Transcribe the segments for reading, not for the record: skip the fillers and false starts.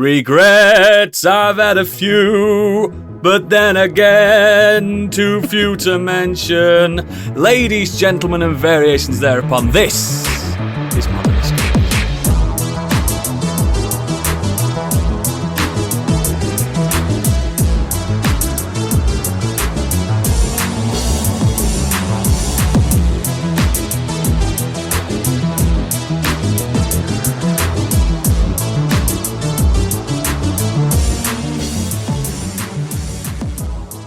Regrets, I've had a few, but then again, too few to mention. Ladies, gentlemen, and variations thereupon, this is Modern Escapism.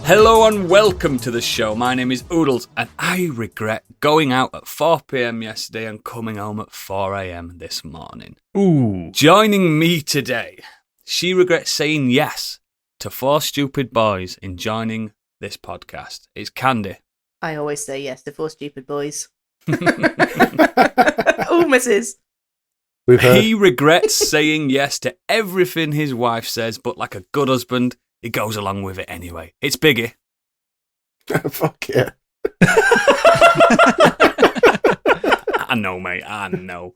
Hello and welcome to the show. My name is Oodles and I regret going out at 4 p.m. yesterday and coming home at 4 a.m. this morning. Ooh. Joining me today, she regrets saying yes to 4 stupid boys in joining this podcast. It's Candy. I always say yes to 4 stupid boys. Oh, missus. He regrets saying yes to everything his wife says, but like a good husband, he goes along with it anyway. It's Biggie. Fuck yeah. I know, mate. I know.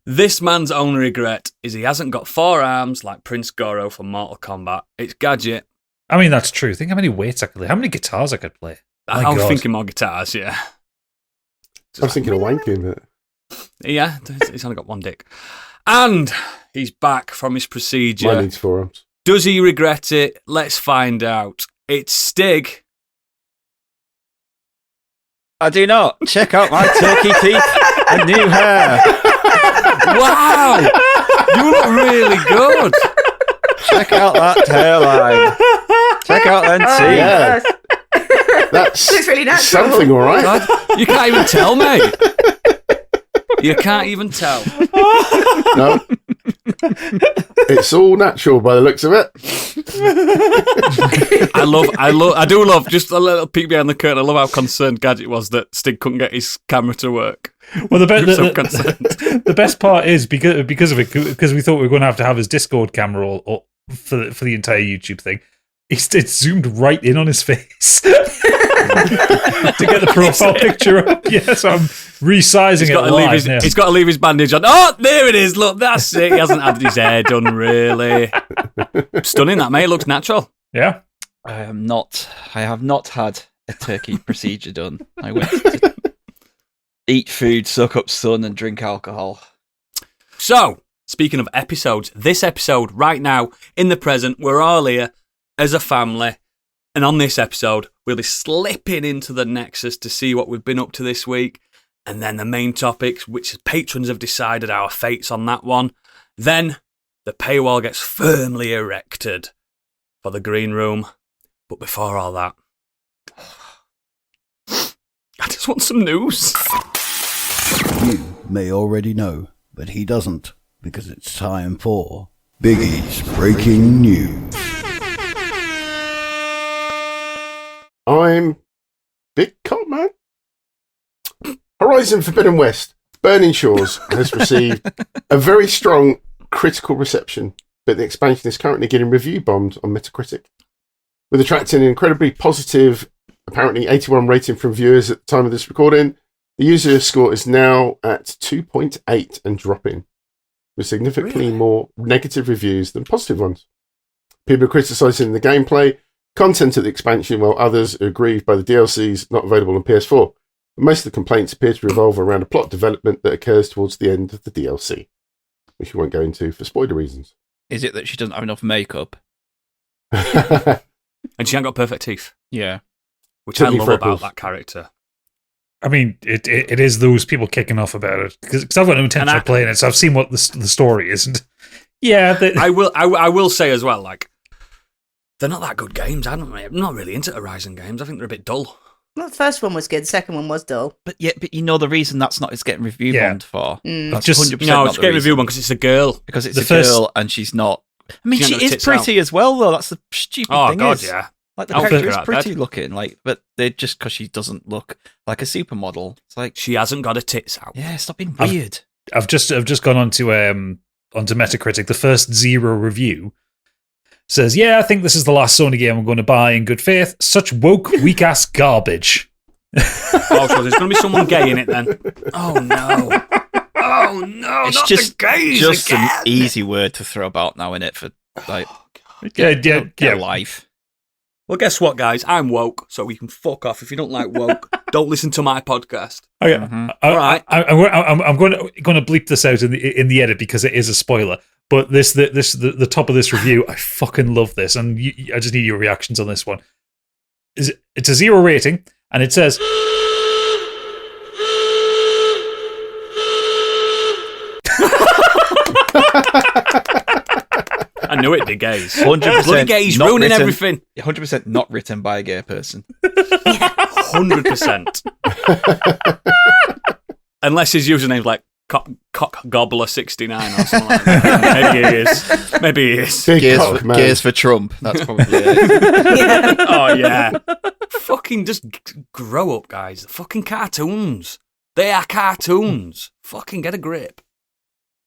This man's only regret is he hasn't got 4 arms like Prince Goro from Mortal Kombat. It's Gadget. I mean, that's true. Think how many weights I could play. How many guitars I could play. I was thinking more guitars, yeah. I was thinking of wanking, but... Yeah, he's only got 1 dick. And he's back from his procedure. Mine needs 4 arms. Does he regret it? Let's find out. It's Stig. I do not. Check out my turkey teeth and new hair. Wow! You look really good. Check out that hairline. Check out them teeth. Yeah. That's Looks really natural. something, all right. God, you can't even tell, mate. You can't even tell. No. It's all natural by the looks of it. I do love, just a little peek behind the curtain, I love how concerned Gadget was that Stig couldn't get his camera to work. Well, the best part is because of it, because we thought we were going to have his Discord camera all for the entire YouTube thing. It zoomed right in on his face to get the profile picture up. Yeah, so I'm resizing it live now. He's got to leave his bandage on. Oh, there it is. Look, that's it. He hasn't had his hair done, really. Stunning, that, mate. Looks natural. Yeah. I have not had a turkey procedure done. I went to eat food, suck up sun, and drink alcohol. So, speaking of episodes, this episode right now, in the present, we're all here as a family, and on this episode, we'll be slipping into the Nexus to see what we've been up to this week, and then the main topics, which patrons have decided our fates on that one. Then, the paywall gets firmly erected for the green room. But before all that, I just want some news. You may already know, but he doesn't, because it's time for Biggie's Breaking News. I'm Big Cop Man. Horizon Forbidden West, Burning Shores has received a very strong critical reception, but the expansion is currently getting review bombed on Metacritic. With attracting an incredibly positive, apparently 81 rating from viewers at the time of this recording, the user score is now at 2.8 and dropping, with significantly more negative reviews than positive ones. People are criticising the gameplay, content of the expansion, while others are aggrieved by the DLCs not available on PS4. But most of the complaints appear to revolve around a plot development that occurs towards the end of the DLC, which we won't go into for spoiler reasons. Is it that she doesn't have enough makeup? And she ain't got perfect teeth. Yeah. Which I love about that character. I mean, it is those people kicking off about it, because I've got no intention of playing it, so I've seen what the story is. And yeah, I will say as well, like, they're not that good games. I'm not really into Horizon games. I think they're a bit dull. Well, the first one was good. The second one was dull. But you know the reason that's not it's getting review bombed for. Mm. That's 100% No, not it's the getting reason. review bombed because it's a girl. Because it's a girl and she's not. I mean, she is pretty as well, though. That's the stupid thing. Oh God, yeah. Like the character is pretty looking, like, but they just because she doesn't look like a supermodel. It's like she hasn't got her tits out. Yeah, stop being weird. I've just gone onto Metacritic. The first 0 review says, "Yeah, I think this is the last Sony game I'm going to buy in good faith. Such woke, weak ass garbage." Oh, so there's going to be someone gay in it then. Oh no. Oh no, It's not just the gays just again. an easy word to throw about now, innit? For like, Yeah. life. Well, guess what, guys? I'm woke, so we can fuck off. If you don't like woke, don't listen to my podcast. Okay, Alright. I'm going to bleep this out in the edit because it is a spoiler. But the top of this review, I fucking love this, and I just need your reactions on this one. It's a 0 rating, and it says. I knew it, the gays. 100% Bloody gays not ruining written- everything. 100% not written by a gay person. 100%. Unless his username's like Cock Gobbler 69 or something like that. Maybe he is. Big Gears, cock, for, man. gears for Trump. That's probably it. Oh, yeah. Fucking just grow up, guys. Fucking cartoons. They are cartoons. Fucking get a grip.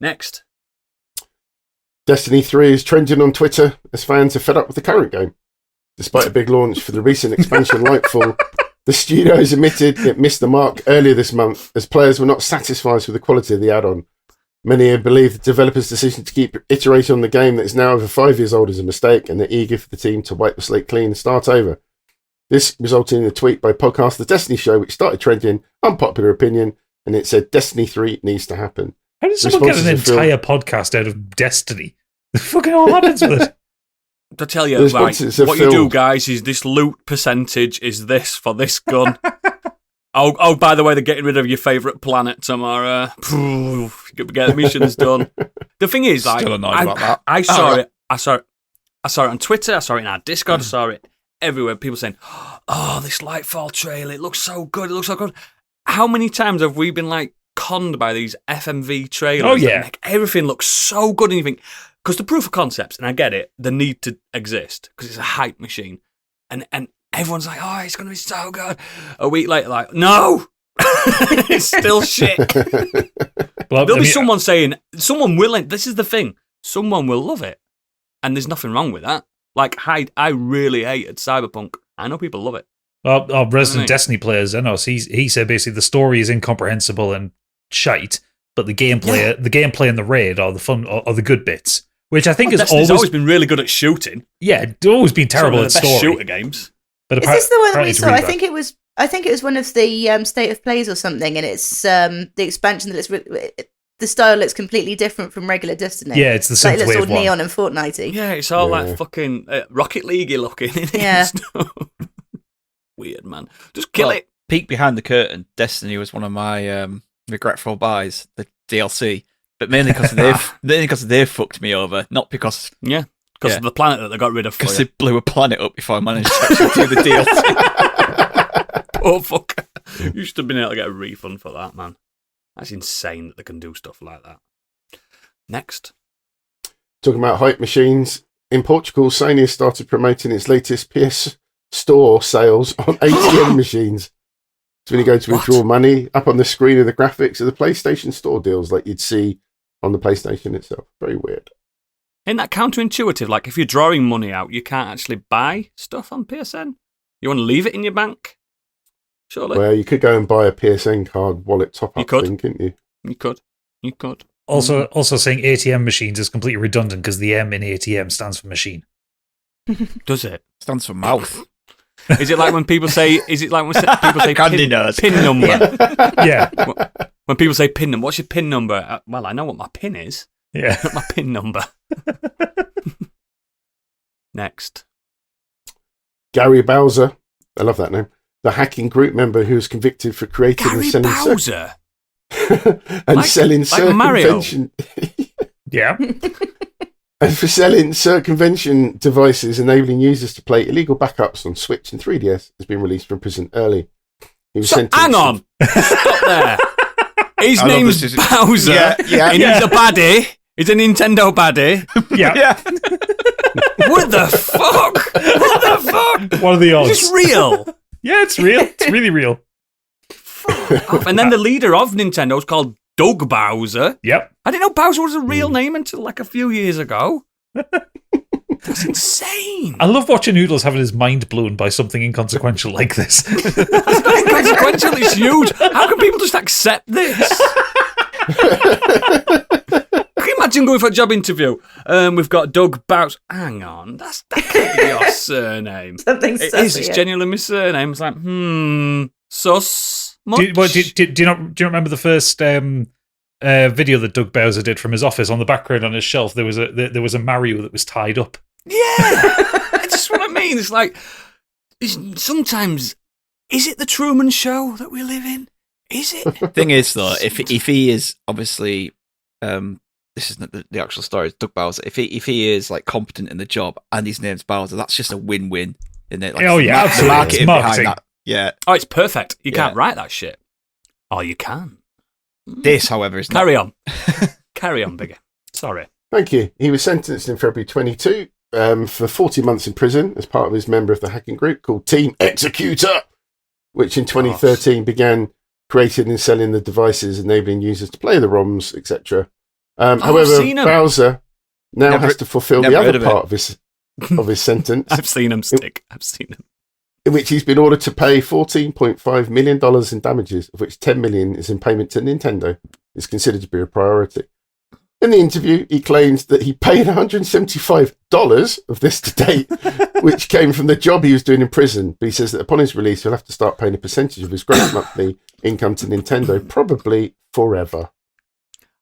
Next. Destiny 3 is trending on Twitter as fans are fed up with the current game. Despite a big launch for the recent expansion Lightfall, the studio has admitted it missed the mark earlier this month as players were not satisfied with the quality of the add-on. Many have believed the developers' decision to keep iterating on the game that is now over 5 years old is a mistake, and they're eager for the team to wipe the slate clean and start over. This resulted in a tweet by podcast The Destiny Show, which started trending unpopular opinion, and it said Destiny 3 needs to happen. How did someone get an Responses are entire podcast out of Destiny? Fucking all happens with it. To tell you, The right, responses are what you do, filled. guys, is this loot percentage is this for this gun. Oh, by the way, they're getting rid of your favourite planet tomorrow. Get the missions done. The thing is, like, Still annoyed about that. I saw it on Twitter, I saw it in our Discord, I saw it everywhere. People saying, "Oh, this Lightfall trailer, it looks so good, it looks so good." How many times have we been like conned by these FMV trailers? Oh, yeah. that make everything looks so good, and you think, because the proof of concepts, and I get it, the need to exist because it's a hype machine, and everyone's like, "Oh, it's going to be so good." A week later, like, no, it's still shit. Well, There'll be someone saying, someone will. This is the thing, someone will love it, and there's nothing wrong with that. Like, I really hated Cyberpunk. I know people love it. Our resident Right. Destiny players, I know, he said basically the story is incomprehensible and shite, but the gameplay and the raid are the fun, are the good bits. Which I think is Destiny's always been really good at shooting. yeah, it's always been terrible Some at of the best story. shooter games. But Is this the one that apparently we it's saw? really I bad. think it was one of the state of plays or something, and it's the expansion that the style looks completely different from regular Destiny. Yeah, it's the Like, it looks all synthwave one. neon and Fortnitey. Yeah, it's all Yeah. like fucking Rocket League looking. Yeah. Weird, man. Just kill Well, it. Peek behind the curtain. Destiny was one of my regretful buys. The DLC, but mainly because they fucked me over, not because Yeah. Because Yeah. of the planet that they got rid of for because you. they blew a planet up before I managed to actually do the DLC. Poor fucker. You should have been able to get a refund for that, man. That's insane that they can do stuff like that. Next. Talking about hype machines, in Portugal, Sony has started promoting its latest PS Store sales on ATM machines. So when you go to What? withdraw money, up on the screen of the graphics are the PlayStation Store deals like you'd see on the PlayStation itself. Very weird. Isn't that counterintuitive? Like, if you're drawing money out, you can't actually buy stuff on PSN? You want to leave it in your bank? Surely. Well, you could go and buy a PSN card wallet top You up could. thing, couldn't you? You could. Also saying ATM machines is completely redundant because the M in ATM stands for machine. Does it? Stands for mouth. Is it like when people say? Is it like when people say Candy pin, nose. pin number? Yeah, When people say pin number, what's your pin number? Well, I know what my pin is. yeah. Not my pin number. Next. Gary Bowser, I love that name, the hacking group member who was convicted for creating and Gary selling Bowser. and selling like Mario. circumvention Yeah. and for selling circumvention devices enabling users to play illegal backups on Switch and 3DS has been released from prison early. He was So, sentenced hang on. Stop there. His I love name's this. Bowser. Yeah, yeah. And he's a baddie. He's a Nintendo baddie. Yeah. Yeah. What the fuck? What the fuck? What are the Is odds? this real? Yeah, it's real. It's really real. And then the leader of Nintendo is called Doug Bowser. Yep. I didn't know Bowser was a real name until like a few years ago. That's insane. I love watching Noodles having his mind blown by something inconsequential like this. It's not inconsequential, it's huge. How can people just accept this? Can you imagine going for a job interview? We've got Doug Bowser. Hang on, that can't be your surname. Something It is. It's genuinely my surname. It's like, sus. Do you not remember the first video that Doug Bowser did from his office? On the background on his shelf, there was a Mario that was tied up. Yeah, that's what I mean. It's like sometimes, is it the Truman Show that we live in? Is it? Thing is, though, if he is obviously, this isn't the actual story. It's Doug Bowser. If he is like competent in the job and his name's Bowser, that's just a win-win, isn't it? Like, absolutely. The marketing behind Marketing. that. Yeah. Oh, it's perfect. You can't write that shit. Oh, you can. This, however, is Carry on. Carry on, Bigger. Sorry. Thank you. He was sentenced in February 22 for 40 months in prison as part of his member of the hacking group called Team Executor, which in 2013 began creating and selling the devices enabling users to play the ROMs, etc. However, Bowser now has to fulfill the other part of his sentence. I've seen him stick. I've seen him. In which he's been ordered to pay $14.5 million in damages, of which $10 million is in payment to Nintendo. It's considered to be a priority. In the interview, he claims that he paid $175 of this to date, which came from the job he was doing in prison. But he says that upon his release, he'll have to start paying a percentage of his gross monthly income to Nintendo, probably forever.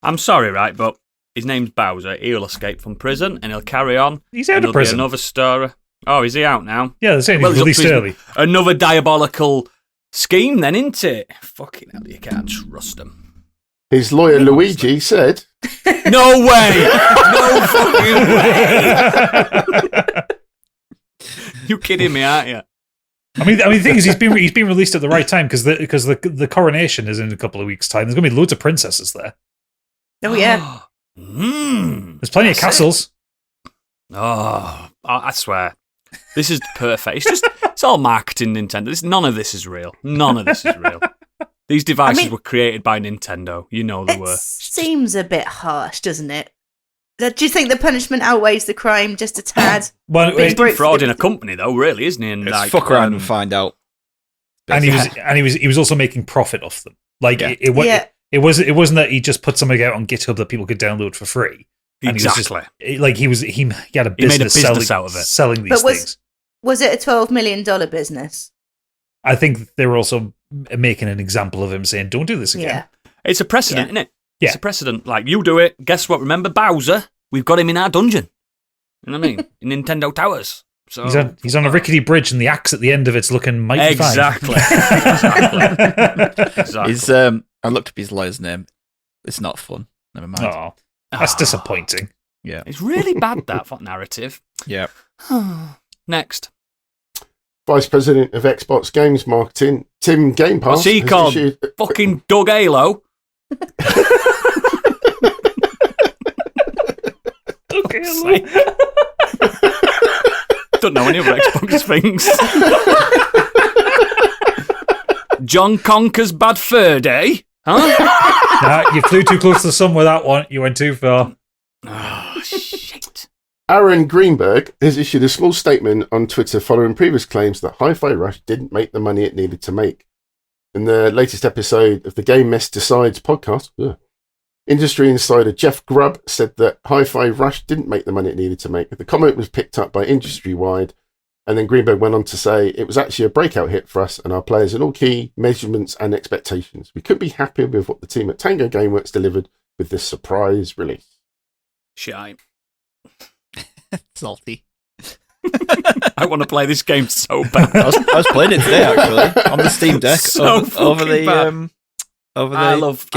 I'm sorry, right, but his name's Bowser. He'll escape from prison and he'll carry on. He's out of prison. Another story. Oh, is he out now? Yeah, they're saying he's released early. Another diabolical scheme, then, isn't it? Fucking hell, you can't trust him. His lawyer Luigi said, "No way! No fucking way! You kidding me, aren't you?" I mean, the thing is, he's been released at the right time because the coronation is in a couple of weeks' time. There's going to be loads of princesses there. Oh yeah, there's plenty of castles. Oh, I swear, this is perfect. It's all marketing, Nintendo. None of this is real. None of this is real. These devices were created by Nintendo. You know they were. Seems a bit harsh, doesn't it? Do you think the punishment outweighs the crime just a tad? Well, he's been frauding a company, though, really, isn't he? And let's fuck around and find out. And he was also making profit off them. Like it wasn't that he just put something out on GitHub that people could download for free. Exactly. He had a business out of it, selling these things. Was it a $12 million business? I think they were also making an example of him saying, "Don't do this again." Yeah. It's a precedent, isn't it? Yeah. It's a precedent. Like, you do it. Guess what? Remember Bowser? We've got him in our dungeon. You know what I mean? In Nintendo Towers. So he's on a rickety bridge, and the axe at the end of it's looking mighty fine. Exactly. I looked up his lawyer's name. It's not fun. Never mind. Oh, that's disappointing. Yeah. It's really bad, that narrative. Yeah. Next. Vice President of Xbox Games Marketing, Tim Game Pass. What's he called? Fucking Doug Halo. Okay, hello. Don't know any other Xbox things. John Conker's Bad Fur Day? Huh? Nah, you flew too close to the sun with that one. You went too far. Oh, shit. Aaron Greenberg has issued a small statement on Twitter following previous claims that Hi-Fi Rush didn't make the money it needed to make. In the latest episode of the Game Mess Decides podcast, industry insider Jeff Grubb said that Hi-Fi Rush didn't make the money it needed to make. The comment was picked up by Industry Wide, and then Greenberg went on to say it was actually a breakout hit for us and our players in all key measurements and expectations. We couldn't be happier with what the team at Tango Gameworks delivered with this surprise release. Shite. Salty. I want to play this game so bad. I was playing it today, actually, on the Steam Deck. over the I love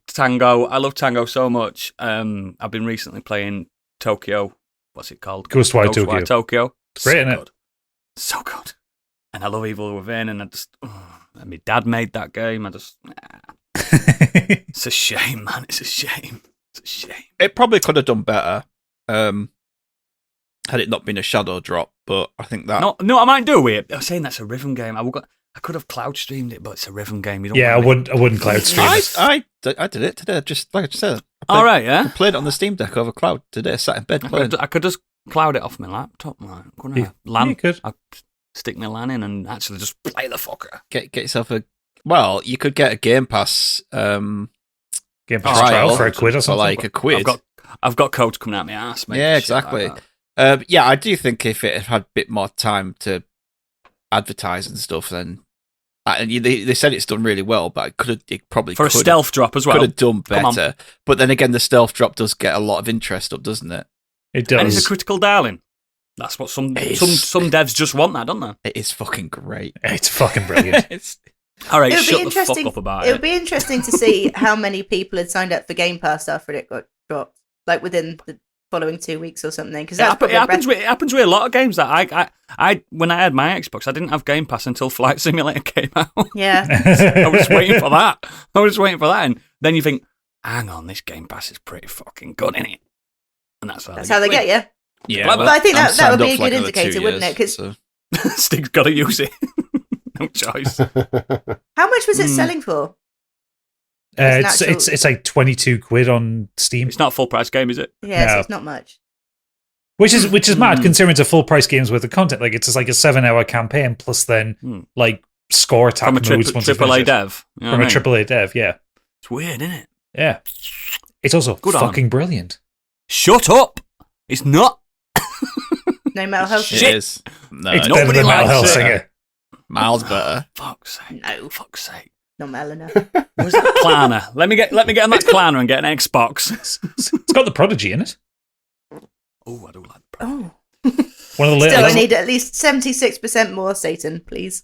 Tango. I love Tango so much. I've been recently playing Tokyo. What's it called? Ghostwire Tokyo. Great, isn't it? So good. And I love Evil Within, and my dad made that game. It's a shame, man. It's a shame. It probably could have done better. Had it not been a shadow drop, but I think that... No, I might do it. I was saying that's a rhythm game. I could have cloud streamed it, but it's a rhythm game. I wouldn't cloud stream it. I did it today, just like I just said. I played it on the Steam Deck over cloud today, sat in bed playing. I could just cloud it off my laptop, man. You could. I'd stick my LAN in and actually just play the fucker. Get yourself you could get a Game Pass Game Pass trial for a quid or for something. like a quid. I've got codes coming out my ass, mate. Yeah, Shit like exactly. that. Yeah, I do think if it had a bit more time to advertise and stuff, then and they said it's done really well, but it probably For a stealth drop as well. could have done Come on. better. But then again, the stealth drop does get a lot of interest up, doesn't it? It does. And it's a critical darling. That's what some devs just want that, don't they? It is fucking great. It's fucking brilliant. All right, It would be shut the interesting. fuck up about It it. would be interesting to see how many people had signed up for Game Pass after it got dropped, like within the following 2 weeks or something. Because It happens with a lot of games that I when I had my Xbox, I didn't have Game Pass until Flight Simulator came out. Yeah. I was waiting for that. And then you think, hang on, this Game Pass is pretty fucking good, innit? And that's how they get you. Yeah, But But I think I'm that signed would be up a for good another 2 indicator, wouldn't it? years, 'Cause- so. Stig's got to use it. No choice. How much was it selling for? It's like 22 quid on Steam, It's not a full price game, is it? Yeah, so No. it's not much. which is mad considering it's a full price game's worth of content. Like it's just like a 7-hour campaign plus then like score attack From a modes once you triple A finish it. dev. You know From what a I mean? triple A dev, yeah, It's weird, isn't it? yeah. It's also Good on fucking brilliant. Shut up! It's not. No mental health. Shit. It is. No, It's nobody better than Metal likes Hellsinger. it. miles better. Fuck's sake. No. Fuck's sake. Not Melina. Where's that Klarna? Let me get on that Klarna and get an Xbox. It's got the Prodigy in it. Oh, I do like the Oh. One of the Still, I little. need at least 76% more Satan, please.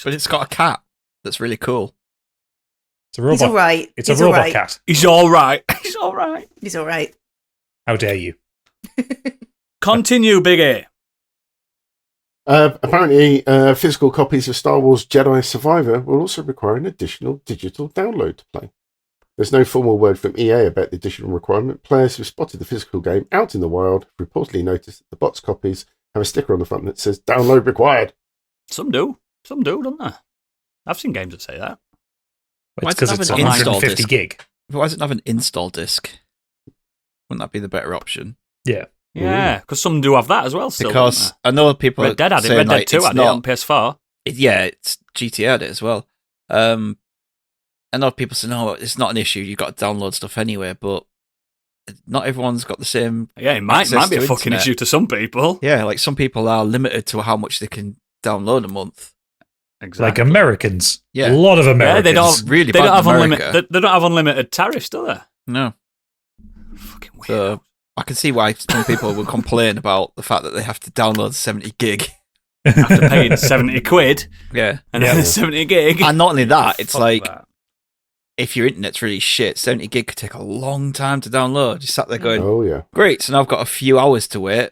But it's got a cat that's really cool. It's a robot. He's all right. It's a He's all robot right. cat. He's all right. He's all right. He's all right. How dare you? Continue, Big A. Apparently, physical copies of Star Wars Jedi Survivor will also require an additional digital download to play. There's no formal word from EA about the additional requirement. Players who spotted the physical game out in the wild have reportedly noticed that the box copies have a sticker on the front that says "Download required." Some do, don't they? I've seen games that say that. Why It's does because it it's have an install 150 disc? gig. Why does it have an install disc? Wouldn't that be the better option? Yeah. Yeah, because some do have that as well. Still, Because don't I know people they? Red Dead had it. saying, Red Dead like, 2 it's had it not- on PS4. Yeah, it's GTA had it as well. I know people say, no, it's not an issue. You've got to download stuff anyway, but not everyone's got the same. Yeah, it might access be a to fucking internet. issue to some people. Yeah, like some people are limited to how much they can download a month. Exactly. Like Americans. Yeah. A lot of Yeah, Americans. they don't. Really They bad don't have in America. unlimited. They don't have unlimited tariffs, do they? No. Fucking weird. So I can see why some people will complain about the fact that they have to download 70 gig. After paying 70 quid Yeah. and Yeah. then 70 gig. And not only that, it's Fuck like, that. if your internet's really shit, 70 gig could take a long time to download. You sat there going, Oh yeah. great, so now I've got a few hours to wait.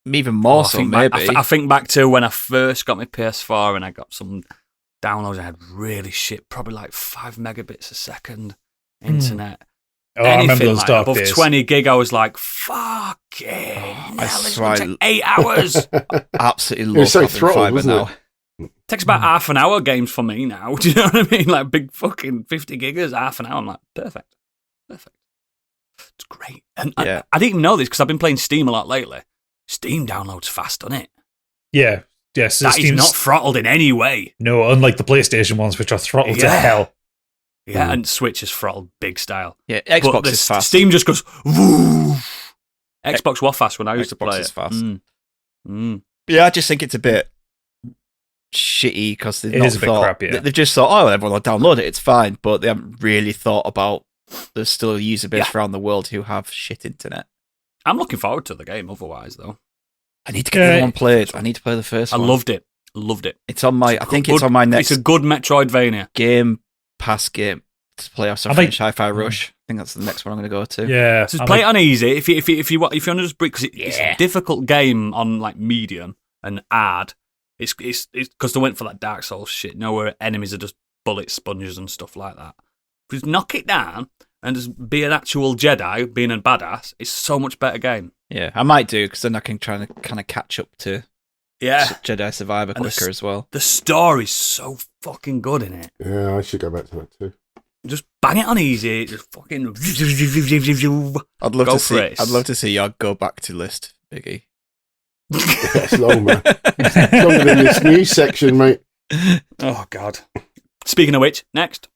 Even more so, maybe. I think back to when I first got my PS4 and I got some downloads. I had really shit, probably like 5 megabits a second internet. Oh, I remember those like dark above days. 20 gig, I was like, fucking hell, it's swear going to take 8 hours. Absolutely It was love so having throttled, fibre wasn't now. it? Takes about half an hour games for me now. Do you know what I mean? Like big fucking 50 gigas, half an hour. I'm like, perfect. It's great. And Yeah. I didn't even know this because I've been playing Steam a lot lately. Steam downloads fast, doesn't it? Yeah. Yes. That is Steam's- not throttled in any way. No, unlike the PlayStation ones, which are throttled to Yeah. hell. Yeah, and Switch is throttled big style. Yeah, But Xbox the is fast. Steam just goes, woo. Xbox was fast when I used to Xbox play is it. fast. Mm. Yeah, I just think it's a bit shitty because they've It not is a bit thought. crap, yeah. They've just thought, oh, everyone will download it, it's fine. But they haven't really thought about there's still a user base around the world who have shit internet. I'm looking forward to the game otherwise, though. I need to get everyone played. I need to play the first I one. loved it. Loved it. It's on my. I think it's Good- on my next It's a good Metroidvania. Game Pass game to play after I I finish think- Hi-Fi Rush. I think that's the next one I'm going to go to. Yeah. Just I'm play like- it on easy if you want to just break because it's Yeah. a difficult game on like medium and hard. It's because they went for that Dark Souls shit. No, where enemies are just bullet sponges and stuff like that. If you just knock it down and just be an actual Jedi, being a badass, it's so much better game. Yeah, I might do because then I can try to kind of catch up to Yeah, Jedi Survivor And the quicker as well. the story's so fucking good in it. Yeah, I should go back to that too. Just bang it on easy. Just fucking. I'd love Go to for see. it. I'd love to see your go back to list, Biggie. It's long, man. It's longer than this news section, mate. Oh God. Speaking of which, next.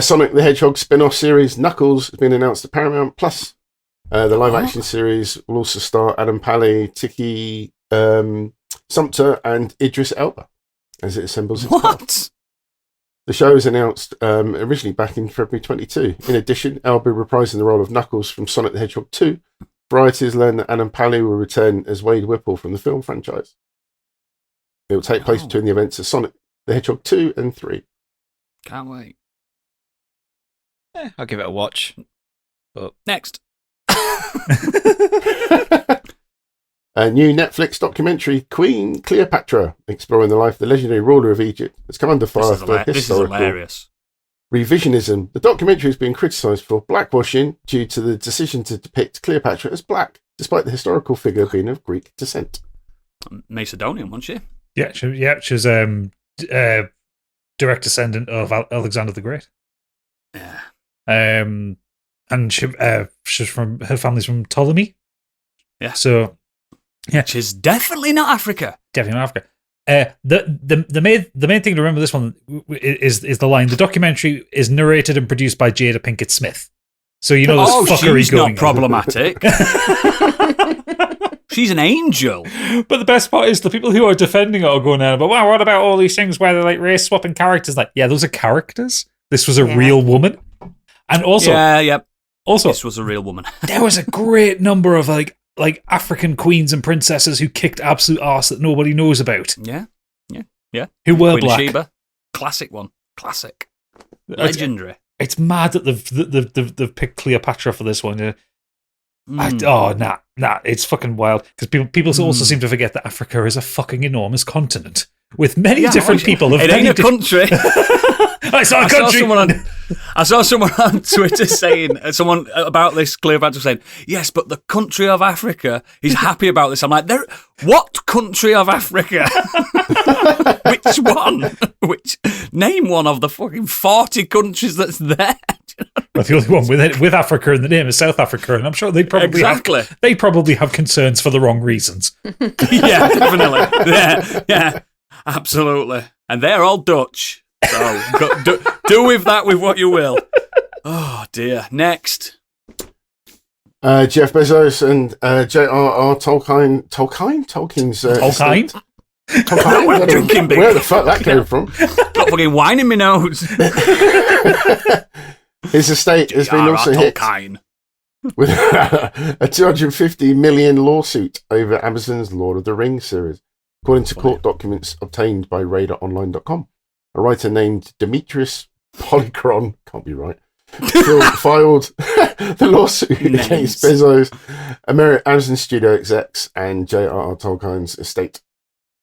Sonic the Hedgehog spin-off series Knuckles has been announced at Paramount Plus. The live-action series will also star Adam Pally, Tiki Sumpter, and Idris Elba as it assembles its cast. The show was announced originally back in February 22. In addition, Elba reprising the role of Knuckles from Sonic the Hedgehog 2. Variety has learned that Adam Pally will return as Wade Whipple from the film franchise. It will take place between the events of Sonic the Hedgehog 2 and 3. Can't wait. I'll give it a watch. But Next. A new Netflix documentary, Queen Cleopatra, exploring the life of the legendary ruler of Egypt, has come under fire for This is historical hilarious. revisionism. The documentary has been criticised for blackwashing due to the decision to depict Cleopatra as black, despite the historical figure being of Greek descent. Macedonian, wasn't she? Yeah, she was direct descendant of Alexander the Great. Yeah. And she's from, her family's from Ptolemy. Yeah. So, yeah, Which is definitely not Africa. definitely in Africa. The main thing to remember this one is the line. The documentary is narrated and produced by Jada Pinkett Smith. So you know there's fuckery she's going not problematic. She's an angel. But the best part is the people who are defending it are going on about, wow, what about all these things where they're like race swapping characters? Like, yeah, those are characters. This was a real woman. And also, also, this was a real woman. there was a great number of like African queens and princesses who kicked absolute arse that nobody knows about. Yeah. Who were Queen black. Sheba. Classic one. Classic. Legendary. It's mad that they've picked Cleopatra for this one. Yeah. It's fucking wild because people also seem to forget that Africa is a fucking enormous continent with many different people. It ain't a country. It's not a country. I saw someone on Twitter saying about this Cleopatra saying, yes, but the country of Africa is happy about this. I'm like, what country of Africa? Which one? Name one of the fucking 40 countries that's there. Well, the only one with Africa in the name is South Africa, and I'm sure they probably have concerns for the wrong reasons. Yeah, definitely. Yeah, absolutely. And they're all Dutch. So do with that with what you will. Oh dear. Next. Jeff Bezos and J.R.R. Tolkien's Tolkien? We're drinking big. Where the fuck that came from? Got fucking wine in my nose. His estate has been also hit with a $250 million lawsuit over Amazon's Lord of the Rings series, according to court documents obtained by RadarOnline.com. A writer named Demetrius Polychron, can't be right, filed the lawsuit against Bezos, Amazon studio execs, and J.R.R. Tolkien's estate.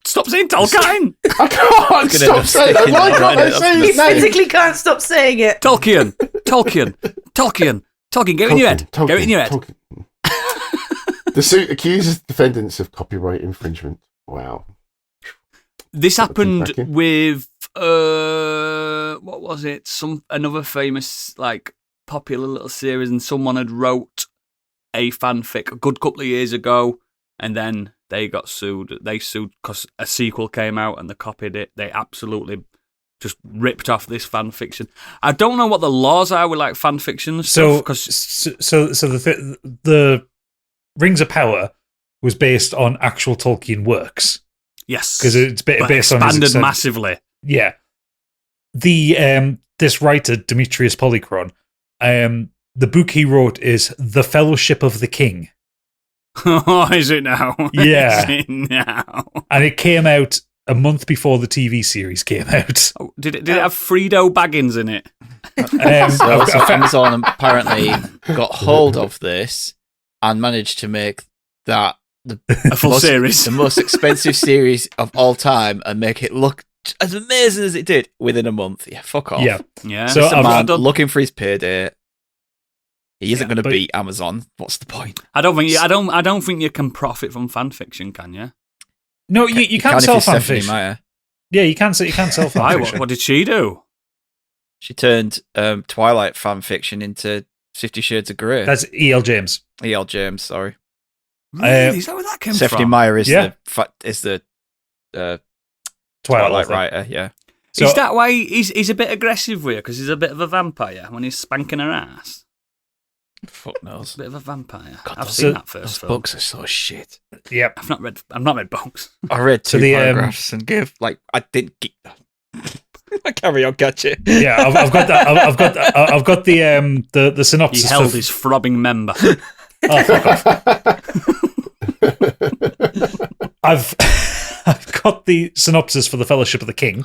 Stop saying Tolkien! I can't stop saying it. Why can't I say He his name? physically can't stop saying it. Tolkien! Get it in your head. Get it in your head. The suit accuses defendants of copyright infringement. Wow. This happened with what was it? Another famous popular little series, and someone had wrote a fanfic a good couple of years ago, and then they got sued. They sued because a sequel came out and they copied it. They absolutely just ripped off this fan fiction. I don't know what the laws are with fan fiction stuff. So the Rings of Power was based on actual Tolkien works. Yes, because it's based on expanded massively. Yeah, this writer Demetrius Polychron, the book he wrote is The Fellowship of the King. Oh, is it now? Yeah, is it now? And it came out a month before the TV series came out. Oh, did it have Fredo Baggins in it? So Amazon apparently got hold of this and managed to make that a full series, the most expensive series of all time, and make it look as amazing as it did within a month. Yeah, fuck off. Yeah. So a man looking for his payday. He isn't going to beat Amazon. What's the point? I don't think you can profit from fan fiction, can you? No, you can't sell fan fiction. Meyer. Yeah, you can't sell fan fiction. What did she do? She turned Twilight fan fiction into 50 Shades of Grey. That's E.L. James. E.L. James, sorry. Really? Is that where that came Stephanie from? Meyer is the Twilight writer, yeah. So, is that why he's a bit aggressive with her? Because he's a bit of a vampire when he's spanking her ass? Fuck knows. Bit of a vampire. God, I've those- seen that Those first film. books are so shit. Yep. I've not read books. I read So 2 the, paragraphs and gave I didn't get. Carry on, Gadget. Yeah, I've got that. I've got the He synopsis. held for, his throbbing member. Oh, fuck off. I've got the synopsis for the Fellowship of the King.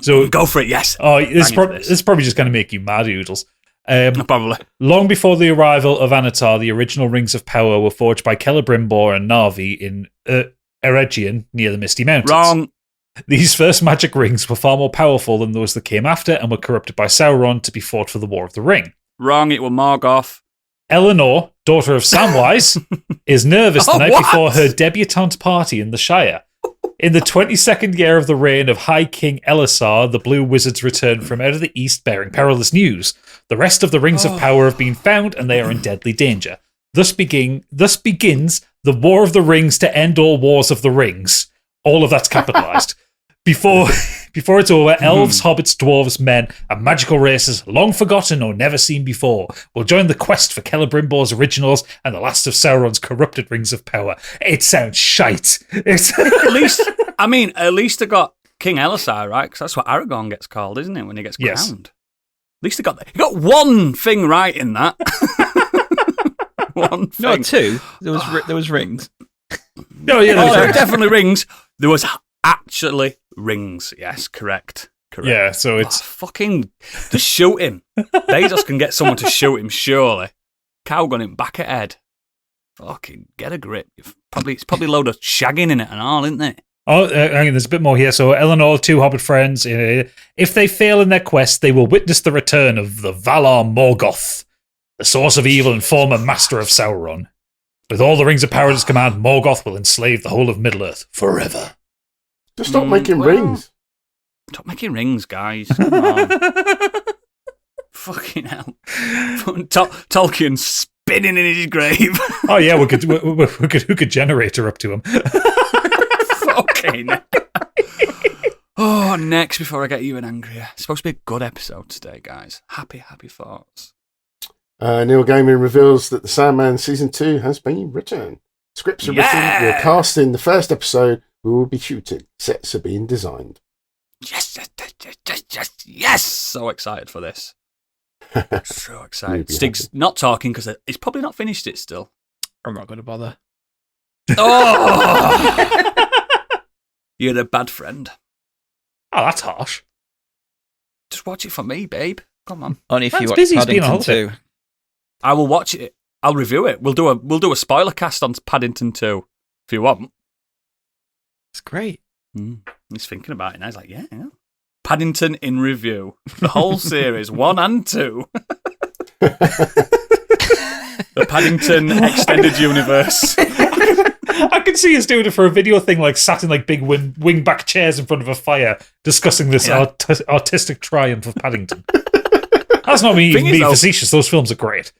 So Go for it, yes. oh, this Bang into this. is probably just going to make you mad, Oodles. Probably. Long before the arrival of Anatar, the original Rings of Power were forged by Celebrimbor and Narvi in Eregion near the Misty Mountains. Wrong. These first magic rings were far more powerful than those that came after and were corrupted by Sauron to be fought for the War of the Ring. Wrong, it was Morgoth. Eleanor, daughter of Samwise, is nervous the Oh, night what? before her debutante party in the Shire. In the 22nd year of the reign of High King Elisar, the Blue Wizards return from out of the east bearing perilous news. The rest of the Rings of Power have been found and they are in deadly danger. Thus begins the War of the Rings to end all wars of the rings. All of that's capitalized. Before it's over, elves, hobbits, dwarves, men, and magical races, long forgotten or never seen before, will join the quest for Celebrimbor's originals and the last of Sauron's corrupted Rings of Power. It sounds shite. It's At least I got King Elisar, right? Because that's what Aragorn gets called, isn't it, when he gets crowned? Yes. At least he got one thing right in that. One thing. No, 2. There was rings. No, yeah, Oh, that's there right. definitely rings. There was actually rings. Yes, correct. Yeah, so it's Fucking just shoot him. Bezos can get someone to shoot him, surely. Cowgun him back at head. Fucking get a grip. It's probably a load of shagging in it and all, isn't it? oh, hang on, there's a bit more here. So Eleanor, 2 hobbit friends, if they fail in their quest, they will witness the return of the Valar Morgoth, the source of evil and former master of Sauron. With all the Rings of Power at his command, Morgoth will enslave the whole of Middle-earth forever. Just stop making well- rings. Stop making rings, guys. Come on. Fucking hell. Tolkien spinning in his grave. Oh yeah, we could hook a generator up to him. Fucking. Oh, next before I get even angrier. It's supposed to be a good episode today, guys. Happy thoughts. Neil Gaiman reveals that The Sandman Season 2 has been written. Scripts are written, we're casting the first episode, we will be shooting, sets are being designed. Yes! So excited for this. So You'd excited. be Stig's not talking because he's probably not finished it still. I'm not going to bother. Oh! You're a bad friend. Oh, that's harsh. Just watch it for me, babe. Come on. Only if That's you watch busy, he's been on Paddington holiday. 2. I will watch it. I'll review it. We'll do a spoiler cast on Paddington 2 if you want. It's great. He's thinking about it now. He's like, yeah. Paddington in review. The whole series, 1 and 2. The Paddington Extended Universe. I can see us doing it for a video thing, like sat in like big wing-back chairs in front of a fire, discussing this artistic triumph of Paddington. That's not me Thing is, being though, facetious. Those films are great.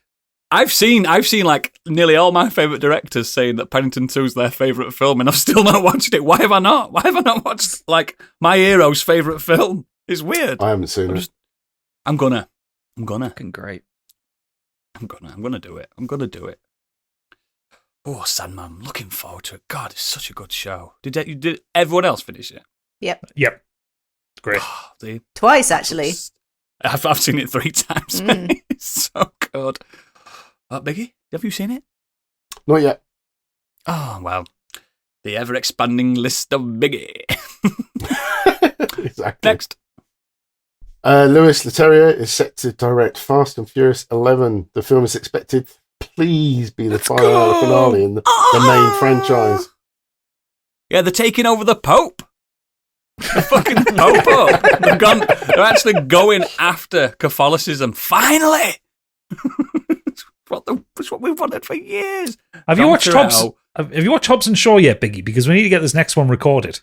I've seen like nearly all my favourite directors saying that Paddington 2 is their favourite film, and I've still not watched it. Why have I not? Why have I not watched like my hero's favourite film? It's weird. I haven't seen it. I'm gonna. Fucking great. I'm gonna do it. I'm gonna do it. Oh, Sandman, looking forward to it. God, it's such a good show. Did everyone else finish it? Yep. Great. Oh, Twice, actually. I've seen it 3 times. Mm. It's so good. Biggie, have you seen it? Not yet. Oh, well. The ever-expanding list of Biggie. Exactly. Next. Louis Leterrier is set to direct Fast and Furious 11. The film is expected to please be the finale in the main franchise. Yeah, they're taking over the Pope. The fucking Pope up. They're actually going after Catholicism. Finally! It's what we've wanted for years. Have you watched Hobbs and Shaw yet, Biggie? Because we need to get this next one recorded.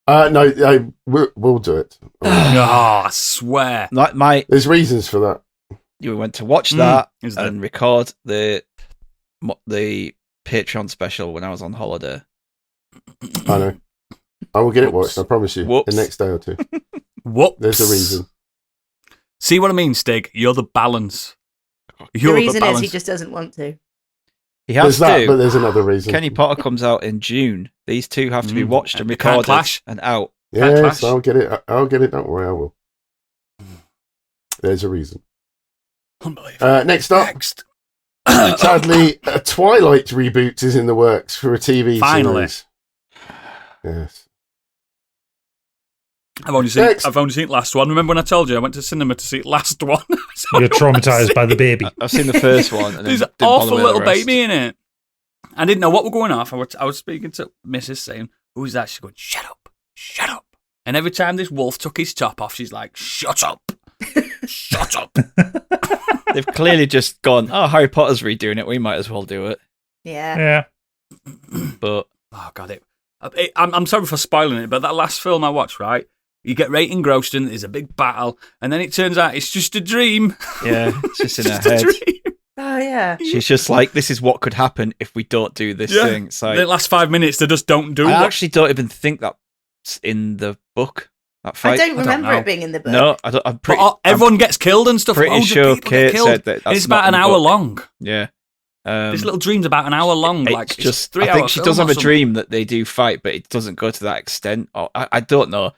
No, we'll do it. Oh, I swear. Like There's reasons for that. you went to watch that is there? and record the Patreon special when I was on holiday. I know. I will get it Whoops. watched, I promise you. Whoops. The next day or two. Whoops. There's a reason. See what I mean, Stig? You're the balance. The You're reason balance. is he just doesn't want to. He There's has that, to. but there's another reason. Kenny Potter comes out in June. These two have to be watched and They can't recorded clash. and out. Can't Yes, clash. I'll get it. I'll get it. Don't worry, I will. There's a reason. Unbelievable. Next up, sadly, a Twilight reboot is in the works for a TV Finally. series. Yes. I've only seen last one. Remember when I told you I went to cinema to see last one? So You're traumatized by the baby. I've seen the first one. And There's an didn't bother awful with little the rest. baby in it. I didn't know what were going off. I was speaking to Mrs. saying, "Who's that?" She's going, "Shut up, shut up." And every time this wolf took his top off, she's like, "Shut up, shut up." They've clearly just gone, oh, Harry Potter's redoing it. We might as well do it. Yeah. But Oh god, I'm sorry for spoiling it, but that last film I watched, right? You get right engrossed in it, there's a big battle, and then it turns out it's just a dream. yeah, it's just in her Just a head. dream. Oh, yeah. She's just like, this is what could happen if we don't do this Yeah. thing. It's like, The last 5 minutes, they just don't do I it. actually don't even think that's in the book. That I fight. don't remember know. it being in the book. No, I don't. I'm pretty. Everyone gets killed and stuff. pretty Loads of sure people get Kate killed. said that And that's it's about not in an the hour book. long. Yeah. This little dream's about an hour long. Like It's just, 3 I hour think she film does or have a something. dream that they do fight, but it doesn't go to that extent. Or I don't know.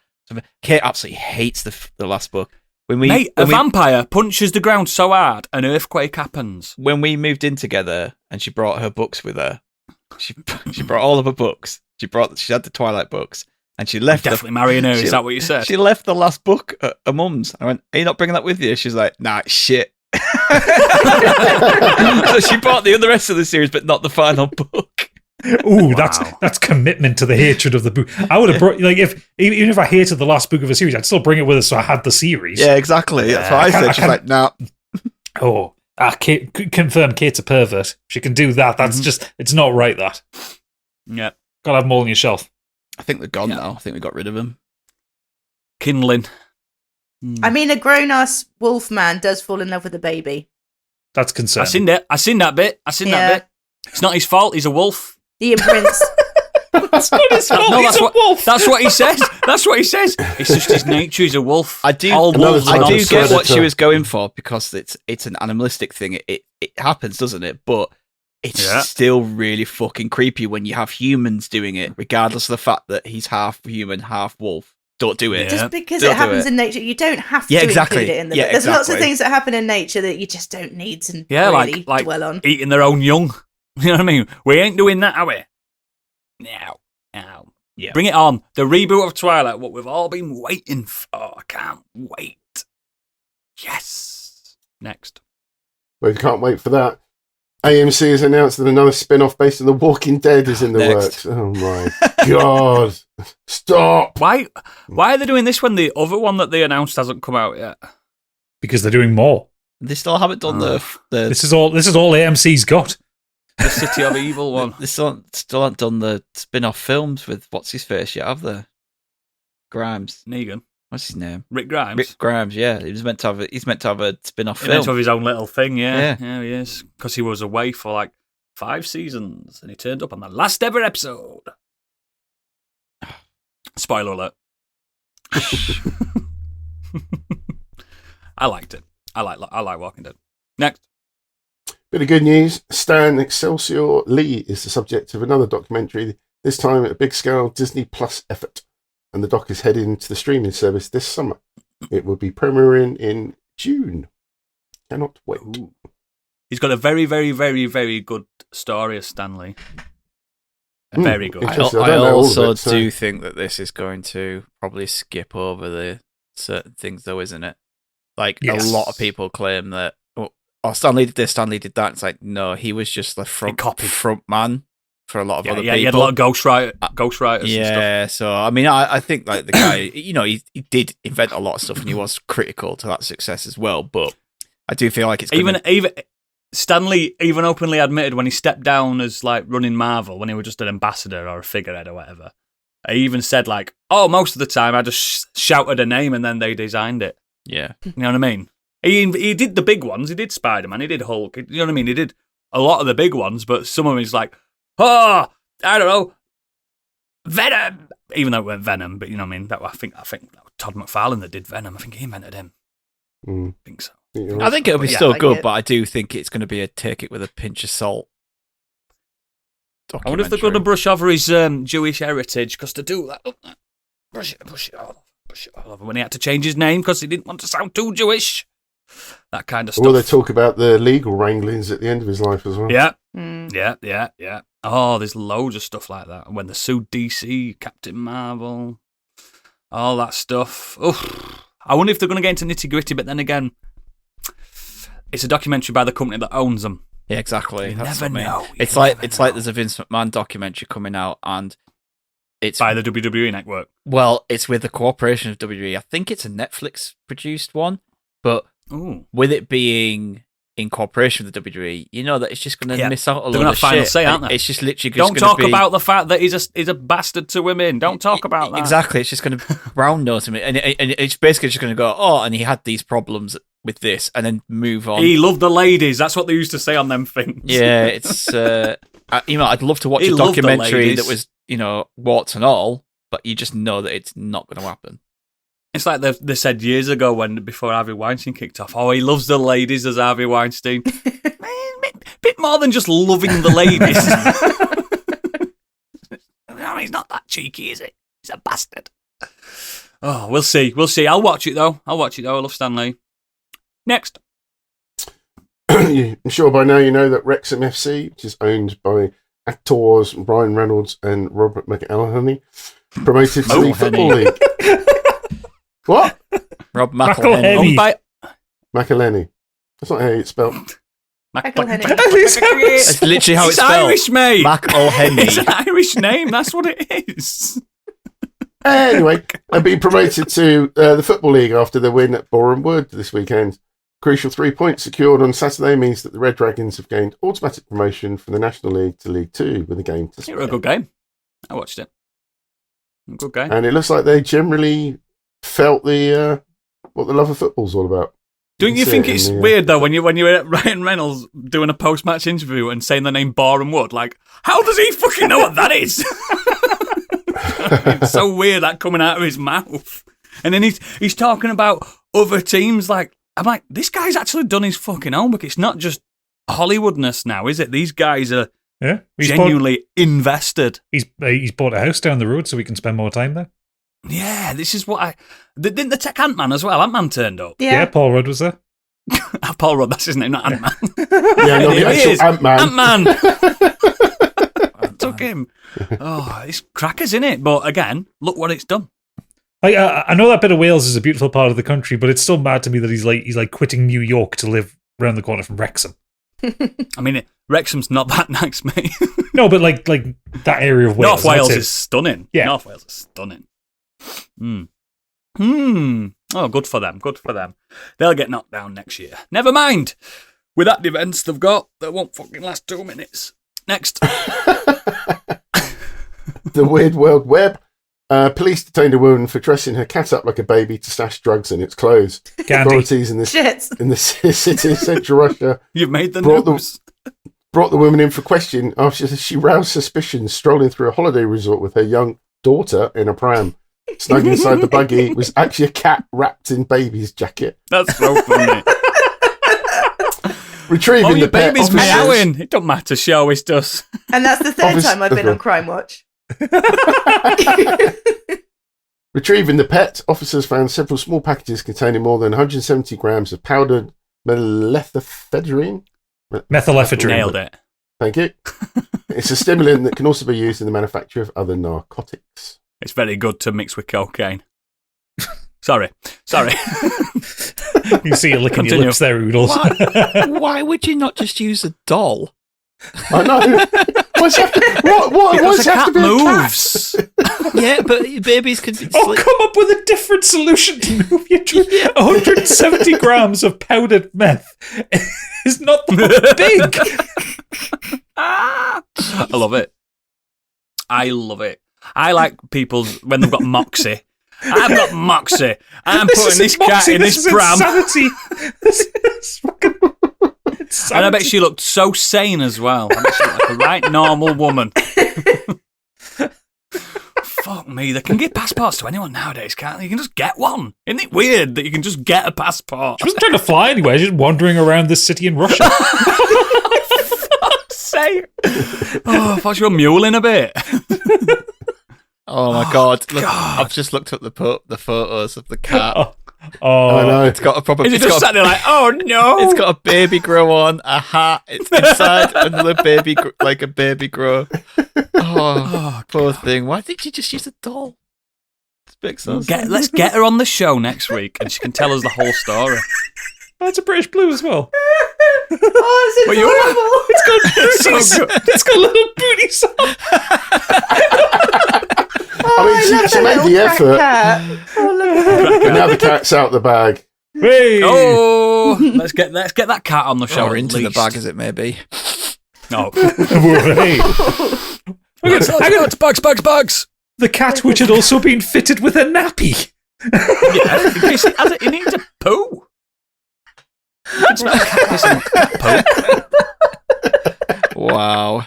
Kate absolutely hates the last book. Mate, a vampire punches the ground so hard, an earthquake happens. When we moved in together, and she brought her books with her, she brought all of her books. She had the Twilight books, and she left. Definitely marrying her. Is that what you said? She left the last book at her mum's. I went, "Are you not bringing that with you?" She's like, "Nah, it's shit." So she bought the rest of the series, but not the final book. Ooh, Wow. that's commitment to the hatred of the book. I would have brought, like, even if I hated the last book of a series, I'd still bring it with us so I had the series. Yeah, exactly. That's what I said. She's like, "Nah." Oh, Kate, confirm Kate's a pervert. She can do that. That's just, it's not right, that. Yeah. Gotta have them all on your shelf. I think they're gone now. I think we got rid of them. Kindling. I mean, a grown-ass wolf man does fall in love with a baby. That's I concerning. seen that. I seen that bit. Yeah. It's not his fault. He's a wolf. The imprints. That's not his fault. No, He's a wolf. That's what he says. That's what he says. It's just his nature. He's a wolf. I do. All wolves I are do not get what she predator. was going for because it's an animalistic thing. It happens, doesn't it? But it's Yeah. still really fucking creepy when you have humans doing it, regardless of the fact that he's half human, half wolf. Don't do it. Yeah. Just because Don't it do happens it. in nature, you don't have to Yeah, exactly. include it in the Yeah, book. There's lots of exactly. things that happen in nature that you just don't need to Yeah, really like dwell on. eating their own young. You know what I mean? We ain't doing that, are we? No. Yeah. Bring it on. The reboot of Twilight, what we've all been waiting for. I can't wait. Yes. Next. We can't wait for that. AMC has announced that another spin-off based on The Walking Dead is in the Next. works. Oh my god. Stop. Why are they doing this when the other one that they announced hasn't come out yet? Because they're doing more. They still haven't done the This is all AMC's got. The City of Evil one. They still haven't done the spin-off films with what's his face yet, have they? Grimes. Negan. What's his name? Rick Grimes. Rick Grimes. Yeah, he's meant to have a spin-off He meant film. to have his own little thing, yeah. Yeah. Yeah, he is. Because he was away for like 5 seasons and he turned up on the last ever episode. Spoiler alert. I liked it. I like Walking Dead. Next. Bit of good news. Stan Excelsior Lee is the subject of another documentary, this time at a big-scale Disney Plus effort. And the doc is heading to the streaming service this summer. It will be premiering in June. Cannot wait. Ooh. He's got a very, very, very, very good story of Stanley. Very good. Interesting. I I don't know all of also it, so- do think that this is going to probably skip over the certain things, though, isn't it? Like Yes. a lot of people claim that, oh, Stanley did this, Stanley did that. It's like, no, he was just the front man for a lot of other people. He had a lot of ghostwriters and stuff. Yeah, so I mean, I think like the guy, you know, he did invent a lot of stuff, and he was critical to that success as well. But I do feel like it's Even Stanley even openly admitted when he stepped down as like running Marvel, when he was just an ambassador or a figurehead or whatever. He even said like, "Oh, most of the time I just shouted a name and then they designed it." yeah. You know what I mean? He did the big ones. He did Spider-Man. He did Hulk. You know what I mean? He did a lot of the big ones, but some of them he's like, "Oh, I don't know, Venom. even though it weren't Venom, but you know what I mean. I think that was Todd McFarlane that did Venom. I think he invented him. I think so. I think it'll be Yeah, still like good, it. but I do think it's going to be a take it with a pinch of salt. I wonder if they're going to brush over his Jewish heritage, because to do that, brush it all over. When he had to change his name because he didn't want to sound too Jewish. That kind of stuff. Well, they talk about the legal wranglings at the end of his life as well. Yeah. Mm. Yeah. Oh, there's loads of stuff like that. When they sued DC, Captain Marvel, all that stuff. Oh, I wonder if they're going to get into nitty gritty, but then again, it's a documentary by the company that owns them. Yeah, exactly. You That's never what I mean. know. It's like there's a Vince McMahon documentary coming out, and it's By the WWE network. well, it's with the cooperation of WWE. I think it's a Netflix produced one, but Ooh. with it being in cooperation with the WWE, you know that it's just going to miss out a They're lot gonna of have final shit. say, aren't they? It's just literally Don't just gonna talk be, about the fact that he's a bastard to women. Don't talk about that. Exactly. It's just going to brown nose him, and it's basically just going to go, oh, and he had these problems with this, and then move on. He loved the ladies. That's what they used to say on them things. Yeah, it's I'd love to watch He a loved the documentary ladies. that was warts and all, but you just know that it's not going to happen. It's like they said years ago before Harvey Weinstein kicked off. Oh, he loves the ladies as Harvey Weinstein. Bit more than just loving the ladies. No, he's not that cheeky, is he? He's a bastard. Oh, we'll see. I'll watch it though. I love Stan Lee. Next. I'm sure by now you know that Wrexham FC, which is owned by actors Ryan Reynolds and Robert McElhenney, promoted to the Football League. What? Rob McElhenney. McElhenney. Owned by McElhenney. That's not how it's spelled. It's literally how it's spelled. Irish, mate. It's an McElhenney. Irish name. That's what it is. Anyway, they've been promoted to the Football League after their win at Boreham Wood this weekend. Crucial 3 points secured on Saturday means that the Red Dragons have gained automatic promotion from the National League to League Two with a game to It spare. was a good game. I watched it. Good game. And it looks like they generally felt the what the love of football's all about. Don't you see think it in it's the, weird though when you're at Ryan Reynolds doing a post-match interview and saying the name Boreham Wood? Like, how does he fucking know what that is? It's so weird that coming out of his mouth. And then he's talking about other teams. Like, I'm like, this guy's actually done his fucking homework. It's not just Hollywoodness now, is it? These guys are genuinely invested. He's bought a house down the road so we can spend more time there. Yeah, this is what didn't the tech Ant-Man as well? Ant-Man turned up. Yeah, Paul Rudd was there. Paul Rudd, that's his name, not Ant-Man. Yeah, no, the actual Ant-Man. Ant-Man. Took him. Oh, it's crackers, isn't it? But again, look what it's done. I know that bit of Wales is a beautiful part of the country, but it's still mad to me that he's like quitting New York to live around the corner from Wrexham. I mean, Wrexham's not that nice, mate. No, but like that area of Wales. North Wales is stunning. Yeah. North Wales is stunning. Oh, good for them. Good for them. They'll get knocked down next year. Never mind. With that events they've got, that won't fucking last 2 minutes. Next. The Weird World Web. Police detained a woman for dressing her cat up like a baby to stash drugs in its clothes. Gandhi. Authorities in the city of central Russia You've made the brought news. Brought the woman in for question after she roused suspicions strolling through a holiday resort with her young daughter in a pram. Snug inside the buggy was actually a cat wrapped in baby's jacket. That's so funny. Retrieving your the pet baby's officers- meowing. It don't matter. She always does. And that's the third Obvious- time I've been on Crime Watch. Retrieving the pet, officers found several small packages containing more than 170 grams of powdered methamphetamine. Nailed it. Thank you. It's a stimulant that can also be used in the manufacture of other narcotics. It's very good to mix with cocaine. Sorry. You see it licking Continue. your lips there, Oodles. Why would you not just use a doll? I know. What's Because a have to cat be moves. Yeah, but babies could. Oh, come up with a different solution to move your drug. 170 grams of powdered meth is not that big. I love it. I love it. I like people when they've got moxie. I've got moxie. I'm putting this cat in this pram. Insanity. This is fucking insanity. And I bet she looked so sane as well. I bet she looked like a right normal woman. Fuck me, they can give passports to anyone nowadays, can't they? You can just get one. Isn't it weird that you can just get a passport? She wasn't trying to fly anywhere, she's just wandering around this city in Russia. Say, I thought you were muling a bit. Oh my god! Look, I've just looked up the photos of the cat. Oh, no. It's got a proper. Is it just sat there like, oh no? It's got a baby grow on, a hat. It's inside another baby, like a baby grow. Oh, poor thing. Why did you just use a doll? This makes sense. Let's get her on the show next week, and she can tell us the whole story. Oh, it's a British Blue as well. Oh, Well, it's adorable. So good. It's got little booties on. I mean, she made the effort, Cat. Oh, look at that. but now the cat's out the bag. Hey. Oh, let's get that cat on the show. Or at into the least. bag as it may be. No. Hey. Let's go to Bugs. The cat which had also been fitted with a nappy. Yeah, in case it needs a poo. It's not a cat pissing a poo. Wow.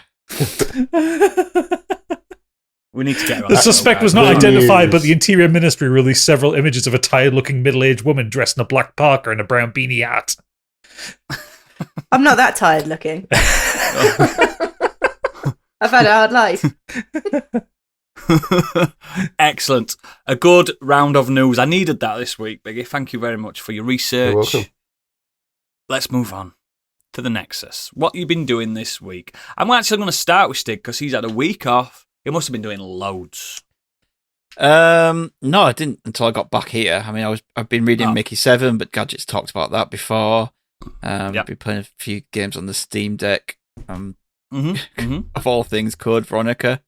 We need to get her on The that suspect show, was guys. not Good identified, news. but the Interior Ministry released several images of a tired-looking middle-aged woman dressed in a black parka and a brown beanie hat. I'm not that tired looking. I've had a hard life. Excellent. A good round of news. I needed that this week, Biggie. Thank you very much for your research. You're welcome. Let's move on to the Nexus. What you been doing this week? I'm actually going to start with Stig because he's had a week off. He must have been doing loads. No, I didn't until I got back here. I mean, I've been reading Oh. Mickey 7, but Gadget's talked about that before. Yep. Been playing a few games on the Steam Deck. Mm-hmm. Of all things, Code Veronica.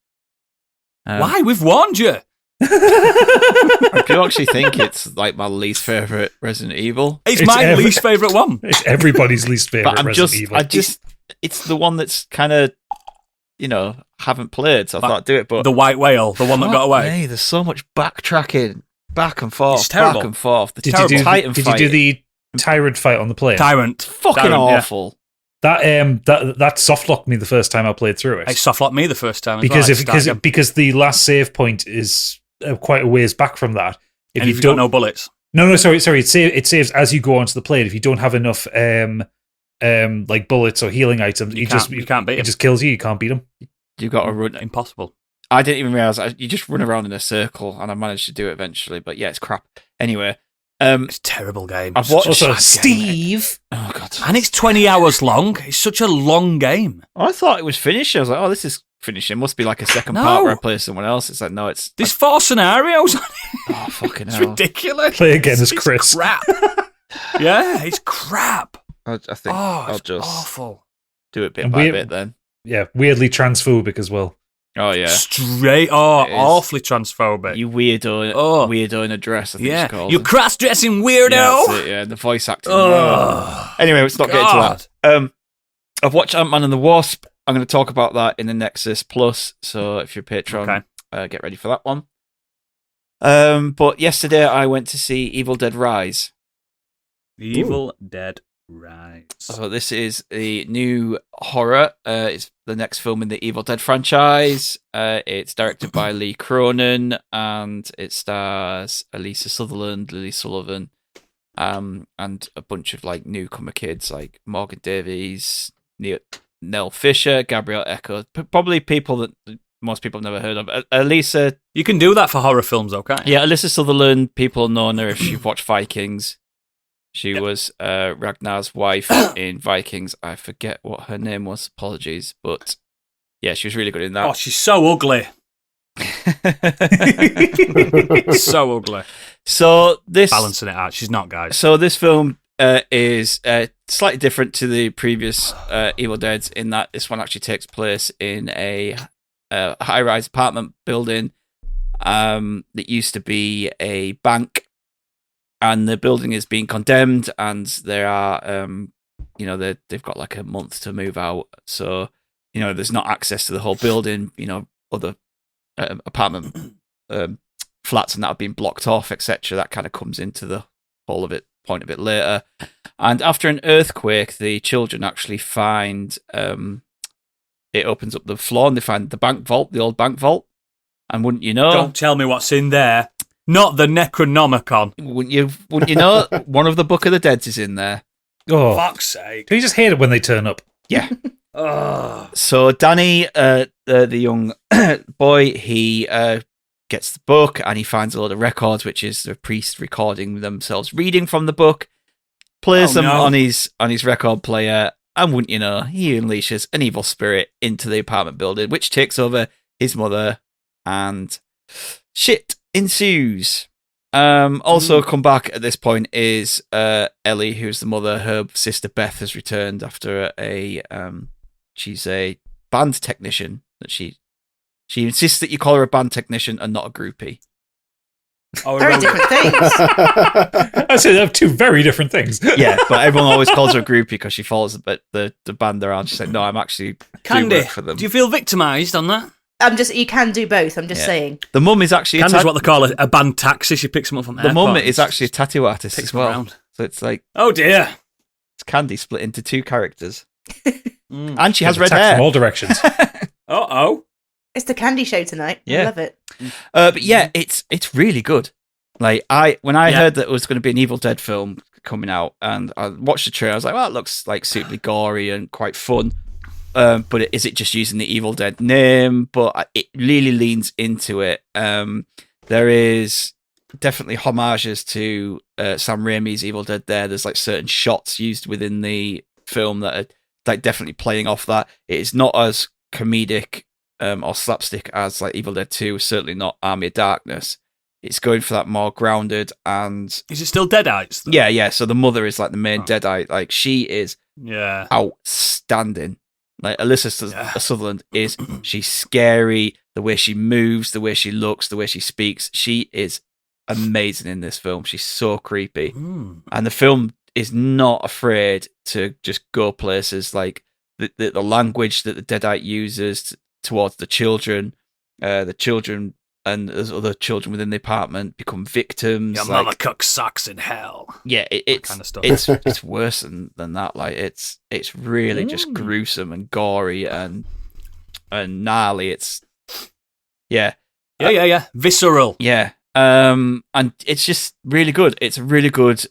Why? We've warned you. I do actually think it's like my least favourite Resident Evil. It's It's my least favourite one. It's everybody's least favourite But Resident Evil. it's the one that's kind of, haven't played, so I thought I'd do it. But The white whale, the one that got away. Hey, there's so much backtracking, back and forth, It's terrible. back and forth. The Did terrible you Titan do fight, the tyrant fight on the plane? Tyrant. fucking Tyrant, yeah. awful. That soft locked me the first time I played through it. It softlocked me the first time. Because the last save point is quite a ways back from that. If you've got no bullets. No, sorry. It saves as you go onto the plane. If you don't have enough like bullets or healing items, You can't beat it him. just kills you. You can't beat him. You got to run. Impossible. I didn't even realize you just run around in a circle, and I managed to do it eventually. But yeah, it's crap. Anyway, It's a terrible game. I've Such a watched- sad Also, game. Steve. oh god, And it's 20 hours long. It's such a long game. I thought it was finished. I was like, oh, this is finishing. Must be like a second No. part where I play someone else. It's like, no, it's There's 4 scenarios. oh fucking It's hell. ridiculous. Play again as It's Chris. crap. Yeah, it's crap. I think Oh, I'll it's just awful. do it bit And by we- bit then. Yeah, weirdly transphobic as well. Oh yeah, Straight. It is. Awfully transphobic. you weirdo, Oh. weirdo in a dress. I think Yeah, it's called. you cross-dressing Yeah, weirdo. that's it, yeah, the voice acting. Oh, Anyway, let's not get into God. that. I've watched Ant-Man and the Wasp. I'm going to talk about that in the Nexus Plus. So if you're a patron, get ready for that one. But yesterday I went to see Evil Dead Rise. Evil Dead Rise. So this is the new horror. It's the next film in the Evil Dead franchise. It's directed by Lee Cronin, and it stars Elisa Sutherland, Lily Sullivan, and a bunch of like newcomer kids like Morgan Davies, Nell Fisher, Gabrielle Echo. Probably people that most people have never heard of. Elisa, You can do that for horror films, though, can't you? yeah, Elisa Sutherland. People know her if you've watched Vikings. She was Ragnar's wife in Vikings. I forget what her name was. Apologies, but yeah, she was really good in Oh, that. she's so ugly. So ugly. So this Balancing it out. She's not, guys. So this film is slightly different to the previous Evil Deads in that this one actually takes place in a high-rise apartment building that used to be a bank, and the building is being condemned, and there are they've got like a month to move out, so there's not access to the whole building. Other apartment flats and that have been blocked off, etc. That kind of comes into the whole of it point a bit later. And after an earthquake, the children actually find it opens up the floor and they find the bank vault, the old bank vault. And wouldn't you know? Don't tell me what's in there. Not the Necronomicon. Wouldn't you know? One of the Book of the Deads is in there. Oh, Fuck's sake. do you just hate it when they turn up? Yeah. Ugh. So Danny, the young boy, he gets the book and he finds a lot of records, which is the priest recording themselves reading from the book. Plays them on his record player, and wouldn't you know, he unleashes an evil spirit into the apartment building, which takes over his mother, and shit ensues. Also come back at this point is Ellie, who's the mother. Her sister Beth has returned after she's a band technician. That she insists that you call her a band technician and not a groupie. Oh, Very different things. I said they have two very different things. Yeah, but everyone always calls her a groupie because she follows the band around. She's like, no, I'm actually do Candy, work for them. do you feel victimised on that? You can do both. I'm just saying. The mum is actually Candy's what they call a band taxi. She picks them up from the airport mum and is actually a tattoo artist takes as them well. around. So it's like Oh dear. it's Candy split into two characters, Mm. and she has red Attack hair. from all directions. Uh-oh. It's the candy show tonight. Yeah. I love it. But yeah, it's really good. Like when I Yeah. heard that it was going to be an Evil Dead film coming out, and I watched the trailer, I was like, well, it looks like suitably gory and quite fun. But is it just using the Evil Dead name? But it really leans into it. There is definitely homages to Sam Raimi's Evil Dead there. There's like certain shots used within the film that are like definitely playing off that. It is not as comedic or slapstick as like Evil Dead 2, certainly not Army of Darkness. It's going for that more grounded and... Is it still Deadites? Though? Yeah. So the mother is like the main Deadite. Like she is Yeah. outstanding. Like Alyssa Sutherland she's scary. The way she moves, the way she looks, the way she speaks. She is amazing in this film. She's so creepy. Mm. And the film is not afraid to just go places. Like the language that the Deadite uses towards the children and there's other children within the apartment become victims. Your mama cooks socks in hell. Yeah, it's kind of stuff. it's worse than that. Like it's really just gruesome and gory and gnarly. It's yeah, Visceral. yeah. And it's just really good. It's a really good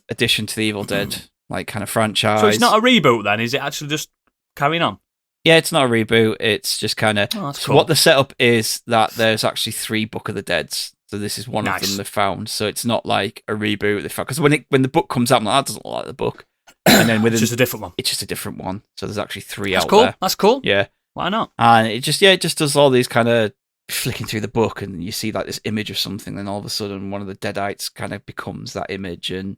addition to the Evil Dead like kind of franchise. So it's not a reboot then? Is it actually just carrying on? Yeah, it's not a reboot. It's just kind of... Oh, that's so cool. what the setup is that there's actually 3 Book of the Deads. So this is one of Nice. them they found. So it's not like a reboot they found. Because when the book comes out, I'm like, that doesn't look like the book. And then within... It's just a different one. It's just a different one. So there's actually 3 That's out cool. there. That's cool. Yeah. Why not? And it just does all these kind of flicking through the book and you see like this image of something. Then all of a sudden one of the Deadites kind of becomes that image and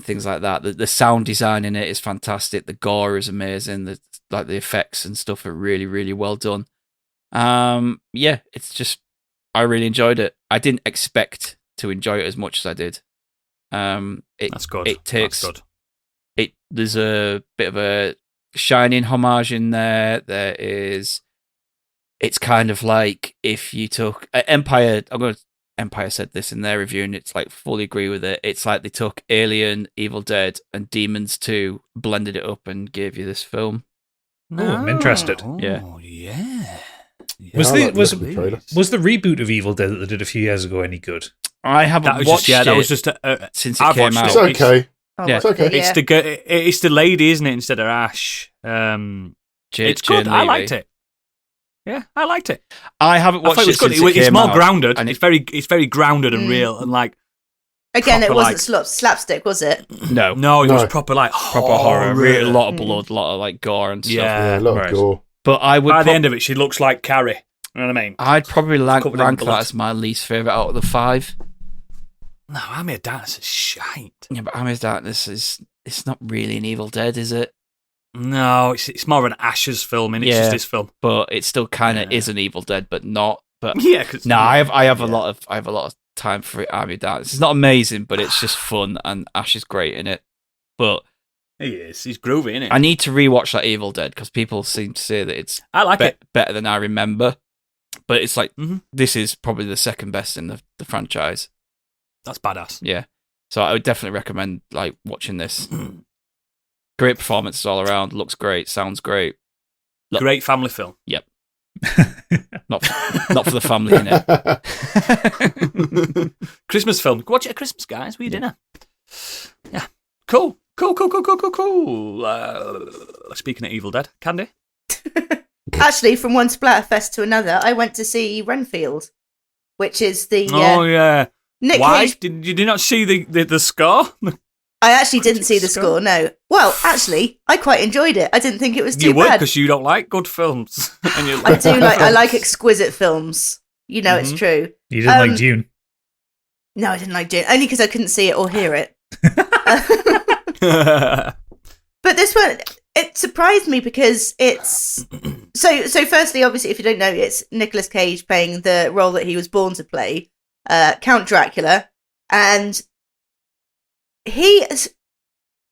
things like that. The sound design in it is fantastic. The gore is amazing. The effects and stuff are really, really well done. Yeah, it's just I really enjoyed it. I didn't expect to enjoy it as much as I did. That's good. That's good. There's a bit of a Shining homage in there. It's kind of like if you took Empire. Empire said this in their review, and it's like fully agree with it. It's like they took Alien, Evil Dead, and Demons 2, blended it up, and gave you this film. Oh, I'm interested. Yeah. Was I like was the trailer. the reboot of Evil Dead that they did a few years ago any good? I haven't That was watched just it that was just since it I've came watched out. it. It's okay. Oh, Yeah. what's it? it's the lady, isn't it, instead of Ash? It's good. I liked it. Yeah, I liked it. I haven't I watched thought it was good. since it It's came more out, grounded. and It's very grounded and real and like Again, it proper, wasn't like- slapstick, was it? No, no, it No. was proper like proper horror, really, a lot of Mm. blood, a lot of like gore and stuff. Yeah. Yeah, a lot right. of gore. But I would. By the end of it, she looks like Carrie. You know what I mean? I'd probably rank covered in that blood. as my least favorite out of the 5. No, Army of Darkness is shite. Yeah, but Army of Darkness it's not really an Evil Dead, is it? No, it's more of an Ashes film, and it's Yeah. just this film. But it still kind of Yeah. is an Evil Dead, but not. But Yeah, because no, I have a lot of time for Army of Darkness. It's not amazing, but it's just fun, and Ash is great in it. But he is. He's groovy, isn't he? I need to rewatch that Evil Dead because people seem to say that it's I like it. better than I remember. But it's like Mhm. this is probably the second best in the franchise. That's badass. Yeah, so I would definitely recommend like watching this. Great performances all around. Looks great. Sounds great. Look- Great family film. Yep. Not for the family, innit? Christmas film. Watch it at Christmas, guys. We dinner. Yeah. Cool. Speaking of Evil Dead, Candy? Actually, from one Splatterfest to another, I went to see Renfield, which is the oh yeah. Nick Why Cage. did you not see the score? I actually didn't see the score. No. Well, actually, I quite enjoyed it. I didn't think it was too You would bad. because you don't like good films. And you I do like. I like exquisite films. You know, it's true. You didn't like Dune? No, I didn't like Dune. Only because I couldn't see it or hear it. But this one, it surprised me because it's so. Firstly, obviously, if you don't know, it's Nicolas Cage playing the role that he was born to play, Count Dracula, and he's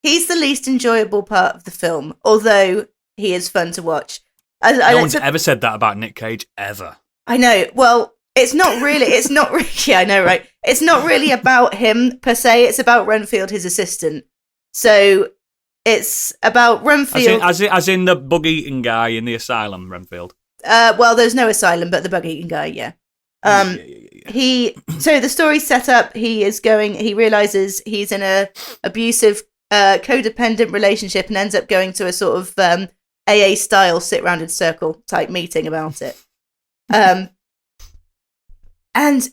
the least enjoyable part of the film. Although he is fun to watch. No one's ever said that about Nick Cage ever. I know. Well, it's not really. It's not really. Yeah, I know, right? It's not really about him per se. It's about Renfield, his assistant. So it's about Renfield. As in the bug-eating guy in the asylum, Renfield. Well, there's no asylum, but the bug-eating guy, yeah. So the story's set up. He realizes he's in a abusive, codependent relationship and ends up going to a sort of AA style sit round in circle type meeting about it. And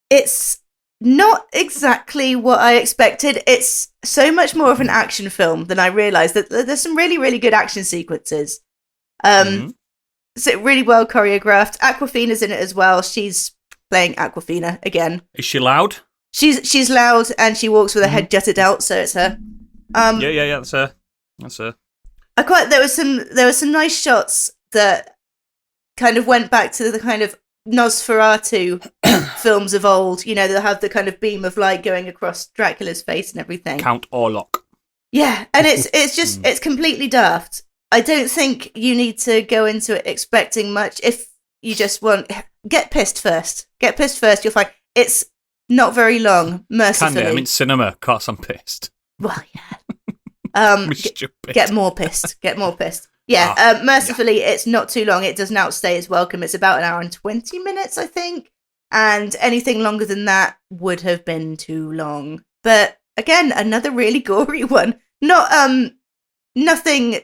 it's not exactly what I expected. It's so much more of an action film than I realized. That there's some really, really good action sequences. So really well choreographed. Awkwafina's in it as well. She's playing Awkwafina again. Is she loud? She's loud and she walks with her head jutted out, so it's her. Yeah, that's her. That's her. There were some nice shots that kind of went back to the kind of Nosferatu films of old. You know, they'll have the kind of beam of light going across Dracula's face and everything. Count Orlok. Yeah, and it's just it's completely daft. I don't think you need to go into it expecting much. If you just want, get pissed first. Get pissed first. You'll find it's not very long. Mercifully, Candy, I'm in cinema. Cause I'm pissed. Well, yeah. Get more pissed. Get more pissed. Yeah. Mercifully, it's not too long. It doesn't outstay its welcome. It's about an hour and 20 minutes, I think. And anything longer than that would have been too long. But again, another really gory one. Not nothing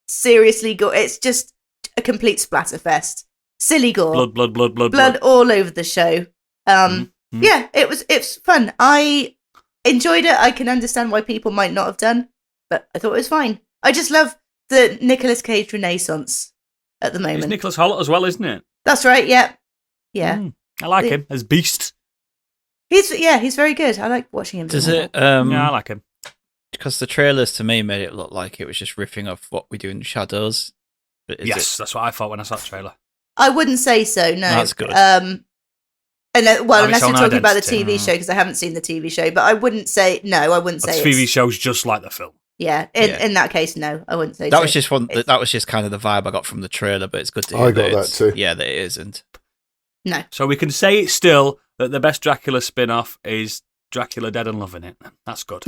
seriously gore. It's just a complete splatterfest. Silly gore. Blood all over the show. Yeah, it's fun. I enjoyed it. I can understand why people might not have done, but I thought it was fine. I just love the Nicolas Cage renaissance at the moment. It's Nicholas Hoult as well, isn't it? That's right. Yeah. I like him as Beast. He's very good. I like watching him. Does it? Yeah, I like him. Because the trailers to me made it look like it was just riffing off What We Do in the Shadows. But Yes, that's what I thought when I saw the trailer. I wouldn't say so. No, that's good. Unless you're talking about the identity. TV show, because I haven't seen the TV show, but I wouldn't say no. I wouldn't say The TV show's just like the film. Yeah, in that case, no, I wouldn't say that so. was just one. That was just kind of the vibe I got from the trailer. But it's good to hear I got that it's, too. Yeah, that it isn't. No. So we can say it still that the best Dracula spin-off is Dracula Dead and Loving It. That's good.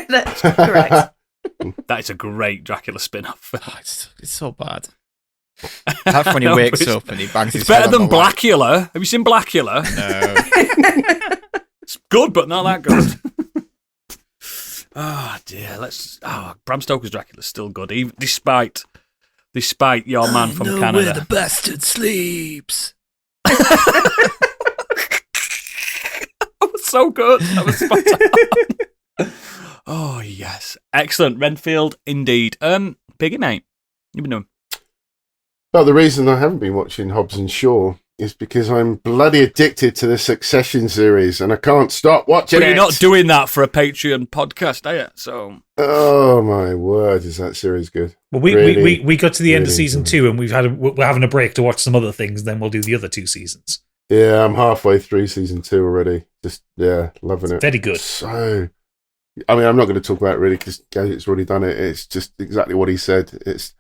That's correct. That is a great Dracula spin-off. Oh, it's so bad. That's when he No, wakes but up and he bangs his It's head better on than the light. Blackula. Have you seen Blackula? No. It's good, but not that good. Oh dear. Bram Stoker's Dracula's still good, even despite your man from Canada. Where the bastard sleeps. That was so good. That was spot on. Oh yes, excellent. Renfield, indeed. Biggie, mate, you've been doing. Well, the reason I haven't been watching Hobbs and Shaw is because I'm bloody addicted to the Succession series and I can't stop watching But it. you're not doing that for a Patreon podcast, are you? So. Oh my word, is that series good? Well, we got to the end of really season good. 2, and we're having a break to watch some other things. Then we'll do the other 2 seasons. Yeah, I'm halfway through season 2 already. Just, loving it. Very good. So, I mean, I'm not going to talk about it really because Gadget's already done it. It's just exactly what he said. It's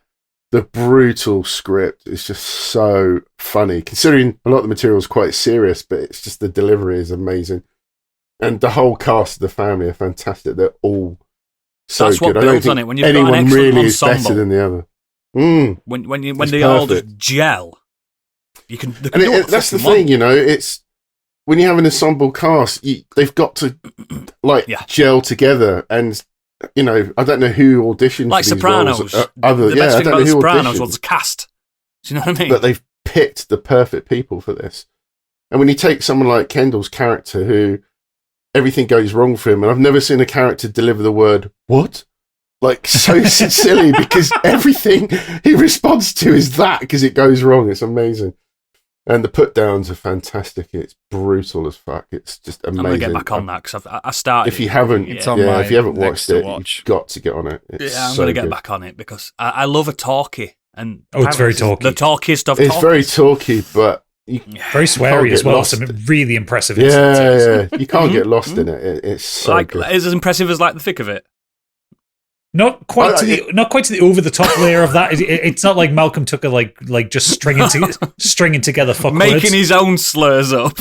the brutal script. It's just so funny, considering a lot of the material is quite serious, but it's just the delivery is amazing. And the whole cast of the family are fantastic. They're all so That's good. what I don't builds on think it, when you've got an anyone excellent really is ensemble. better than the other. When It's they all just perfect. gel, You can. That's the thing, you know. It's when you have an ensemble cast, they've got to gel together, and you know, I don't know who auditioned like for these Sopranos. roles. The best thing about the Sopranos was the cast. Do you know what I mean? But they've picked the perfect people for this. And when you take someone like Kendall's character, who everything goes wrong for him, and I've never seen a character deliver the word "what" like so silly, because everything he responds to is that because it goes wrong. It's amazing. And the put downs are fantastic. It's brutal as fuck. It's just amazing. I'm gonna get back on that because I started. If you haven't, if you haven't watched it, you've got to get on it. I'm gonna get back on it because I love a talkie, and it's very talky. The talkiest of it's very talky, but very sweary as well. Some really impressive. Yeah. You can't get lost in it. It's so good. It's as impressive as like the thick of it. Not quite to the over the top layer of that. It's not like Malcolm took a like just stringing together fuck making words. His own slurs up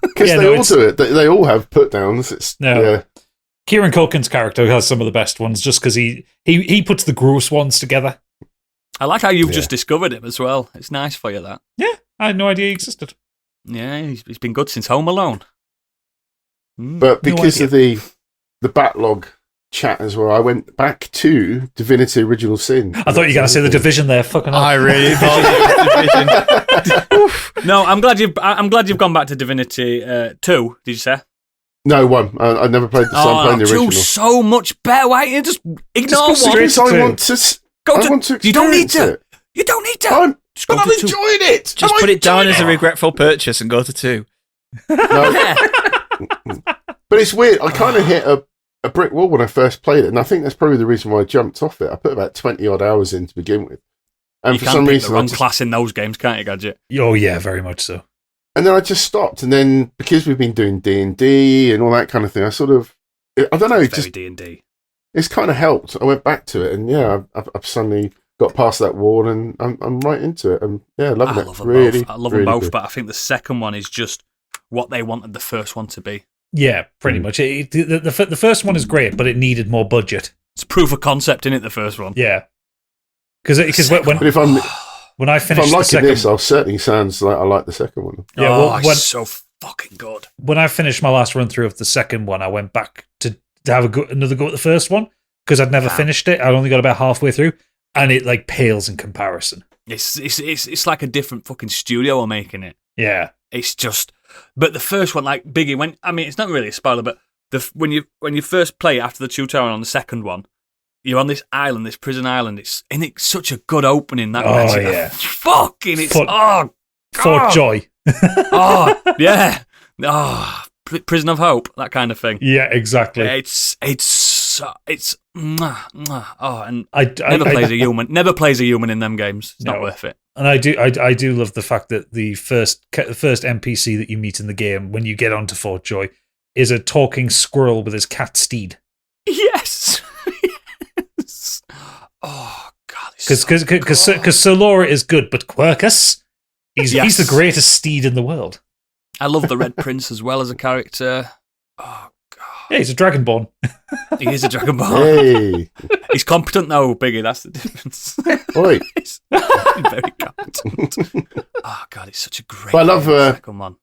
because they all do it. They all have put downs. Kieran Culkin's character has some of the best ones just because he puts the gross ones together. I like how you've just discovered him as well. It's nice for you that. Yeah, I had no idea he existed. Yeah, he's been good since Home Alone. But because of the backlog chat as well, I went back to Divinity Original Sin. I thought you were going to say the Division there. Fucking I really thought it was Division. No, I'm glad you've gone back to Divinity 2. Did you say? No, 1. I never played the I'm playing the original. 2's so much better. Why don't you just ignore just 1? I want to. I want to. You don't need to. It. You don't need to. I'm enjoying it. Just put it down as a regretful purchase and go to 2. No. But it's weird. I kind of hit a brick wall when I first played it, and I think that's probably the reason why I jumped off it. I put about 20 odd hours in to begin with, and for some reason, the wrong class in those games, can't you, Gadget? Oh yeah, very much so. And then I just stopped, and then because we've been doing D&D and all that kind of thing, I sort of, I don't know, it's just D&D. It's kind of helped. I went back to it, and I've suddenly got past that wall, and I'm right into it, and loving it. I love them both, but I think the second one is just what they wanted the first one to be. Yeah, pretty much. The first one is great, but it needed more budget. It's proof of concept in it. The first one, yeah. Because when I finished, if I'm liking this, I'll certainly sounds like I like the second one. Yeah, it's so fucking good. When I finished my last run through of the second one, I went back to have another go at the first one because I'd never finished it. I'd only got about halfway through, and it like pales in comparison. It's like a different fucking studio are making it. Yeah, it's just. But the first one, like Biggie, it's not really a spoiler, but when you first play after the tutorial on the second one, you're on this island, this prison island. It's such a good opening. That Fort Joy. Oh yeah, Prison of Hope, that kind of thing. Yeah, exactly. And never plays a human in them games. It's not worth it. And I do love the fact that the first NPC that you meet in the game when you get onto Fort Joy is a talking squirrel with his cat Steed. Yes. Yes. Oh God. Because Sir Laura is good, but Quercus, he's the greatest steed in the world. I love the Red Prince as well as a character. Oh God. Yeah, he's a Dragonborn. He is a Dragonborn. Hey. He's competent though, Biggie. That's the difference. Oi. He's very competent. Oh God, it's such a great. But I love. Second one.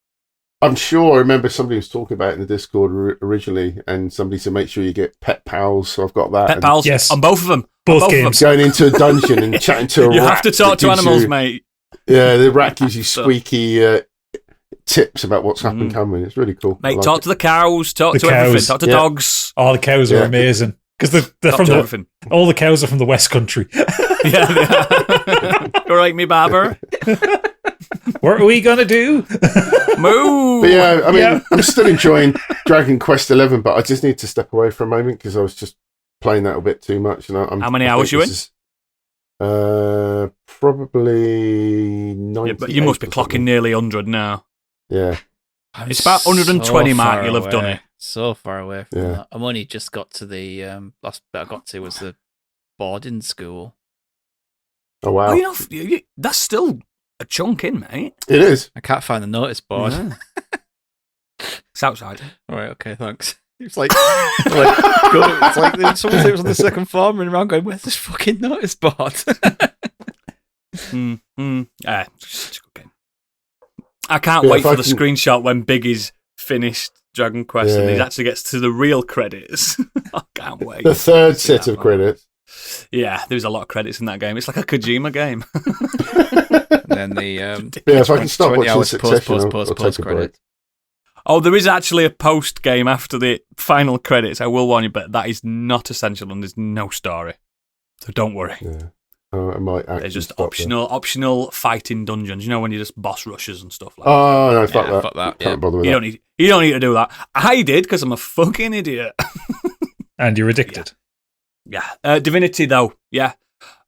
I'm sure I remember somebody was talking about it in the Discord originally, and somebody said make sure you get pet pals. So I've got that. Pet pals, yes, on both of them. Both games. Going into a dungeon and chatting to a rat. You have to talk to animals, mate. Yeah, the rat gives you squeaky tips about what's happening coming. It's really cool. Mate, talk to the cows, talk to everything, talk to dogs. Oh, the cows are amazing. Because they're from everything. All the cows are from the West Country. Yeah. All right, me barber. What are we gonna do? Move. But yeah, I'm still enjoying Dragon Quest XI, but I just need to step away for a moment because I was just playing that a bit too much. And how many hours you in? Probably 90. Yeah, but you must be clocking nearly 100 now. Yeah. It's about 120 mark. You'll have done it. So far away from that. I'm only just got to the last bit I got to was the boarding school. Oh wow! Oh, that's still a chunk in, mate. It is. I can't find the notice board. Yeah. It's outside. All right, okay, thanks. It's like it's like someone said it was on the second floor, running around going, "Where's this fucking notice board?" It's a good game. I can't wait for the screenshot when Biggie's finished Dragon Quest and he actually gets to the real credits. I can't wait. The third set of credits. Yeah, there's a lot of credits in that game. It's like a Kojima game. And then the if I can stop watching Succession, post credit. Oh, there is actually a post game after the final credits. I will warn you, but that is not essential and there's no story. So don't worry. Yeah. I might it's just optional fighting dungeons. You know when you just boss rushes and stuff like that. Oh no, fuck that. Can't bother with you that. You don't need to do that. I did because I'm a fucking idiot. And you're addicted. Yeah. Divinity though, yeah.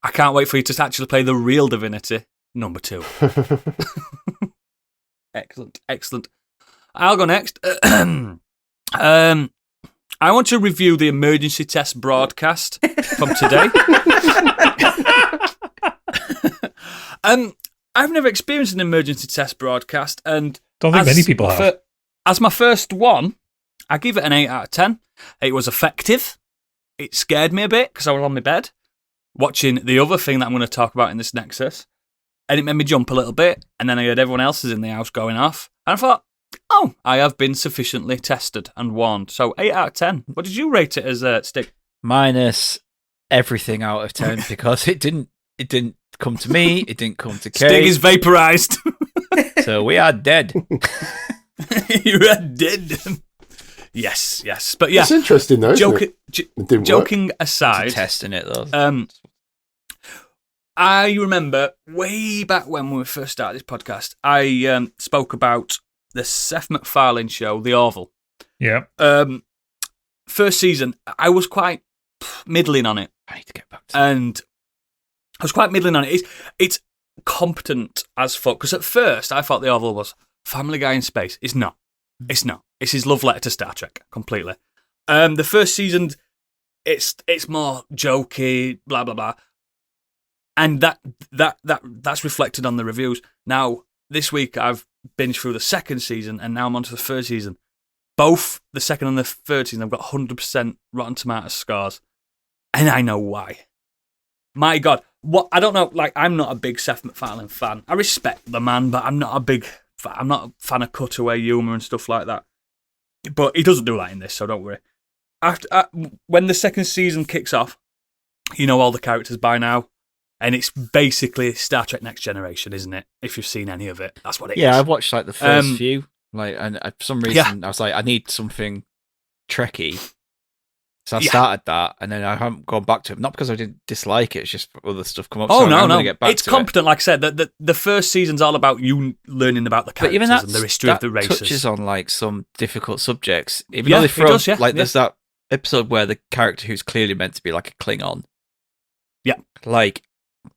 I can't wait for you to actually play the real Divinity number 2. Excellent. I'll go next. I want to review the emergency test broadcast from today. I've never experienced an emergency test broadcast, and don't think many people have. As my first one, I give it an 8 out of 10. It was effective. It scared me a bit because I was on my bed watching the other thing that I'm going to talk about in this Nexus, and it made me jump a little bit. And then I heard everyone else's in the house going off, and I thought, oh, I have been sufficiently tested and warned. So 8 out of 10. What did you rate it as, Stick? Minus everything out of 10 because it didn't come to me. It didn't come to Kate. Stig is vaporized. So we are dead. You are dead. Yes. But yeah. It's interesting though. Joking aside. Testing it though. I remember way back when we first started this podcast, I spoke about the Seth MacFarlane show, The Orville. Yeah. First season, I was quite middling on it. I need to get back to it. And I was quite middling on it. It's competent as fuck. Because at first, I thought The Orville was Family Guy in space. It's not. It's not. It's his love letter to Star Trek, completely. The first season, it's more jokey, blah, blah, blah. And that's reflected on the reviews. Now, this week, I've binged through the second season, and now I'm on to the third season. Both the second and the third season, I've got 100% Rotten Tomatoes scores. And I know why. My God. I don't know, I'm not a big Seth MacFarlane fan. I respect the man, but I'm not a fan of cutaway humour and stuff like that. But he doesn't do that in this, so don't worry. When the second season kicks off, you know all the characters by now. And it's basically Star Trek Next Generation, isn't it? If you've seen any of it, that's what it is. Yeah, I've watched the first few. And for some reason, I was like, I need something Trekky. So I started that, and then I haven't gone back to it. Not because I didn't dislike it; it's just other stuff come up. Oh, so no. I'm gonna get back it's to competent, like I said. The first season's all about you learning about the characters and the history of the races. Touches on some difficult subjects. Even though they throw there's that episode where the character who's clearly meant to be like a Klingon. Yeah.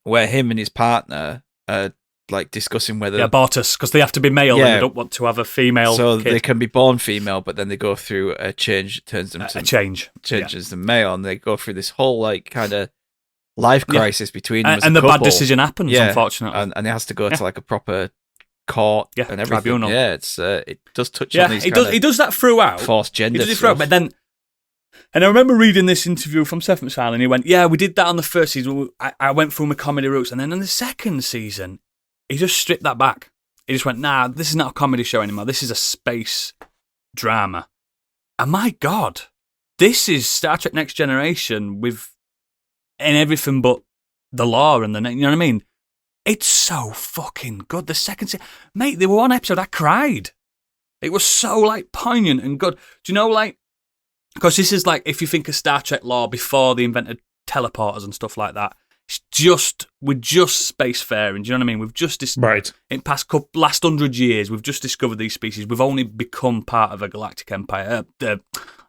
Where him and his partner are discussing whether Bartus, because they have to be male and they don't want to have a female. So kid. They can be born female, but then they go through a change that turns them changes them male, and they go through this whole kind of life crisis between them. And the couple. bad decision happens, unfortunately, and it has to go to a proper court and everything. Tribunal. Yeah, it does touch on these. He does that throughout. Forced gender. He does it throughout, but then. And I remember reading this interview from Seth MacFarlane, and he went, yeah, we did that on the first season. I went through my comedy roots. And then in the second season, he just stripped that back. He just went, nah, this is not a comedy show anymore. This is a space drama. And my God, this is Star Trek Next Generation in everything but the lore and you know what I mean? It's so fucking good. The second season, mate, there was one episode I cried. It was so poignant and good. Do you know because this is if you think of Star Trek lore before they invented teleporters and stuff like that, we're just spacefaring. Do you know what I mean? We've just in past last 100 years, we've just discovered these species. We've only become part of a galactic empire.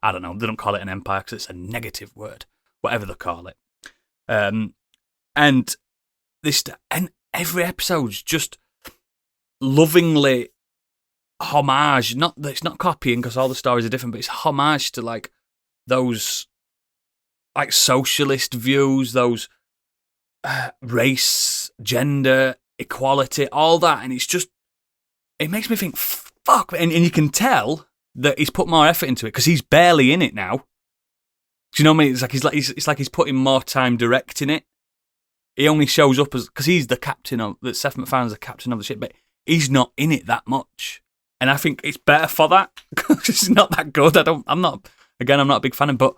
I don't know. They don't call it an empire because it's a negative word. Whatever they call it. And every episode's just lovingly homage. It's not copying because all the stories are different, but it's homage to those socialist views, those race, gender, equality, all that, and it makes me think, fuck, and you can tell that he's put more effort into it because he's barely in it now. Do you know what I mean? It's like he's putting more time directing it. He only shows up because he's the captain of Seth MacFarlane's the captain of the ship, but he's not in it that much. And I think it's better for that because it's not that good. I'm not a big fan of it, but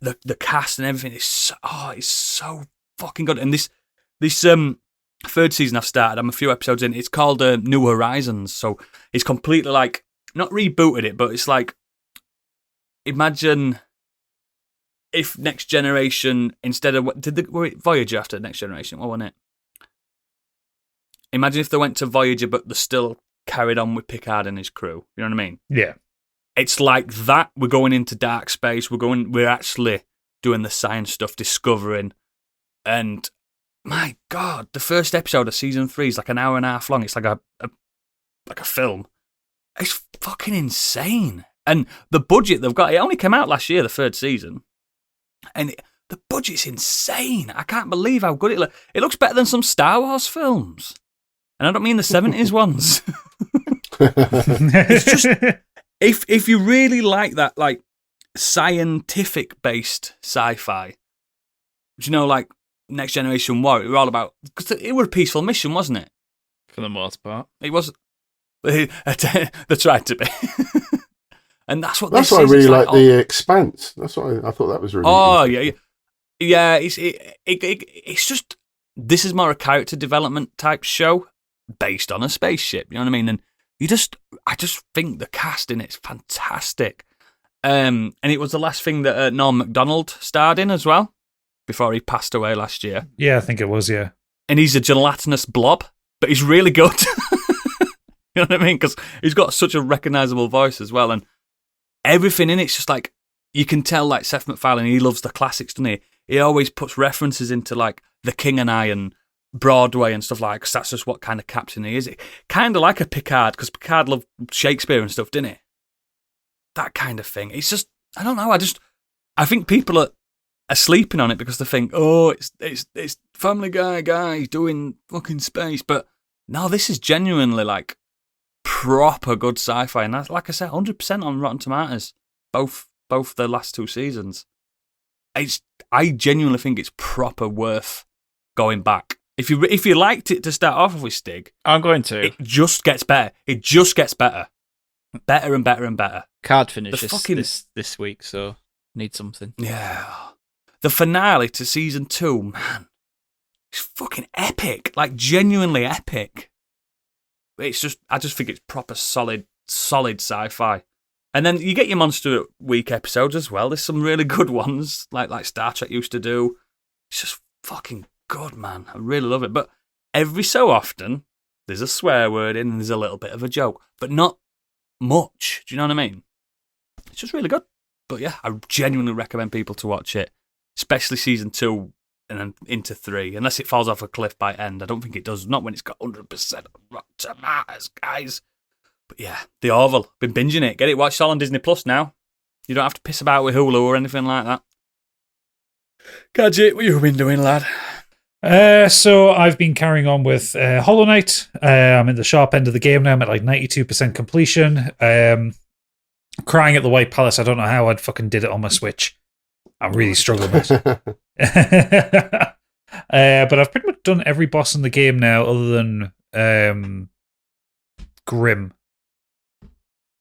the cast and everything is it's so fucking good. And this third season I've started, I'm a few episodes in. It's called New Horizons, so it's completely like not rebooted it, but it's like imagine if Next Generation instead of were it Voyager after Next Generation? What wasn't it? Imagine if they went to Voyager, but they still carried on with Picard and his crew. You know what I mean? Yeah. It's like that. We're going into dark space. We're actually doing the science stuff, discovering. And my God, the first episode of season 3 is like an hour and a half long. It's like a film. It's fucking insane. And the budget they've got, it only came out last year, the third season. And the budget's insane. I can't believe how good it looks. It looks better than some Star Wars films. And I don't mean the 70s ones. It's just, if you really like that, like scientific-based sci-fi, do you know, like Next Generation War, it was all about, because it was a peaceful mission, wasn't it? For the most part. It was. They tried to be. And that's what that's this why I is. really It's like The Expanse. That's why I thought that was really interesting. Yeah. It's just, this is more a character development type show based on a spaceship. You know what I mean? And I just think the cast in it's fantastic. And it was the last thing that Norm Macdonald starred in as well before he passed away last year. Yeah, I think it was. Yeah, and he's a gelatinous blob, but he's really good. You know what I mean? Because he's got such a recognisable voice as well, and everything in it's just like, you can tell, like Seth MacFarlane, he loves the classics, doesn't he? He always puts references into like The King and I and Broadway and stuff like that, because that's just what kind of captain he is. Kind of like a Picard, because Picard loved Shakespeare and stuff, didn't he? That kind of thing. It's just, I don't know, I think people are sleeping on it because they think, oh, it's Family Guy doing fucking space, but no, this is genuinely like proper good sci-fi, and that's, like I said, 100% on Rotten Tomatoes, both the last 2 seasons. I genuinely think it's proper worth going back. If you liked it to start off with, Stig, I'm going to. It just gets better. It just gets better, better and better and better. Card finishes this week, so need something. Yeah, the finale to season 2, man, it's fucking epic. Like genuinely epic. It's just, I just think it's proper solid sci-fi. And then you get your Monster Week episodes as well. There's some really good ones, like Star Trek used to do. It's just fucking good, man. I really love it. But every so often, there's a swear word in and there's a little bit of a joke, but not much. Do you know what I mean? It's just really good. But yeah, I genuinely recommend people to watch it, especially season 2 and then into 3, unless it falls off a cliff by end. I don't think it does. Not when it's got 100% Rotten Tomatoes, guys. But yeah, The Orville. Been binging it. Get it watched all on Disney Plus now. You don't have to piss about with Hulu or anything like that. Gadget, what you been doing, lad? So I've been carrying on with Hollow Knight. I'm in the sharp end of the game now. I'm at like 92% completion. Crying at the White Palace. I don't know how I'd fucking did it on my Switch. I'm really struggling with it. But I've pretty much done every boss in the game now, other than Grim.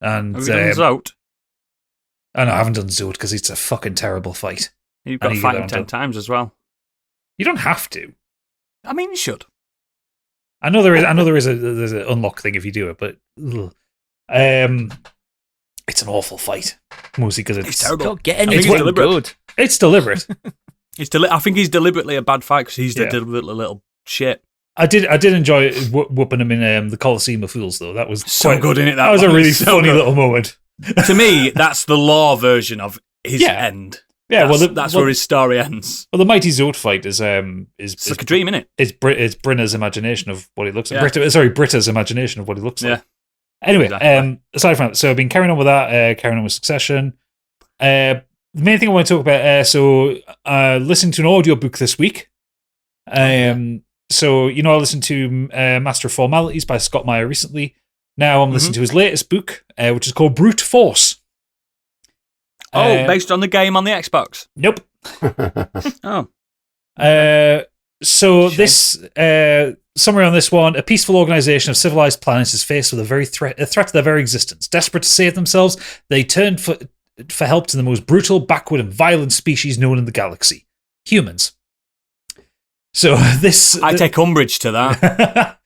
And have you done Zote? Oh, no, I haven't done Zote because it's a fucking terrible fight. You've got to fight him 10 times as well. You don't have to. I mean, you should. I know there is there's an unlock thing if you do it, but it's an awful fight, mostly because it's terrible. Don't get anything good. It's deliberate. I think he's deliberately a bad fight because he's the deliberate little shit. I did enjoy whooping him in the Coliseum of Fools, though. That was so good in it. That was a really funny little moment. To me, that's the law version of his end. Yeah, that's where his story ends. Well, the Mighty Zote fight is like a dream, isn't it? It's Brinna's imagination of what he looks like. Britta's imagination of what he looks like. Yeah. Anyway, exactly. Aside from that, so I've been carrying on with that, carrying on with Succession. The main thing I want to talk about, listening to an audiobook this week. So, I listened to Master of Formalities by Scott Meyer recently. Now I'm listening to his latest book, which is called Brute Force. Based on the game on the Xbox? Nope. Oh. So this summary on this one: a peaceful organization of civilized planets is faced with a threat to their very existence. Desperate to save themselves, they turn for help to the most brutal, backward, and violent species known in the galaxy: humans. So I take umbrage to that.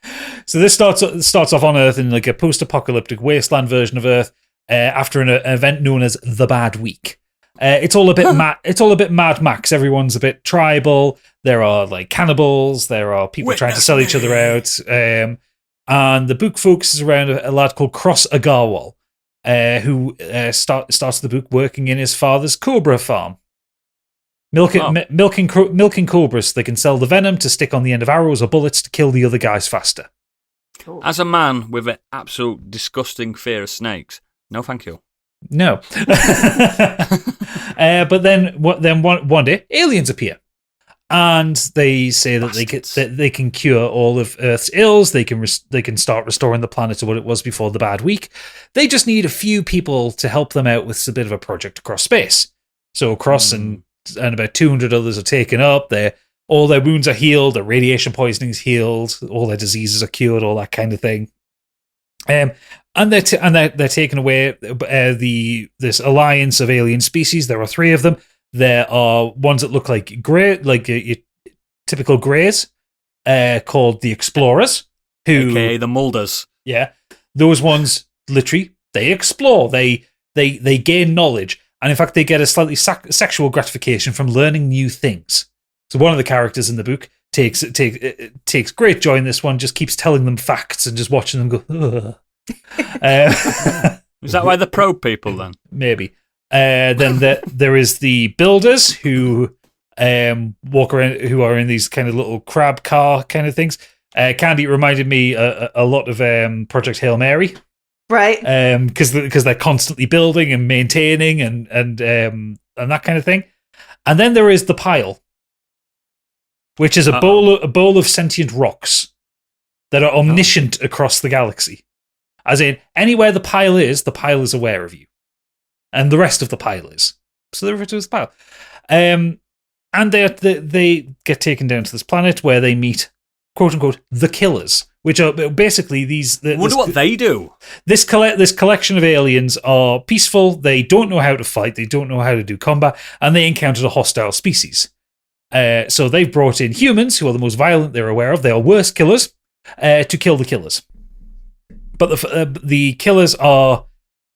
So this starts off on Earth in like a post-apocalyptic wasteland version of Earth after an event known as the Bad Week. It's all a bit Mad Max. Everyone's a bit tribal. There are like cannibals. There are people trying to sell each other out. And the book focuses around a lad called Cross Agarwal, who starts the book working in his father's cobra farm. Milking cobras. They can sell the venom to stick on the end of arrows or bullets to kill the other guys faster. Cool. As a man with an absolute disgusting fear of snakes, no thank you. No. But then one day, aliens appear. And they say that they can cure all of Earth's ills. They can start restoring the planet to what it was before the Bad Week. They just need a few people to help them out with a bit of a project across space. So Cross and about 200 others are taken up. All their wounds are healed. Their radiation poisoning is healed. All their diseases are cured. All that kind of thing. And they're taking away this alliance of alien species. There are 3 of them. There are ones that look like grey, like your typical greys, called the Explorers, who AKA the Mulders. Yeah, those ones literally they explore. They gain knowledge, and in fact, they get a slightly sexual gratification from learning new things. So one of the characters in the book takes great joy in this one. Just keeps telling them facts and just watching them go. Is that why they're probe people then? Maybe. Then there is the Builders who walk around, who are in these kind of little crab car kind of things. Candy reminded me a lot of Project Hail Mary, right? Because they're constantly building and maintaining and that kind of thing. And then there is the Pile, which is a bowl of sentient rocks that are omniscient across the galaxy. As in, anywhere the Pile is aware of you. And the rest of the Pile is. So they're referred to as the Pile. And they get taken down to this planet where they meet, quote-unquote, the Killers, which are basically these... I wonder what they do. This collection of aliens are peaceful. They don't know how to fight. They don't know how to do combat. And they encountered a hostile species. So they've brought in humans, who are the most violent they're aware of. They are worse killers, to kill the Killers. But the Killers are...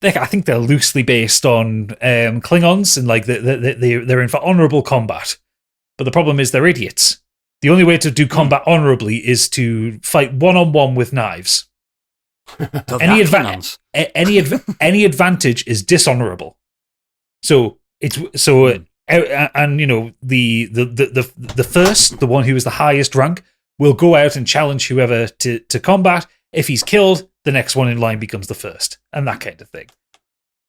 I think they're loosely based on Klingons, and like they're in for honourable combat. But the problem is they're idiots. The only way to do combat honourably is to fight one-on-one with knives. Any advantage is dishonourable. And you know the first, the one who is the highest rank, will go out and challenge whoever to combat. If he's killed, the next one in line becomes the first, and that kind of thing.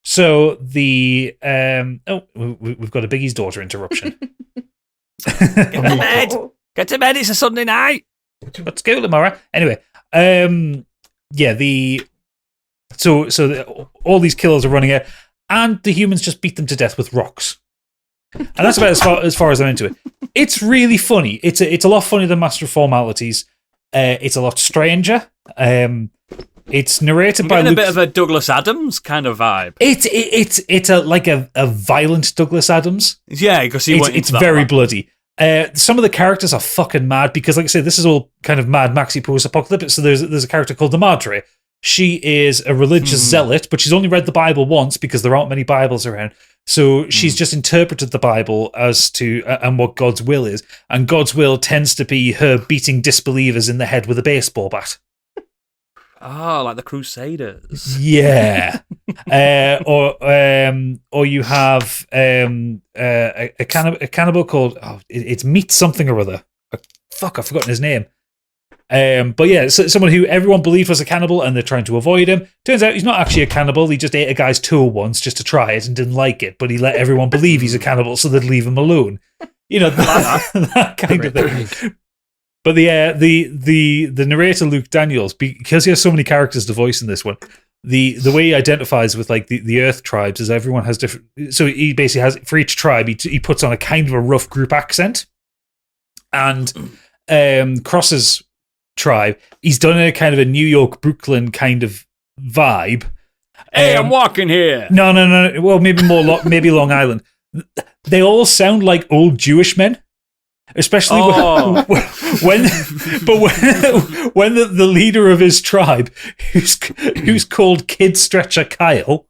So we've got a Biggie's daughter interruption. Get to bed. Get to bed. It's a Sunday night. Got school tomorrow. Anyway, all these killers are running out, and the humans just beat them to death with rocks. And that's about as far as I'm into it. It's really funny. It's a lot funnier than Master of Formalities. It's a lot stranger. It's narrated by a bit of a Douglas Adams kind of vibe. It's a violent Douglas Adams. Yeah, because it's very bloody. Some of the characters are fucking mad because, like I said, this is all kind of Mad Maxy post-apocalyptic. So there's a character called the Madre. She is a religious zealot, but she's only read the Bible once because there aren't many Bibles around. So she's just interpreted the Bible as to and what God's will is, and God's will tends to be her beating disbelievers in the head with a baseball bat. Oh, like the Crusaders. Yeah. Or you have a cannibal called it's Meat something or other. Fuck, I've forgotten his name. But yeah, someone who everyone believed was a cannibal and they're trying to avoid him. Turns out he's not actually a cannibal. He just ate a guy's toe once just to try it and didn't like it. But he let everyone believe he's a cannibal so they'd leave him alone. You know, that kind of thing. But the narrator Luke Daniels, because he has so many characters to voice in this one, the way he identifies with like the Earth tribes is everyone has different. So he basically has for each tribe he puts on a kind of a rough group accent, and Cross's tribe. He's done a kind of a New York, Brooklyn kind of vibe. Hey, I'm walking here. No. Well, maybe maybe Long Island. They all sound like old Jewish men. Especially when the leader of his tribe, who's called Kid Stretcher Kyle,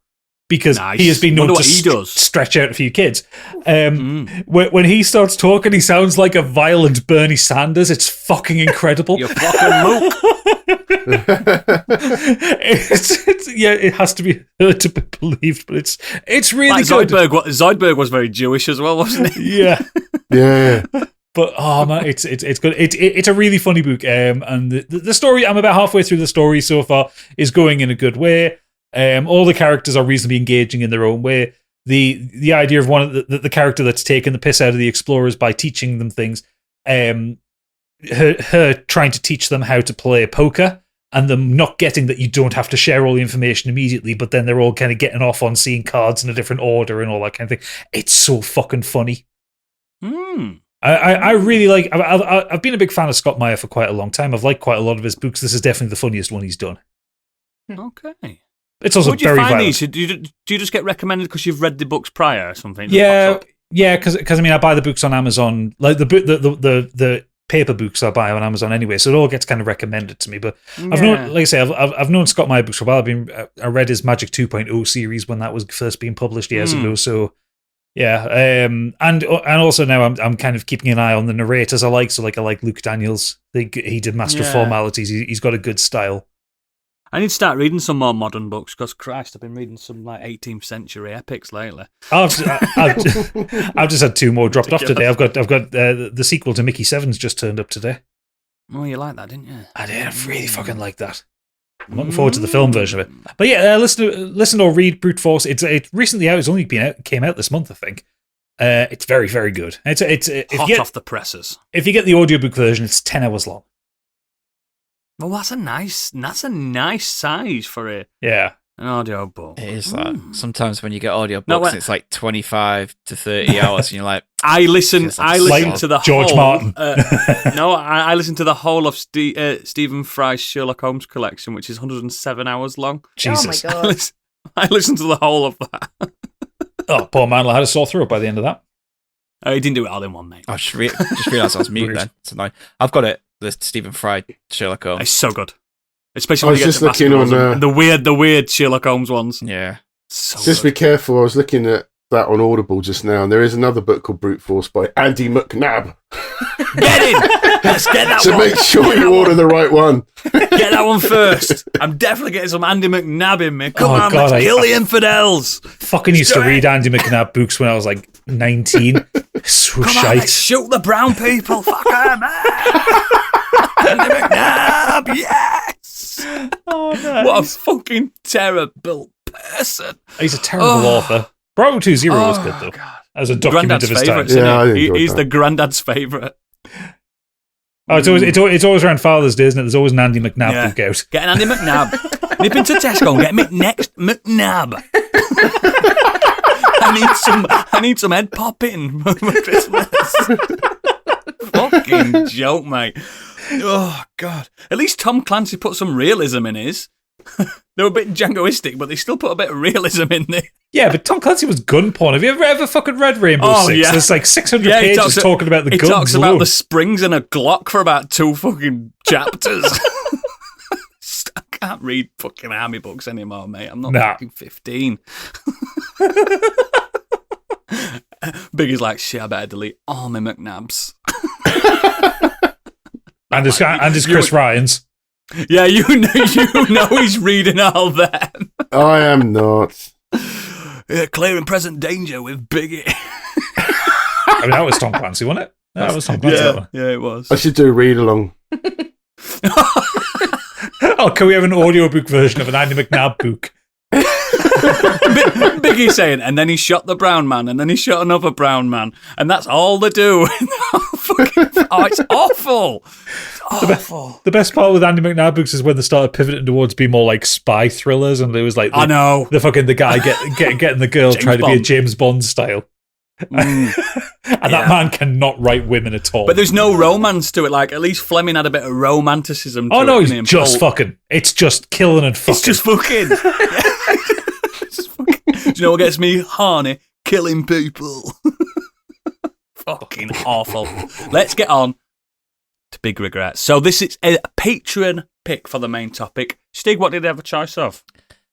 because he has been known to stretch out a few kids. When he starts talking, he sounds like a violent Bernie Sanders. It's fucking incredible. You fucking mook. It has to be heard to be believed, but it's really good. Zoidberg was very Jewish as well, wasn't he? Yeah. But man, it's good. It's a really funny book, and the story. I'm about halfway through the story so far. Is going in a good way. All the characters are reasonably engaging in their own way. The idea of one of the character that's taken the piss out of the explorers by teaching them things, her trying to teach them how to play poker, and them not getting that you don't have to share all the information immediately, but then they're all kind of getting off on seeing cards in a different order and all that kind of thing. It's so fucking funny. I really like. I've been a big fan of Scott Meyer for quite a long time. I've liked quite a lot of his books. This is definitely the funniest one he's done. Okay. It's also very violent. These? Do you just get recommended because you've read the books prior or something? Yeah. Because I buy the books on Amazon, like the paper books I buy on Amazon anyway, so it all gets kind of recommended to me. But I've known Scott Meyer books for a while. I read his Magic 2.0 series when that was first being published years ago. So. Yeah, and also now I'm kind of keeping an eye on the narrators I like. So I like Luke Daniels. He did Master of Formalities. He's got a good style. I need to start reading some more modern books because Christ, I've been reading some 18th century epics lately. I've just had 2 more dropped off today. I've got the sequel to Mickey 7's just turned up today. Oh, you like that, didn't you? I did. I really fucking like that. I'm looking forward to the film version of it. But yeah, listen or read Brute Force. It's recently out. It's only came out this month, I think. It's very, very good. It's hot off the presses. If you get the audiobook version, it's 10 hours long. Well, that's a nice size for an audio book. It is that. Sometimes when you get audio books, it's like 25 to 30 hours, and you're like, I listen to the George whole, Martin. I listen to the whole of Stephen Fry's Sherlock Holmes collection, which is 107 hours long. Jesus. Oh my God. I listen to the whole of that. Oh, poor man, I had a sore throat by the end of that. Oh, he didn't do it all in one, mate. I just realised I was mute then. It's annoying. I've got it. The Stephen Fry Sherlock Holmes. It's so good. Especially when you get to looking on the weird Sherlock Holmes ones. Yeah. Just be careful. I was looking at that on Audible just now, and there is another book called Brute Force by Andy McNabb. Get in! Let's get that so one. make sure you order the right one. Get that one first. I'm definitely getting some Andy McNabb in me. Come on, God, let's kill the infidels. Fucking used to read Andy McNabb books when I was like 19. So Come on, let's shoot the brown people. Fuck them, Andy McNabb, yes! Oh, nice. What a fucking terrible person. He's a terrible author. Bravo 2.0 was good, though. God. As a document of his time. Yeah, he's the granddad's favourite. Oh, it's always around Father's Day, isn't it? There's always an Andy McNabb book out. Get an Andy McNabb. Nip into Tesco and get me next McNabb. I need some head popping for Christmas. Fucking joke, mate. Oh, God. At least Tom Clancy put some realism in his. They were a bit Djangoistic, but they still put a bit of realism in there. Yeah, but Tom Clancy was gun porn. Have you ever fucking read Rainbow Six? Yeah. There's like 600 pages talking about the guns. He talks alone. about the springs in a Glock for about 2 fucking chapters. I can't read fucking army books anymore, mate. I'm not fucking 15. Biggie's like, shit, I better delete all my McNabs. and it's Chris Ryan's. Yeah, you know he's reading all them. I am not. Clearing present danger with Biggie. I mean, that was Tom Clancy, wasn't it? That was Tom Clancy. Yeah, it was. I should do a read along. Oh, can we have an audiobook version of an Andy McNabb book? Biggie saying, and then he shot the brown man, and then he shot another brown man, and that's all they do. It's awful. The best part with Andy McNabb books is when they started pivoting towards being more like spy thrillers, and it was like I know the guy getting the girl James trying Bond. to be a James Bond style. And that man cannot write women at all. But there's no romance to it. Like, at least Fleming had a bit of romanticism to it. Oh, no, he's didn't he, in just Pulp? fucking. It's just killing and fucking. It's just fucking. Just fucking. Do you know what gets me horny? Killing people. Fucking awful. Let's get on to big regrets. So this is a Patreon pick for the main topic. Stig, what did they have a choice of?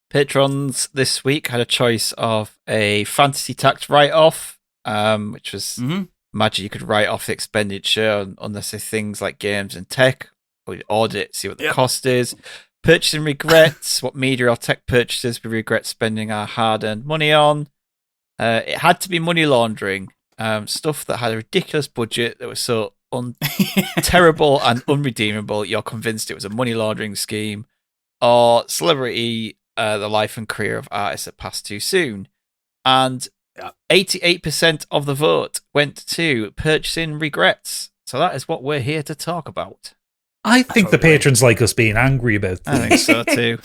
Patrons this week had a choice of a fantasy tax write-off, which was imagine you could write off the expenditure on let's say things like games and tech, or you audit, see what the cost is. Purchasing regrets, what media or tech purchases we regret spending our hard-earned money on. It had to be money laundering, stuff that had a ridiculous budget that was so terrible and unredeemable, you're convinced it was a money laundering scheme, or celebrity, the life and career of artists that passed too soon. And 88% of the vote went to purchasing regrets. So that is what we're here to talk about. I think the patrons like us being angry about things. I think so too.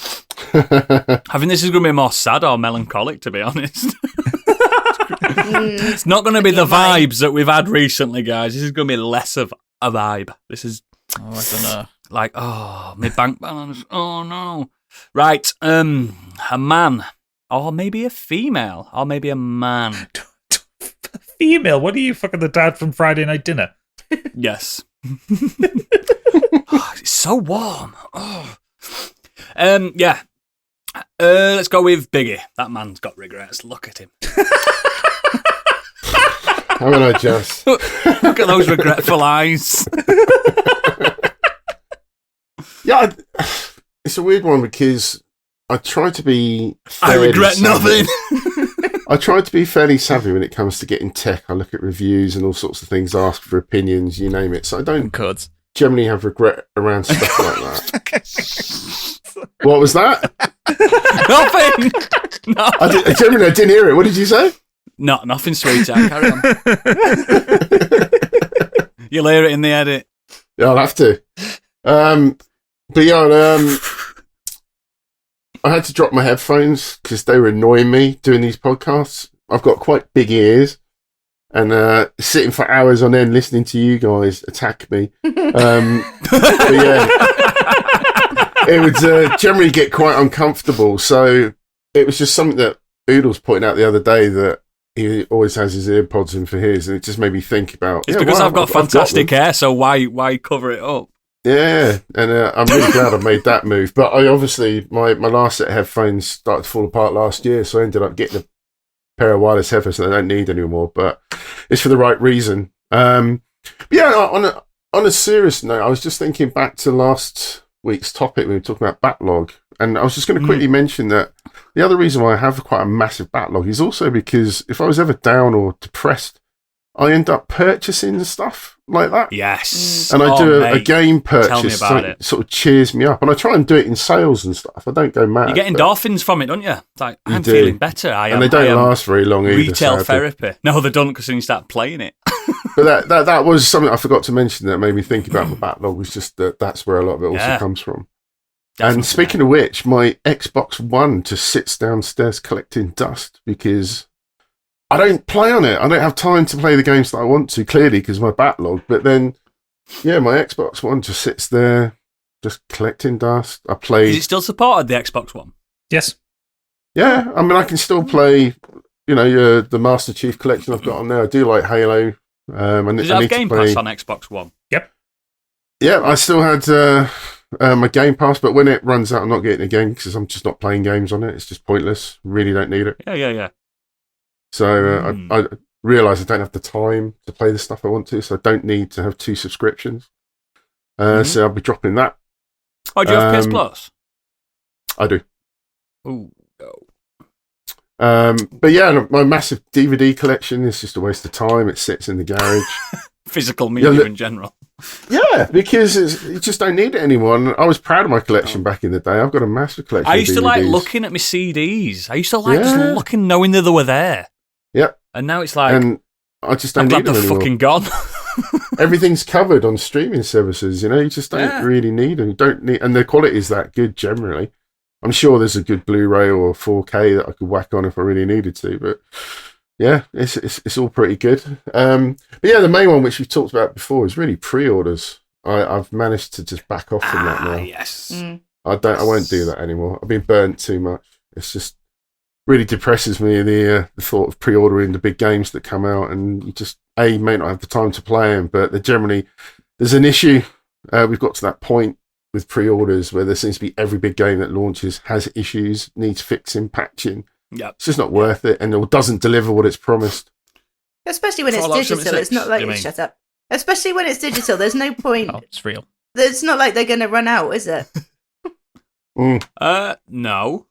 I think this is going to be more sad or melancholic, to be honest. It's not going to be the vibes that we've had recently, guys. This is going to be less of a vibe. This is... Oh, I don't know. Like, oh, my bank balance. Oh, no. Right, a man. Or maybe a female. Or maybe a man. Female? What are you, fucking the dad from Friday Night Dinner? Yes. Oh, it's so warm. Oh. Yeah. Let's go with Biggie. That man's got regrets. Look at him. Haven't I just? Look at those regretful eyes. Yeah, it's a weird one because I try to be. I regret savvy. nothing. I try to be fairly savvy when it comes to getting tech. I look at reviews and all sorts of things, ask for opinions, you name it. So I don't generally have regret around stuff like that. What was that? Nothing. No. I didn't hear it. What did you say? No, nothing, sweetheart. Carry on. You'll hear it in the edit. Yeah, I'll have to. But yeah, I had to drop my headphones because they were annoying me doing these podcasts. I've got quite big ears, and sitting for hours on end listening to you guys attack me. But yeah, it would generally get quite uncomfortable. So it was just something that Oodles pointed out the other day, that he always has his earpods in for his, and it just made me think about. It's because I've got fantastic hair, so why cover it up? Yeah, and I'm really glad I made that move. But I obviously, my last set of headphones started to fall apart last year, so I ended up getting a pair of wireless headphones that I don't need anymore. But it's for the right reason. But yeah, on a serious note, I was just thinking back to last week's topic when we were talking about backlog, and I was just going to quickly mention that the other reason why I have quite a massive backlog is also because if I was ever down or depressed, I end up purchasing stuff like that. Yes. And I do a game purchase. Tell me about it. Sort of cheers me up. And I try and do it in sales and stuff. I don't go mad. You get endorphins from it, don't you? It's like, I'm feeling better. And they don't last very long either. Retail therapy. No, they don't, because then you start playing it. But that was something I forgot to mention that made me think about my backlog, was just that's where a lot of it also comes from. Definitely. And speaking of which, my Xbox One just sits downstairs collecting dust because I don't play on it. I don't have time to play the games that I want to, clearly, because of my backlog. But then, yeah, my Xbox One just sits there, just collecting dust. I play. Is it still supported, the Xbox One? Yes. Yeah, I mean, I can still play, the Master Chief Collection I've got on there. I do like Halo. Does it have Game Pass on Xbox One? Yep. Yeah, I still had my Game Pass, but when it runs out, I'm not getting it again because I'm just not playing games on it. It's just pointless. Really don't need it. Yeah. So I realise I don't have the time to play the stuff I want to, so I don't need to have 2 subscriptions. So I'll be dropping that. Oh, do you have PS Plus? I do. Ooh, no. But yeah, my massive DVD collection is just a waste of time. It sits in the garage. Physical media in general. Yeah, because you just don't need it anymore. And I was proud of my collection back in the day. I've got a massive collection. I used of to DVDs. like looking at my CDs. I used to like just looking, knowing that they were there. Yep. And now it's like, and I just don't I'm glad need them they're anymore. fucking gone. Everything's covered on streaming services. You just don't really need them. You don't need, and the quality is that good generally. I'm sure there's a good Blu-ray or 4K that I could whack on if I really needed to, but yeah, it's all pretty good. But yeah, the main one which we've talked about before is really pre-orders. I've managed to just back off from that now. Yes. I won't do that anymore. I've been burnt too much. It's just really depresses me, the thought of pre-ordering the big games that come out, and you just may not have the time to play them, but there's an issue. We've got to that point with pre-orders where there seems to be every big game that launches has issues, needs fixing, patching. Yeah, it's just not worth it, and it doesn't deliver what it's promised. Especially when it's digital. It's not like shut up. Especially when it's digital, there's no point. Oh, it's real. It's not like they're going to run out, is it? No.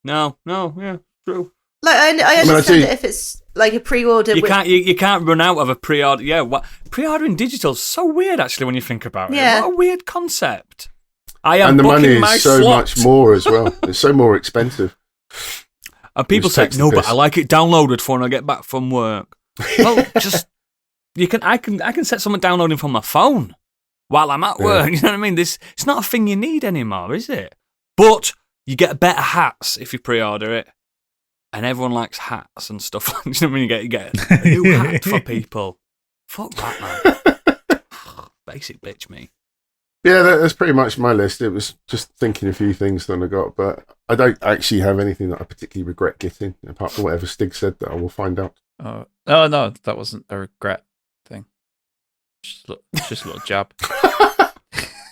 No, yeah, true. Like I understand that if it's like a pre-order, you can't run out of a pre-order. Yeah, pre-ordering digital is so weird actually when you think about it. Yeah. What a weird concept. And the money my is so slots. much more as well. It's so more expensive. And people say, no, but I like it downloaded for when I get back from work. Well, I can set something downloading from my phone while I'm at work. You know what I mean? It's not a thing you need anymore, is it? But you get better hats if you pre-order it, and everyone likes hats and stuff. You know what I mean? You get a new hat for people. Fuck that, man. Basic bitch, me. Yeah, that's pretty much my list. It was just thinking a few things that I got, but I don't actually have anything that I particularly regret getting, apart from whatever Stig said that I will find out. Oh no, that wasn't a regret thing. Just a little jab.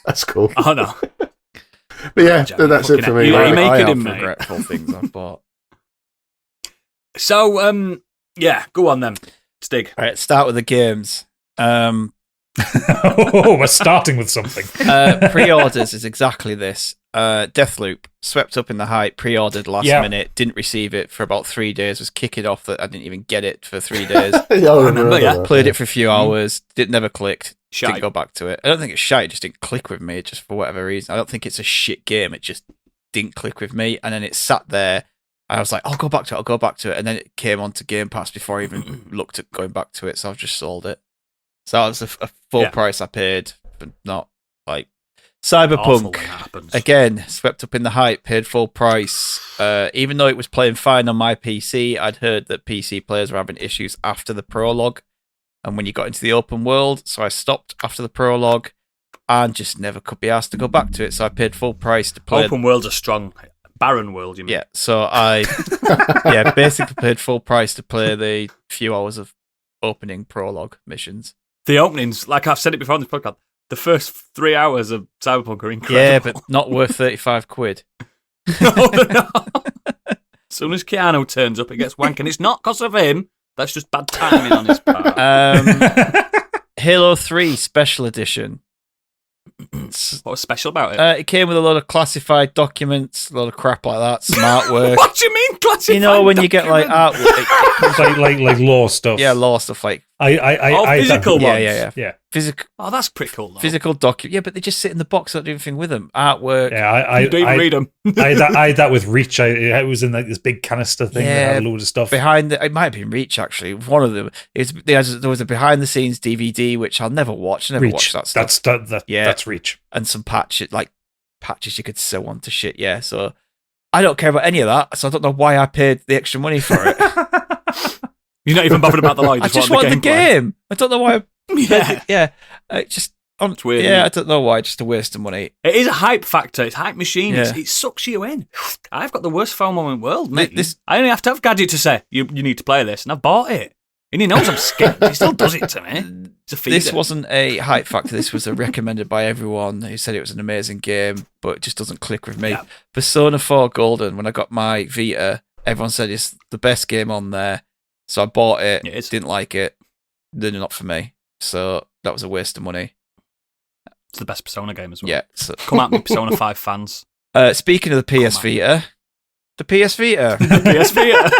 That's cool. Oh no. But yeah, that's it for me. I have regretful things I've bought. So, yeah, go on then, Stig. All right, start with the games. We're starting with something. Pre-orders is exactly this. Deathloop, swept up in the hype, pre-ordered last minute, didn't receive it for about 3 days, was kicking off that I didn't even get it for 3 days. I remember that. Played it for a few hours, never clicked, Shite. didn't go back to it. I don't think it's shite, it just didn't click with me, just for whatever reason. I don't think it's a shit game, it just didn't click with me, and then it sat there. I was like, I'll go back to it, and then it came onto Game Pass before I even looked at going back to it, so I've just sold it. So that was a full price I paid, but not like Cyberpunk. Again, swept up in the hype, paid full price. Even though it was playing fine on my PC, I'd heard that PC players were having issues after the prologue and when you got into the open world. So I stopped after the prologue and just never could be asked to go back to it. So I paid full price to play. Open world's a strong, barren world, you mean? Yeah, so I basically paid full price to play the few hours of opening prologue missions. The openings, like I've said it before on this podcast, the first 3 hours of Cyberpunk are incredible. Yeah, but not worth 35 quid. No. As soon as Keanu turns up, it gets wank, and it's not because of him. That's just bad timing on his part. Halo 3 Special Edition. What was special about it? It came with a lot of classified documents, a lot of crap like that, smart work. What do you mean classified? You know, when you get like artwork, like law stuff. Yeah, law stuff like physical ones. Yeah. Physical. Oh, that's pretty cool. Though. Physical document. Yeah, but they just sit in the box. Don't do anything with them. Artwork. Yeah, you don't even read them. I had that with Reach. It was in like this big canister thing. Yeah, that had a load of stuff behind. It might have been Reach actually. One of them there was a behind the scenes DVD which I'll never watch. Never watch that stuff. That's Reach. And some patches you could sew onto shit. Yeah, so I don't care about any of that. So I don't know why I paid the extra money for it. You're not even bothered about the light. I just want the game. I don't know why. It's weird. Yeah, I don't know why. Just a waste of money. It is a hype factor. It's a hype machine. Yeah. It sucks you in. I've got the worst FOMO in the world, mate. I only have to have Gadget to say you need to play this, and I've bought it. And he knows I'm scared. He still does it to me. This wasn't a hype factor. This was a recommended by everyone who said it was an amazing game, but it just doesn't click with me. Yeah. Persona 4 Golden, when I got my Vita, everyone said it's the best game on there. So I bought it, didn't like it. They're not for me. So that was a waste of money. It's the best Persona game as well. Yeah. So. Come at me, Persona 5 fans. Speaking of the PS Vita. The PS Vita. The PS Vita.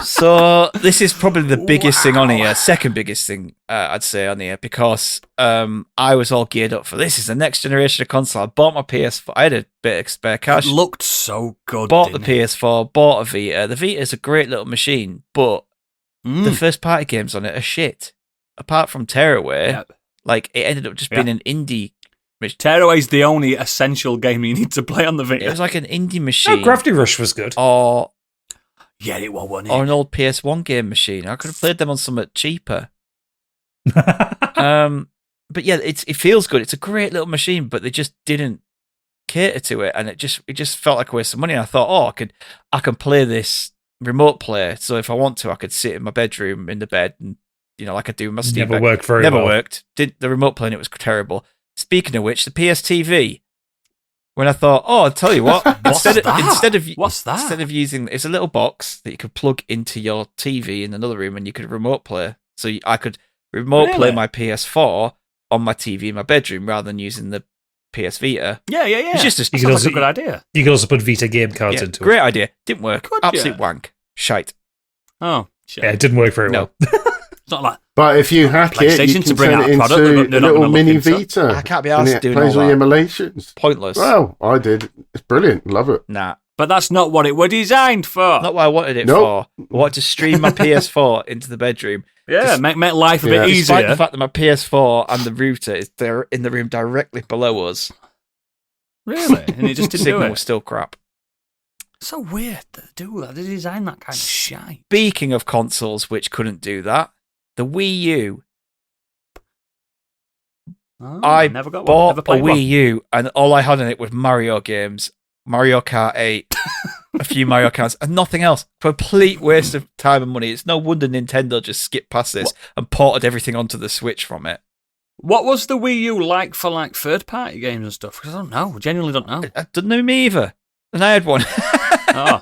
So this is probably the biggest thing on here, second biggest thing I'd say on here, because I was all geared up for this. Is the next generation of console. I bought my PS4. I had a bit of spare cash. It looked so good. Bought the PS4. Bought a Vita. The Vita is a great little machine, but the first party games on it are shit. Apart from Tearaway, like it ended up just being an indie. Tearaway is the only essential game you need to play on the Vita. It was like an indie machine. Gravity Rush was good. Or Yeah, it was, wasn't it? Or an old PS1 game machine. I could have played them on something cheaper. But yeah, it feels good. It's a great little machine, but they just didn't cater to it, and it just felt like a waste of money. And I thought, I can play this remote play. So if I want to, I could sit in my bedroom in the bed, and like I do my Steam. Never worked very Never well. worked. Did the remote playing? It was terrible. Speaking of which, the PSTV. When I thought, I'll tell you what, instead of using, it's a little box that you could plug into your TV in another room, and you could remote play. So I could remote play my PS4 on my TV in my bedroom rather than using the PS Vita. Yeah. It's just sounds like a good idea. You could also put Vita game cards into great it. idea. Didn't work. Absolute wank. Shite. Oh, shit. Yeah, it didn't work very well. It's not like. But if you hack it, you can to bring turn out it a product into they're a not little gonna mini look into. Vita. I can't be and asked it doing plays all all the that. emulations. Pointless. Well, I did. It's brilliant. Love it. Nah. But that's not what it were designed for. Not what I wanted it Nope. for. I wanted to stream my PS4 into the bedroom. Yeah, make life a bit Despite easier. the fact that my PS4 and the router is there in the room directly below us. Really? And it just didn't do Signal it. was still crap. So weird that they do that. They design that kind of shite. Speaking of consoles which couldn't do that, the Wii U. Oh, I never got one. bought Never a played Wii one. U, and all I had in it was Mario games, Mario Kart 8, a few Mario Karts, and nothing else. Complete waste of time and money. It's no wonder Nintendo just skipped past this and ported everything onto the Switch from it. What was the Wii U like for third-party games and stuff? Because I don't know. I genuinely don't know. I didn't know me either. And I had one. Oh.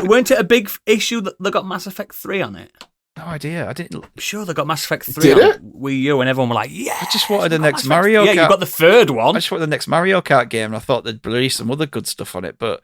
Weren't it a big issue that they got Mass Effect 3 on it? No idea. I didn't. I'm sure they got Mass Effect 3 Did on it? Wii U, and everyone were like, yeah. I just wanted the we got next Mass Effect- Mario Yeah, Kart. you got the third I one. just wanted the next Mario Kart game, and I thought they'd release some other good stuff on it, but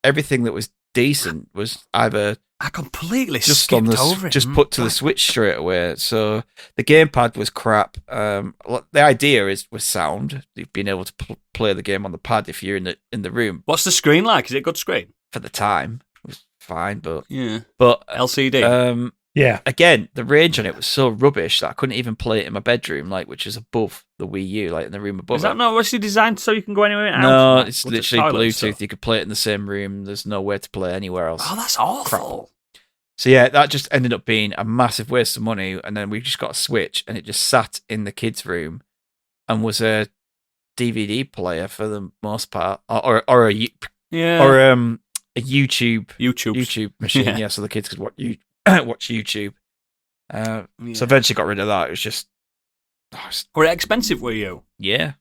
everything that was decent was either I completely just skipped over it. just put to the Switch straight away. So the gamepad was crap. The idea was sound. You've been able to play the game on the pad if you're in the room. What's the screen like? Is it a good screen? For the time, it was fine, but Yeah. LCD. Yeah. Again, the range on it was so rubbish that I couldn't even play it in my bedroom, which is above the Wii U, in the room above. Is that not actually designed so you can go anywhere else? No, Like, it's with the literally toilet Bluetooth. stuff? You could play it in the same room. There's no way to play anywhere else. Oh, that's awful. So yeah, that just ended up being a massive waste of money. And then we just got a Switch, and it just sat in the kids' room, and was a DVD player for the most part, or a YouTube machine. Yeah, so the kids could watch YouTube. So eventually got rid of that. It was just Were it expensive, were you? yeah.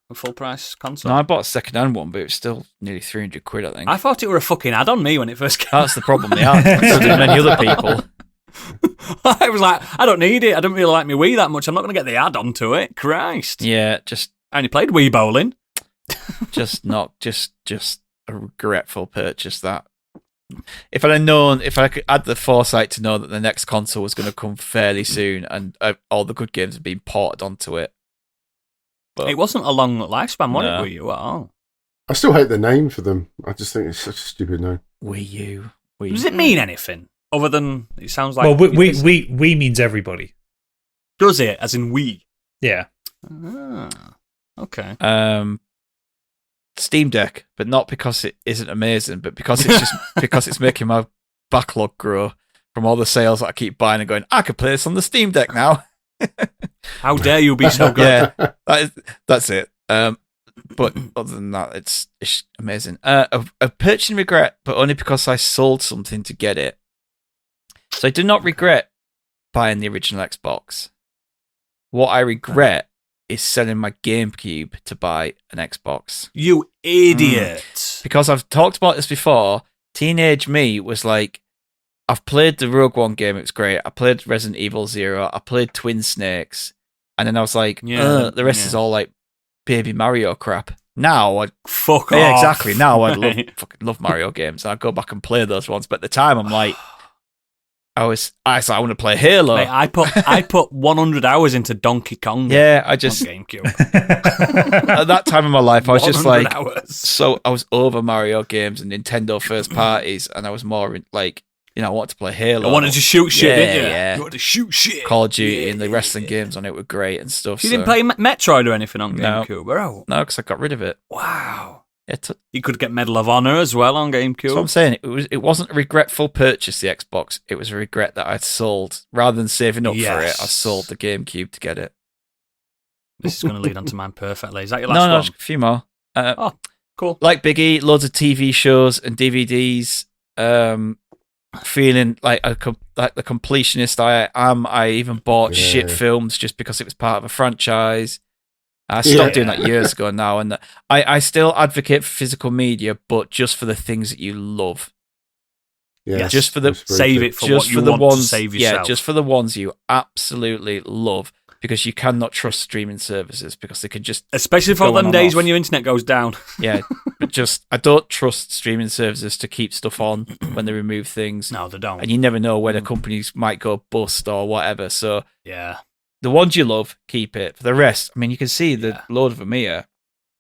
A full price console? No, I bought a second-hand one, but it was still nearly 300 quid, I think. I thought it were a fucking add-on me when it first came. That's the problem they have. So did many other people. I was like, I don't need it. I don't really like my Wii that much. I'm not going to get the add-on to it. Christ. Yeah, just I only played Wii bowling. not a regretful purchase. That if I could add the foresight to know that the next console was going to come fairly soon, and all the good games had been ported onto it. But It wasn't a long lifespan, was No. it, Wii U at all? I still hate the name for them. I just think it's such a stupid name. Wii U. Does it mean anything other than it sounds like? Well, we means everybody. Does it? As in we? Yeah. Ah, okay. Steam Deck, but not because it isn't amazing, but because it's just because it's making my backlog grow from all the sales that I keep buying and going, I could play this on the Steam Deck now. How dare you be so good? Yeah, that's it. But other than that, it's amazing. A purchasing regret, but only because I sold something to get it. So I do not regret buying the original Xbox. What I regret is selling my GameCube to buy an Xbox. You idiot. Because I've talked about this before, teenage me was like, I've played the Rogue One game, it was great. I played Resident Evil 0, I played Twin Snakes, and then I was like, the rest is all like baby Mario crap. Now I'd Fuck off. yeah, exactly. Now I'd fucking love Mario games. I'd go back and play those ones. But at the time I'm like, I want to play Halo. Mate, I put 100 hours into Donkey Kong. Yeah, I On just GameCube. at that time in my life I was just 100 like hours. so I was over Mario games and Nintendo first parties, and I was more like, I wanted to play Halo. I wanted to shoot shit, didn't you? Yeah. You wanted to shoot shit. Call of Duty and the wrestling games on it were great and stuff. You didn't play Metroid or anything on No. GameCube, bro? No, because I got rid of it. Wow. Yeah, You could get Medal of Honor as well on GameCube. that's what I'm saying. It wasn't a regretful purchase, the Xbox. It was a regret that I'd sold. Rather than saving up for it, I sold the GameCube to get it. This is going to lead on to mine perfectly. Is that your last No, one? just a few more. Cool. Like Biggie, loads of TV shows and DVDs. Feeling like the completionist I am. I even bought shit films just because it was part of a franchise. I stopped doing that years ago now, and I still advocate for physical media, but just for the things that you love. Yeah, just for the save it for just what you for the want ones, to save yourself. Yeah, just for the ones you absolutely love, because you cannot trust streaming services because they could just, especially for go them on days off. when your internet goes down. Yeah, but I don't trust streaming services to keep stuff on when they remove things. No, they don't. And you never know when a company might go bust or whatever. So Yeah. the ones you love, keep it. For the rest, I mean, you can see the load of them here,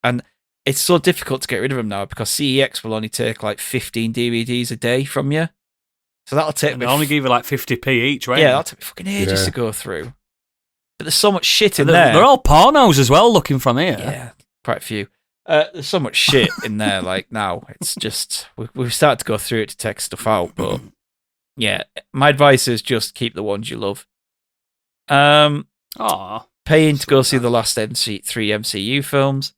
and it's so difficult to get rid of them now because CEX will only take like 15 DVDs a day from you. So that'll take And me. they only give you like 50p each, right? Yeah, that'll take me fucking ages to go through. But there's so much shit in they're, there. They're all pornos as well, looking from here. Yeah, quite a few. There's so much shit in there. Like now, it's just we've started to go through it to take stuff out. But yeah, my advice is just keep the ones you love. Aw. Paying to go see the last three MCU films.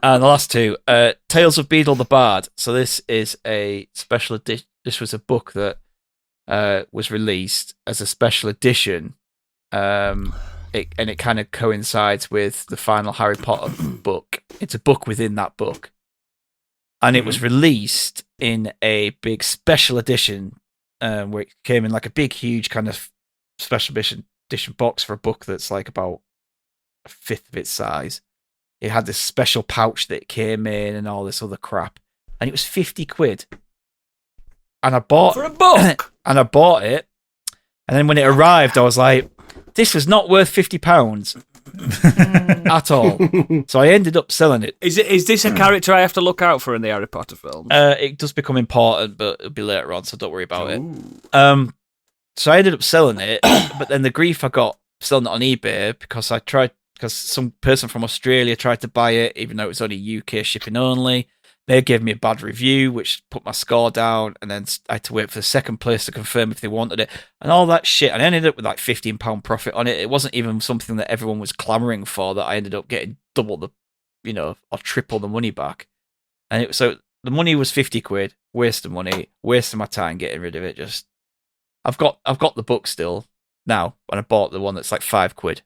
And the last two, Tales of Beedle the Bard. So this is a special edition. This was a book that was released as a special edition, and it kind of coincides with the final Harry Potter book. It's a book within that book, and it was released in a big special edition, where it came in like a big, huge kind of special edition box for a book that's like about a fifth of its size. It had this special pouch that it came in and all this other crap. And it was 50 quid. And I bought For a book? And I bought it. And then when it arrived, I was like, this was not worth £50 at all. So I ended up selling it. Is this a character I have to look out for in the Harry Potter films? It does become important, but it'll be later on, so don't worry about it. So I ended up selling it, but then the grief I got selling it on eBay because some person from Australia tried to buy it, even though it was only UK shipping only. They gave me a bad review, which put my score down, and then I had to wait for the second place to confirm if they wanted it, and all that shit. And I ended up with like £15 profit on it. It wasn't even something that everyone was clamoring for, that I ended up getting double the, or triple the money back. And so the money was 50 quid, wasting money, wasting my time getting rid of it. Just, I've got the book still now, and I bought the one that's like 5 quid.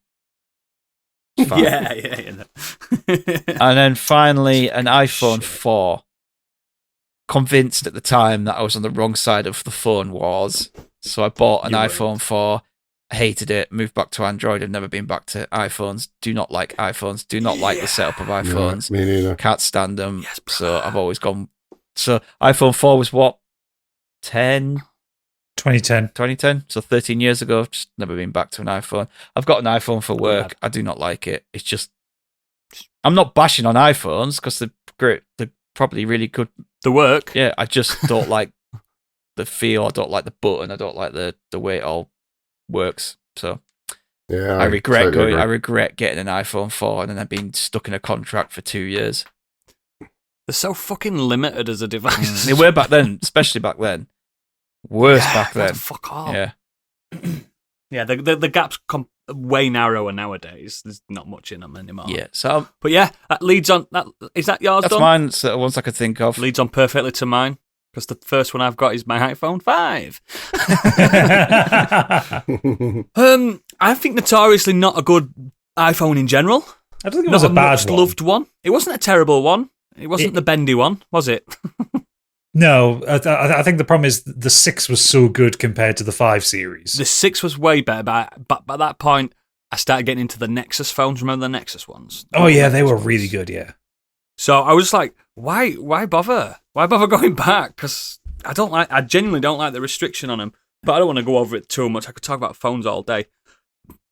Yeah. And then finally, an iPhone 4. Convinced at the time that I was on the wrong side of the phone wars. So I bought an iPhone 4, hated it, moved back to Android, I've never been back to iPhones. Do not like iPhones, do not like the setup of iPhones. No, me neither. Can't stand them. So I've always gone. So iPhone 4 was what? 2010, so 13 years ago. Just never been back to an iPhone. I've got an iPhone for work. I do not like it. It's just, I'm not bashing on iPhones because they're great. They're probably really good. The work. Yeah, I just don't like the feel. I don't like the button. I don't like the way it all works. So yeah, I regret totally agree. I regret getting an iPhone 4 and then I've been stuck in a contract for 2 years. They're so fucking limited as a device. They were back then, especially back then. Worse back then. Fuck off. Yeah. Yeah, the gap's way narrower nowadays. There's not much in them anymore. Yeah. So But yeah, that leads on. Is that yours that's done? mine. So the ones I could think of. Leads on perfectly to mine. Because the first one I've got is my iPhone 5. I think notoriously not a good iPhone in general. I don't think it was a bad much one. loved one. It wasn't a terrible one. It wasn't the bendy one, was it? No, I think the problem is the 6 was so good compared to the 5 series. The 6 was way better, but by that point, I started getting into the Nexus phones. Remember the Nexus ones? Oh yeah, they were really good. Yeah. So I was like, why bother? Why bother going back? Because I genuinely don't like the restriction on them. But I don't want to go over it too much. I could talk about phones all day.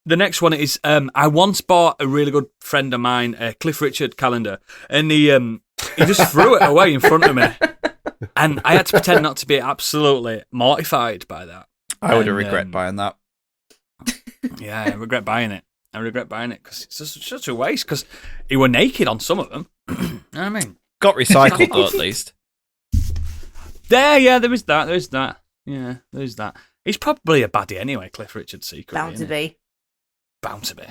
The next one is, I once bought a really good friend of mine, a Cliff Richard calendar, and he just threw it away in front of me. And I had to pretend not to be absolutely mortified by that. I would have regret buying that. Yeah, I regret buying it. I regret buying it because it's just such a waste. Because he were naked on some of them. You know what I mean? Got recycled though, at least. There is that. Yeah, there's that. He's probably a baddie anyway, Cliff Richard secretly. Bound to be.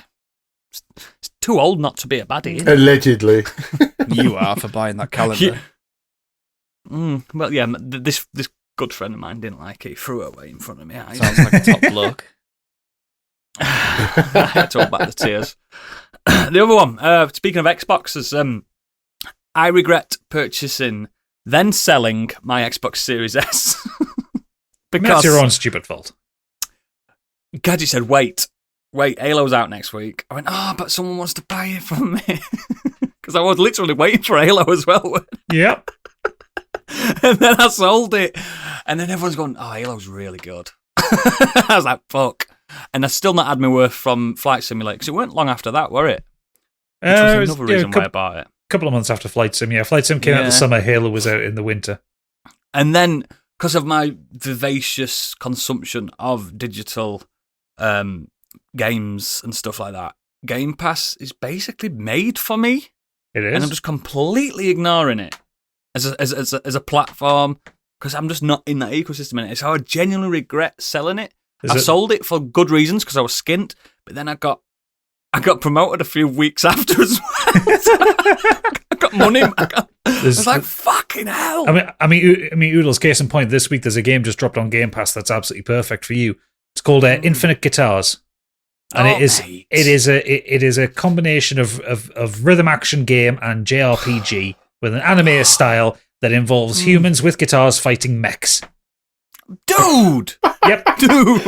It's too old not to be a baddie, isn't it? Allegedly. You are for buying that calendar. Well, yeah, this good friend of mine didn't like it. He threw it away in front of me. Sounds like a top bloke. I had to hold back the tears. The other one, speaking of Xboxes, I regret purchasing, then selling my Xbox Series S. Because that's your own stupid fault. Gadget said, wait, Halo's out next week. I went, but someone wants to buy it from me. Because I was literally waiting for Halo as well. Yep. And then I sold it. And then everyone's going, Halo's really good. I was like, fuck. And I still not had my worth from Flight Simulator, because it weren't long after that, were it? Which was another reason why I bought it. A couple of months after Flight Sim, yeah. Flight Sim came out in the summer, Halo was out in the winter. And then, because of my vivacious consumption of digital games and stuff like that, Game Pass is basically made for me. It is. And I'm just completely ignoring it as a platform, because I'm just not in that ecosystem in it. So I genuinely regret selling it. I sold it for good reasons, because I was skint, but then I got promoted a few weeks after as well. I got money. I was like, fucking hell. I mean, Oodles, case in point, this week there's a game just dropped on Game Pass that's absolutely perfect for you. It's called Infinite Guitars. And it is a combination of rhythm action game and JRPG with an anime style that involves humans with guitars fighting mechs. Dude! Yep. Dude!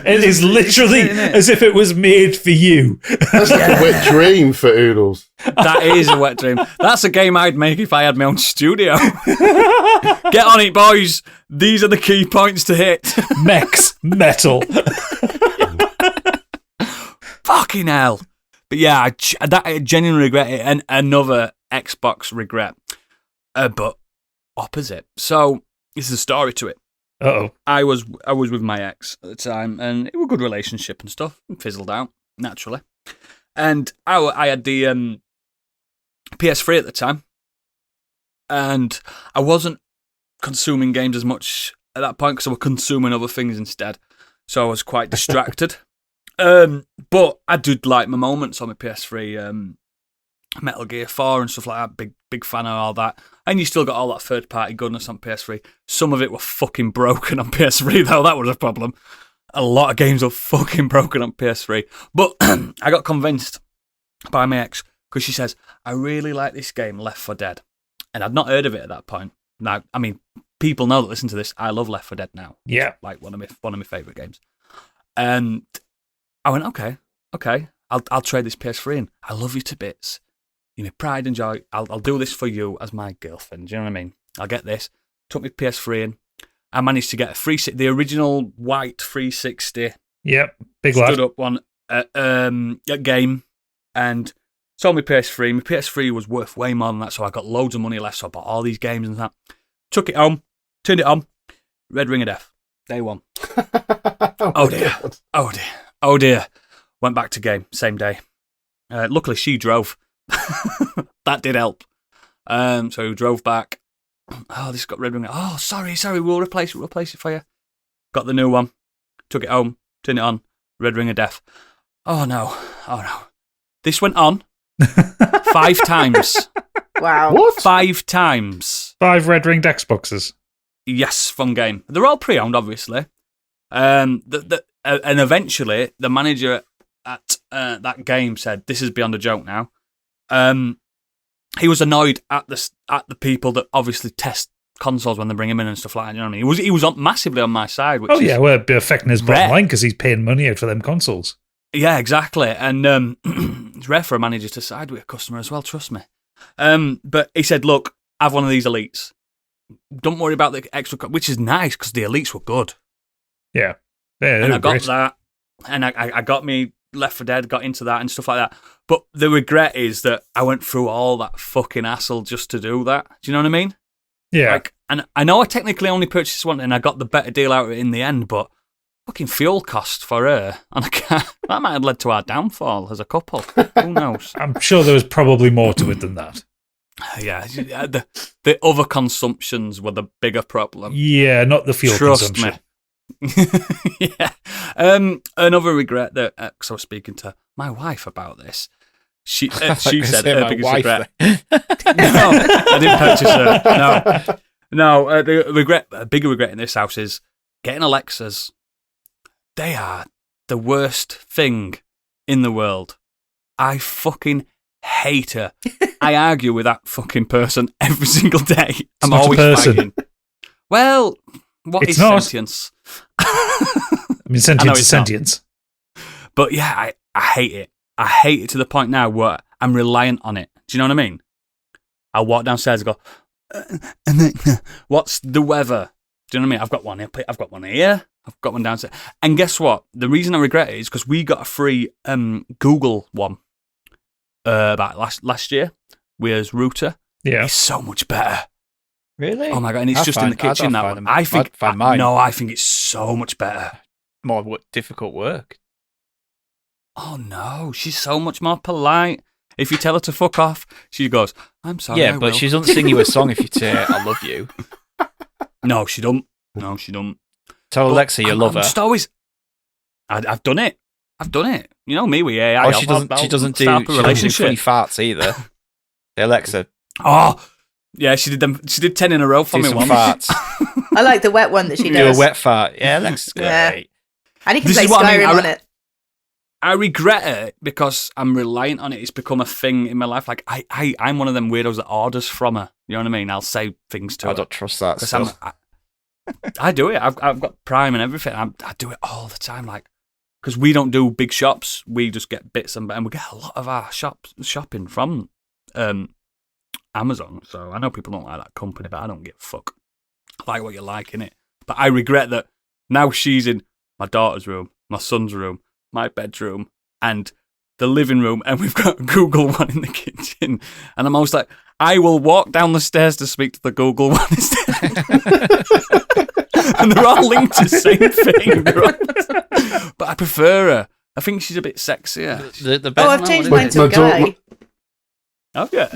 It is literally as if it was made for you. That's like a wet dream for Oodles. That is a wet dream. That's a game I'd make if I had my own studio. Get on it, boys. These are the key points to hit. Mechs, metal. Fucking hell. But yeah, I genuinely regret it. And another Xbox regret. But opposite. So, this is a story to it. Uh-oh. I was with my ex at the time, and it was a good relationship and stuff. It fizzled out, naturally. And I had the PS3 at the time, and I wasn't consuming games as much at that point because I was consuming other things instead. So I was quite distracted. But I did like my moments on my PS3, Metal Gear 4 and stuff like that. Big fan of all that. And you still got all that third-party goodness on PS3. Some of it were fucking broken on PS3, though. That was a problem. A lot of games were fucking broken on PS3. But I got convinced by my ex, because she says, I really like this game, Left 4 Dead. And I'd not heard of it at that point. Now, I mean, people know that listen to this. I love Left 4 Dead now. Yeah. Like one of my favourite games. And I went, okay, I'll trade this PS3 in. I love you to bits. You know, pride and joy. I'll do this for you as my girlfriend. Do you know what I mean? I'll get this. Took my PS3 in. I managed to get the original white 360. Yep, big lad. Stood up one game and sold my PS3. My PS3 was worth way more than that, so I got loads of money left. So I bought all these games and that. Took it home, turned it on. Red Ring of Death, day one. Oh dear. God. Oh dear. Went back to game same day. Luckily, she drove. That did help. So we drove back. Oh, this got Red Ring. Oh, sorry, we'll replace it for you. Got the new one. Took it home, turned it on. Red Ring of Death. Oh no. This went on 5 times. Wow. What? 5 times. 5 red-ringed Xboxes. Yes, fun game. They're all pre-owned, obviously. And eventually, the manager at that game said, "This is beyond a joke now." He was annoyed at the people that obviously test consoles when they bring him in and stuff like that. You know what I mean? He was massively on my side. Which well, affecting his bottom line because he's paying money out for them consoles. Yeah, exactly. And it's rare for a manager to side with a customer as well. Trust me. But he said, "Look, have one of these elites. Don't worry about the extra," which is nice because the elites were good. Yeah, and I got that, and I got me Left 4 Dead, got into that and stuff like that. But the regret is that I went through all that fucking hassle just to do that. Do you know what I mean? Yeah. And I know I technically only purchased one and I got the better deal out of it in the end, but fucking fuel costs for her on a car. That might have led to our downfall as a couple. Who knows? I'm sure there was probably more to it than that. Yeah, the other consumptions were the bigger problem. Yeah, not the fuel Trust consumption. me. Yeah. Another regret that, because I was speaking to my wife about this. She said her biggest regret. No, I didn't purchase her. No. A bigger regret in this house is getting Alexas. They are the worst thing in the world. I fucking hate her. I argue with that fucking person every single day. I'm not a always person. fighting. Well, what is not. sentience? I mean, sentience is sentience. But yeah, I hate it. I hate it to the point now where I'm reliant on it. Do you know what I mean? I'll walk downstairs and go, what's the weather? Do you know what I mean? I've got one here. I've got one here. I've got one downstairs. And guess what? The reason I regret it is because we got a free Google one about last year with Router. Yeah. It's so much better. Really? Oh my God. And it's just in the kitchen now. I think it's so much better. More difficult work. Oh no, she's so much more polite. If you tell her to fuck off, she goes, I'm sorry. Yeah, but she doesn't sing you a song if you say, I love you. No, she don't. No, she don't. Tell Alexa you love her. Just always, I've done it. You know me with AI. Oh, she doesn't do funny farts either. The Alexa. Oh, yeah, she did them. She did 10 in a row for me once. Farts. I like the wet one that she Do does. a wet fart. Yeah, Alexa's great. Yeah. And you can This play is what I mean. Skyrim on it. I regret it because I'm reliant on it. It's become a thing in my life. Like I'm one of them weirdos that orders from her. You know what I mean? I'll say things to her. I don't trust that. Because I do it. I've got Prime and everything. I do it all the time. Like, because we don't do big shops, we just get bits and we get a lot of our shopping from Amazon. So I know people don't like that company, but I don't give a fuck. I like what you like in it. But I regret that now she's in my daughter's room, my son's room, my bedroom, and the living room, and we've got a Google one in the kitchen. And I'm always like, I will walk down the stairs to speak to the Google one instead. And they're all linked to the same thing. But I prefer her. I think she's a bit sexier. I've changed mine to a guy. Oh, yeah.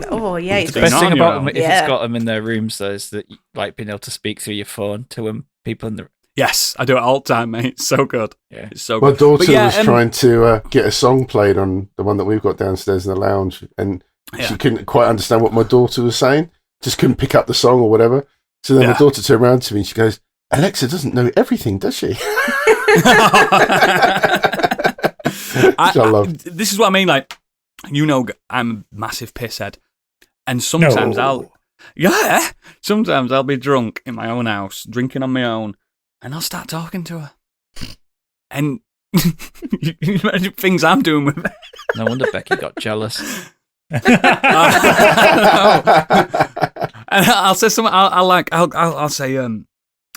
Oh, yeah. The best thing about them, if it's got them in their rooms, though, is that like being able to speak through your phone to them, people in the. Yes, I do it all the time, mate. It's so good. Yeah, it's so good. My daughter was trying to get a song played on the one that we've got downstairs in the lounge, and she couldn't quite understand what my daughter was saying. Just couldn't pick up the song or whatever. So then my daughter turned around to me and she goes, Alexa doesn't know everything, does she? I love. This is what I mean. Like, you know, I'm a massive pisshead. And sometimes sometimes I'll be drunk in my own house, drinking on my own, and I'll start talking to her. And you imagine things I'm doing with her. No wonder Becky got jealous. And I'll say something. I'll say,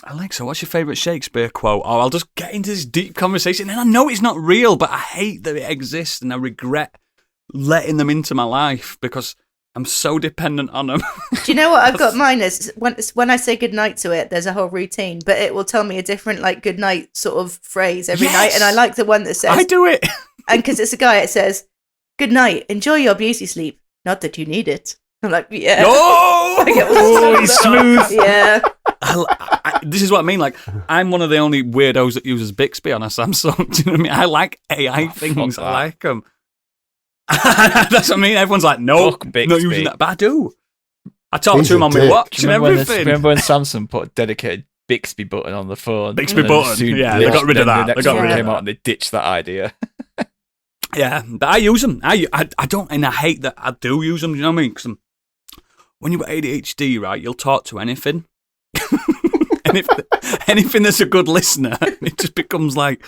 Alexa, what's your favourite Shakespeare quote? Or I'll just get into this deep conversation, and I know it's not real, but I hate that it exists, and I regret letting them into my life because I'm so dependent on them. Do you know what I've got mine is? When I say goodnight to it, there's a whole routine, but it will tell me a different like goodnight sort of phrase every night, and I like the one that says I do it. And because it's a guy, it says, "Good night, enjoy your beauty sleep. Not that you need it." I'm like, yeah. Oh, he's smooth. Yeah. This is what I mean. Like, I'm one of the only weirdos that uses Bixby on a Samsung. Do you know what I mean? I like AI things. I like them. That's what I mean. Everyone's like, no, not using that. But I do. I talk to him on my watch and everything. Remember when Samsung put a dedicated Bixby button on the phone? Bixby button. Yeah, they got rid of that. They got rid of it. Came out and they ditched that idea. Yeah, but I use them. I don't, and I hate that I do use them. You know what I mean? Because when you've got ADHD, right, you'll talk to anything. And if anything that's a good listener, it just becomes like,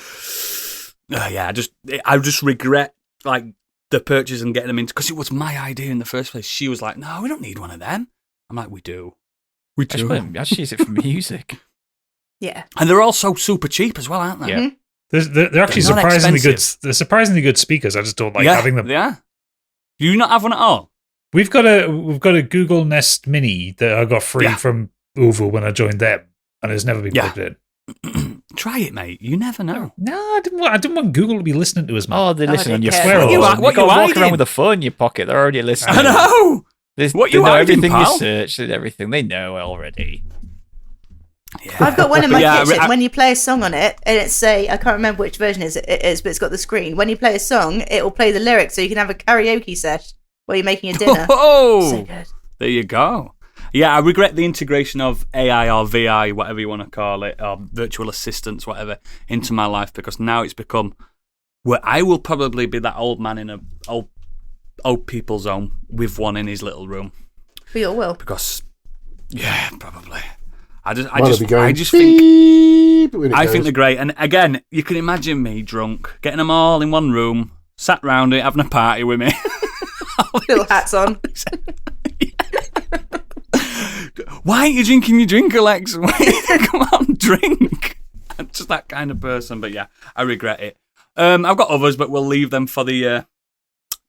I just regret like the purchase and getting them into, because it was my idea in the first place. She was like, no, we don't need one of them. I'm like, we do. I just use it for music. Yeah. And they're all so super cheap as well, aren't they? Yeah. Mm-hmm. They're actually surprisingly good. They're surprisingly good speakers. I just don't like having them. Yeah. Do you not have one at all? We've got a Google Nest Mini that I got free from Orville when I joined them, and it's never been plugged in. Try it, mate. You never know. No, I didn't want Google to be listening to us, man. Oh, they listen on your care. phone. What you walk hiding? around with a phone in your pocket. They're already listening. I know. They What you know hiding, everything pal? you searched and everything. They know already. Yeah. I've got one in my Yeah, kitchen. I- When you play a song on it, and it's I can't remember which version it is, but it's got the screen. When you play a song, it will play the lyrics, so you can have a karaoke sesh while you're making a dinner. Oh, So good. there you go. Yeah, I regret the integration of AI or VI, whatever you want to call it, or virtual assistants, whatever, into my life, because now it's become where I will probably be that old man in a old people's home with one in his little room. We all will. Because, yeah, probably. I just think they're great. And again, you can imagine me drunk, getting them all in one room, sat round it, having a party with me. Little hats on. Why aren't you drinking your drink, Alex? Come on, drink. I'm just that kind of person. But yeah, I regret it. I've got others, but we'll leave them for the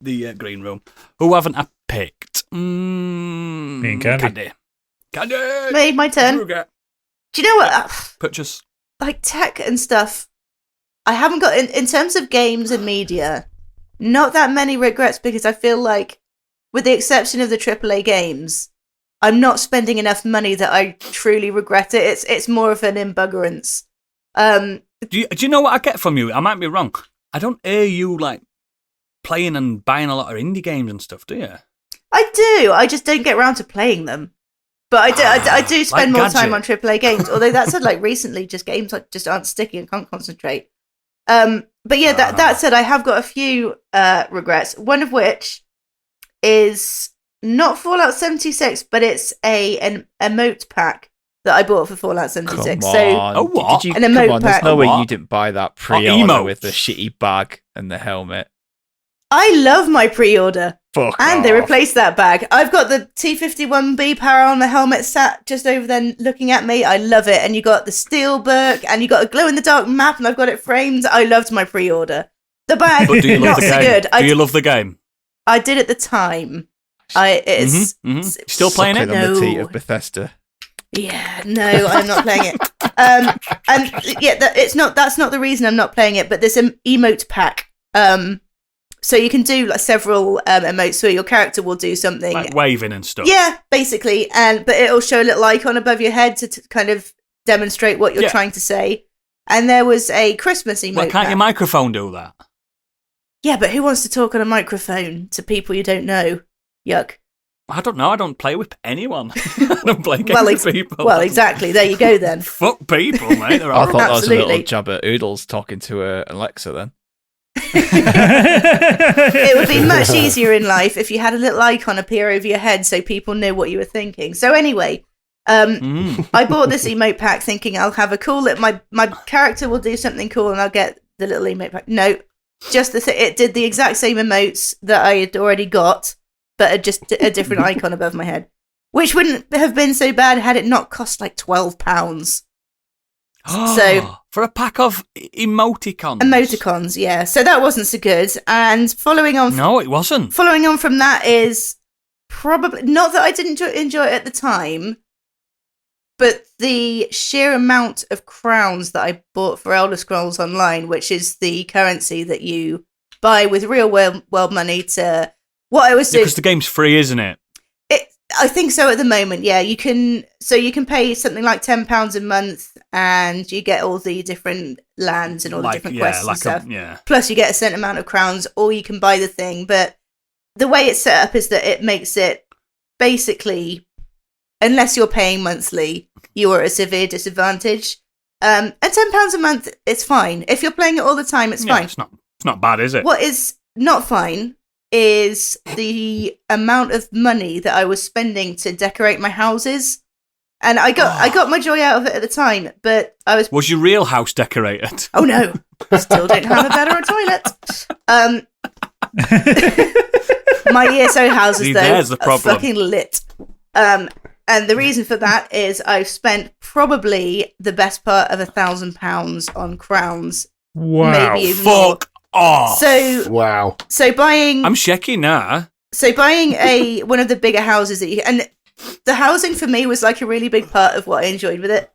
green room. Who haven't I picked? Me and Candy. Candy. Me, my turn. Regret. Do you know what? Purchase. Like tech and stuff, I haven't got in terms of games and media. Not that many regrets because I feel like, with the exception of the AAA games, I'm not spending enough money that I truly regret it. It's more of an embuggerance. Do you know what I get from you? I might be wrong. I don't hear you like playing and buying a lot of indie games and stuff, do you? I do. I just don't get around to playing them. But I do spend like more time Gadget. on AAA games. Although that said, like recently, just games like just aren't sticky and can't concentrate. But yeah, that said, I have got a few regrets. One of which is not Fallout 76, but it's an emote pack that I bought for Fallout 76. Come So on. Oh, what? Did you, An come emote on, there's pack. no way What? you didn't buy that emotes. pre-order with the shitty bag and the helmet. I love my pre-order. Fuck And they off. replaced that bag. I've got the T-51B power on the helmet sat just over there looking at me. I love it. And you got the steelbook and you got a glow-in-the-dark map and I've got it framed. I loved my pre-order. The bag, But do you love not the so game? good. Do you love the game? I did at the time. Still playing it? Sucking on the teat No. of Bethesda. Yeah, no, I'm not playing it. And yeah, that's not the reason I'm not playing it. But this emote pack. So you can do like several emotes where your character will do something. Like waving and stuff. Yeah, basically, but it'll show a little icon above your head to kind of demonstrate what you're Yeah. trying to say. And there was a Christmas emote. Well, can't pack. your microphone do that? Yeah, but who wants to talk on a microphone to people you don't know? Yuck. I don't know. I don't play with anyone. I don't play games Well, with people. Well, exactly. There you go then. Fuck people, mate. They're I horrible. thought that was a Absolutely. little jab at Oodles talking to Alexa then. It would be much easier in life if you had a little icon appear over your head so people knew what you were thinking. So anyway, I bought this emote pack thinking I'll have a cool my character will do something cool and I'll get the little emote pack. No, just it did the exact same emotes that I had already got, but just a different icon above my head, which wouldn't have been so bad had it not cost like £12. So for a pack of emoticons. Emoticons, yeah. So that wasn't so good. And following on No, it wasn't. Following on from that is probably not that I didn't enjoy it at the time, but the sheer amount of crowns that I bought for Elder Scrolls Online, which is the currency that you buy with real world money to what I was doing. Because the game's free, isn't it? I think so at the moment. Yeah, you can pay something like £10 a month, and you get all the different lands and all the different quests and stuff. Plus, you get a certain amount of crowns, or you can buy the thing. But the way it's set up is that it makes it basically, unless you're paying monthly, you are at a severe disadvantage. At £10 a month, it's fine. If you're playing it all the time, it's fine. It's not bad, is it? What is not fine is the amount of money that I was spending to decorate my houses. And I got my joy out of it at the time, but I was... Was your real house decorated? Oh no, still don't have a bed or a toilet. My ESO houses, See, though, there's the are problem. fucking lit. And the reason for that is I've spent probably the best part of £1,000 on crowns. Wow. Maybe even more. Fuck off. Wow. So buying... I'm shaking now. So buying one of the bigger houses and the housing for me was like a really big part of what I enjoyed with it.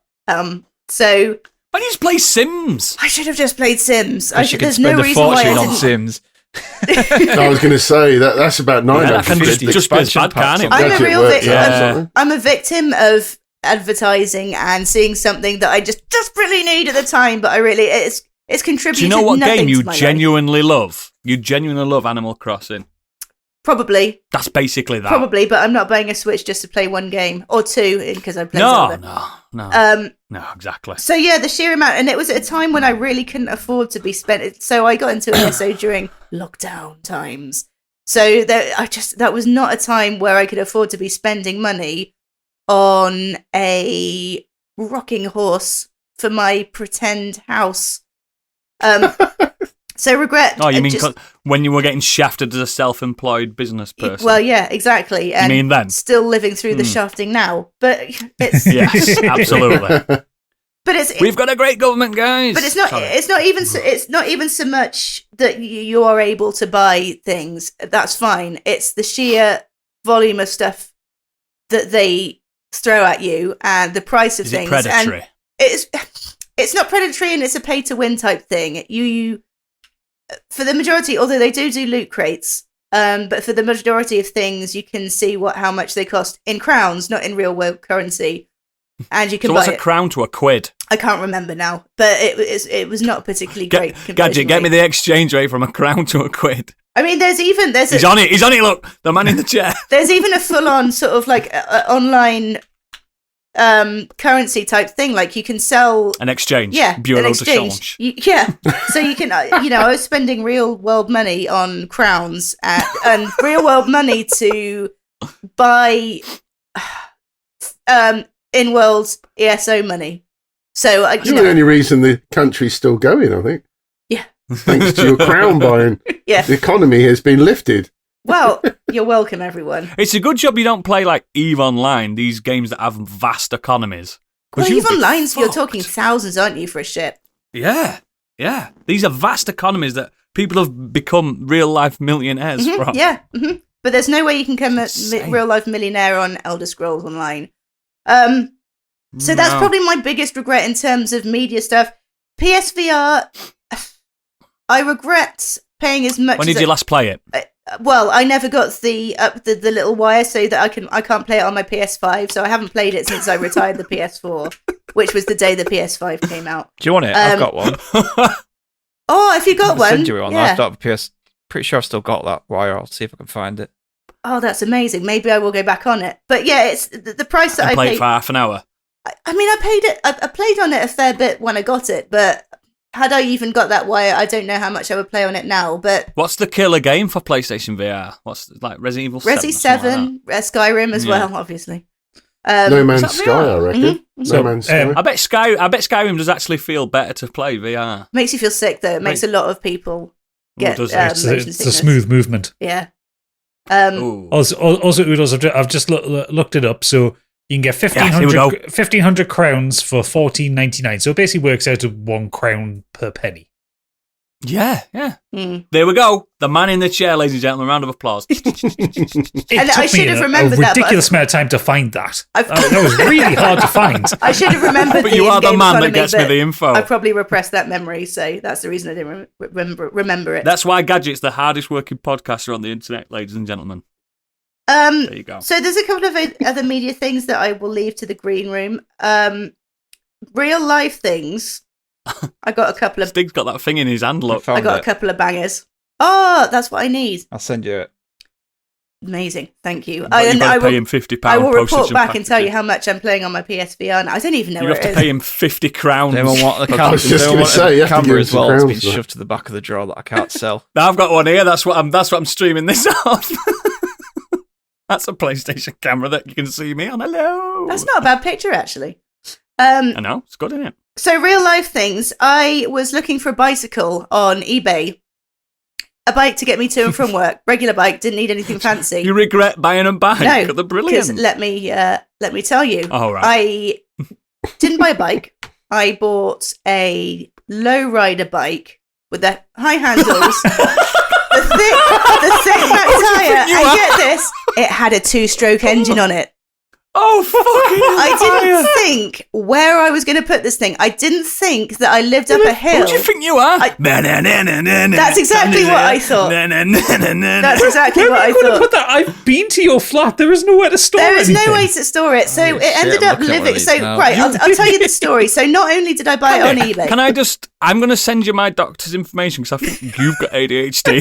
So Why don't you just play Sims? I should have just played Sims. You could There's spend no a reason why I fortune on didn't. Sims. I was going to say that's about That can 950. just be as bad, can't it? I'm a Gadget real works victim. out, doesn't it? I'm a victim of advertising and seeing something that I just desperately need at the time, but it's contributed. Do you know what nothing game you to my life. genuinely love? You genuinely love Animal Crossing. Probably, That's basically that. but I'm not buying a Switch just to play one game or two because I play No, Zelda. no, exactly. So yeah, the sheer amount, and it was at a time when I really couldn't afford to be spent. So I got into an ESO during lockdown times. So that was not a time where I could afford to be spending money on a rocking horse for my pretend house. So regret. Oh, you mean when you were getting shafted as a self-employed business person? Well, yeah, exactly. And mean then? still living through the shafting now, but it's Yes, absolutely. but We've got a great government, guys. But it's not. Sorry. It's not even so much that you are able to buy things. That's fine. It's the sheer volume of stuff that they throw at you and the price of Is things. it predatory? And it's not predatory, and it's a pay to win type thing. You for the majority, although they do loot crates. But for the majority of things, you can see how much they cost in crowns, not in real world currency. And you can So buy what's a it. crown to a quid? I can't remember now, but it was not a particularly great conversion Gadget, get rate. me the exchange rate from a crown to a quid. I mean, there's He's on it. He's on it. Look, the man in the chair. there's even a full on sort of like online currency type thing. Like you can sell An exchange. yeah, Bureau an de exchange. change. Yeah, so you can I was spending real world money on crowns and real world money to buy in world ESO money. So That's the only reason the country's still going, I think. Yeah. Thanks to your crown buying. Yeah. The economy has been lifted. Well, you're welcome, everyone. It's a good job you don't play like EVE Online, these games that have vast economies. 'Cause Well, you'd even be lines, you're fucked. talking thousands, aren't you, for a ship? Yeah, yeah. These are vast economies that people have become real life millionaires from. Yeah, but there's no way you can become a Insane. real life millionaire on Elder Scrolls Online. So that's No. probably my biggest regret in terms of media stuff. PSVR, I regret paying as much. When did you last play it? Well, I never got the little wire so that I can't play it on my PS5. So I haven't played it since I retired the PS4, which was the day the PS5 came out. Do you want it? I've got one. Oh, if you got I'll one, send you one. yeah. I've got a PS. Pretty sure I've still got that wire. I'll see if I can find it. Oh, that's amazing. Maybe I will go back on it. But yeah, it's the price that And I play paid. it for half an hour. I mean, I paid it. I played on it a fair bit when I got it, but had I even got that wire, I don't know how much I would play on it now. But What's the killer game for PlayStation VR? What's like Resident Evil 7? Resi or something like 7, Skyrim as Yeah. well, obviously. No Man's is that Sky, VR? I reckon. Mhm. No So, Man's um, Sky. that? I bet Skyrim does actually feel better to play VR. Makes you feel sick though. It makes a lot of people get does it? It's motion a sickness. smooth movement. Yeah. Ooh. Also, Udos, I've just looked it up. So you can get here we go. 1,500 crowns for $14.99. So it basically works out to £1 per penny. Yeah, yeah. Mm. There we go. The man in the chair, ladies and gentlemen. Round of applause. It And I took me should have a remembered that, but ridiculous amount of time to find that. I've- That was really hard to find. I should have remembered. But you are the in-game man that economy, gets me but the info. I probably repressed that memory, so that's the reason I didn't remember it. That's why Gadget's the hardest working podcaster on the internet, ladies and gentlemen. There you go. So there's a couple of other media things that I will leave to the green room. Real life things. I got a couple of. Stig's got that thing in his hand, look. I Found got it. a couple of bangers. Oh, that's what I need. I'll send you it. Amazing, thank you. But you've got I to pay will. him £50 I will postage report and back and tell you packaging. how much I'm playing on my PSVR. And I don't even know You where have it to is. pay him 50 crowns. They won't want the I camera. was just They gonna want say, the you have to camera give as some well. It's crowns been for that. shoved to the back of the drawer that I can't sell. Now I've got one here. That's what I'm streaming this off. That's a PlayStation camera that you can see me on. Hello. That's not a bad picture, actually. I know. It's good, isn't it? So real life things. I was looking for a bicycle on eBay. A bike to get me to and from work. Regular bike. Didn't need anything fancy. You regret buying a bike? No, They're because brilliant. let me tell you. Oh, right. I didn't buy a bike. I bought a lowrider bike with the high handles, the thick back tire, you and are? get this, it had a 2-stroke engine on it. Oh, fucking I didn't think where I was going to put this thing. I didn't think that I lived up a hill. Who do you think you are? That's exactly what I thought. That's exactly Where what are I you going to thought. put that? I've been to your flat. There is nowhere to store There is anything. no way to store it. So it ended I'm up looking at one of living. these So, now. right, I'll tell you the story. So not only did I buy it on eBay. Can I just... I'm going to send you my doctor's information because I think you've got ADHD.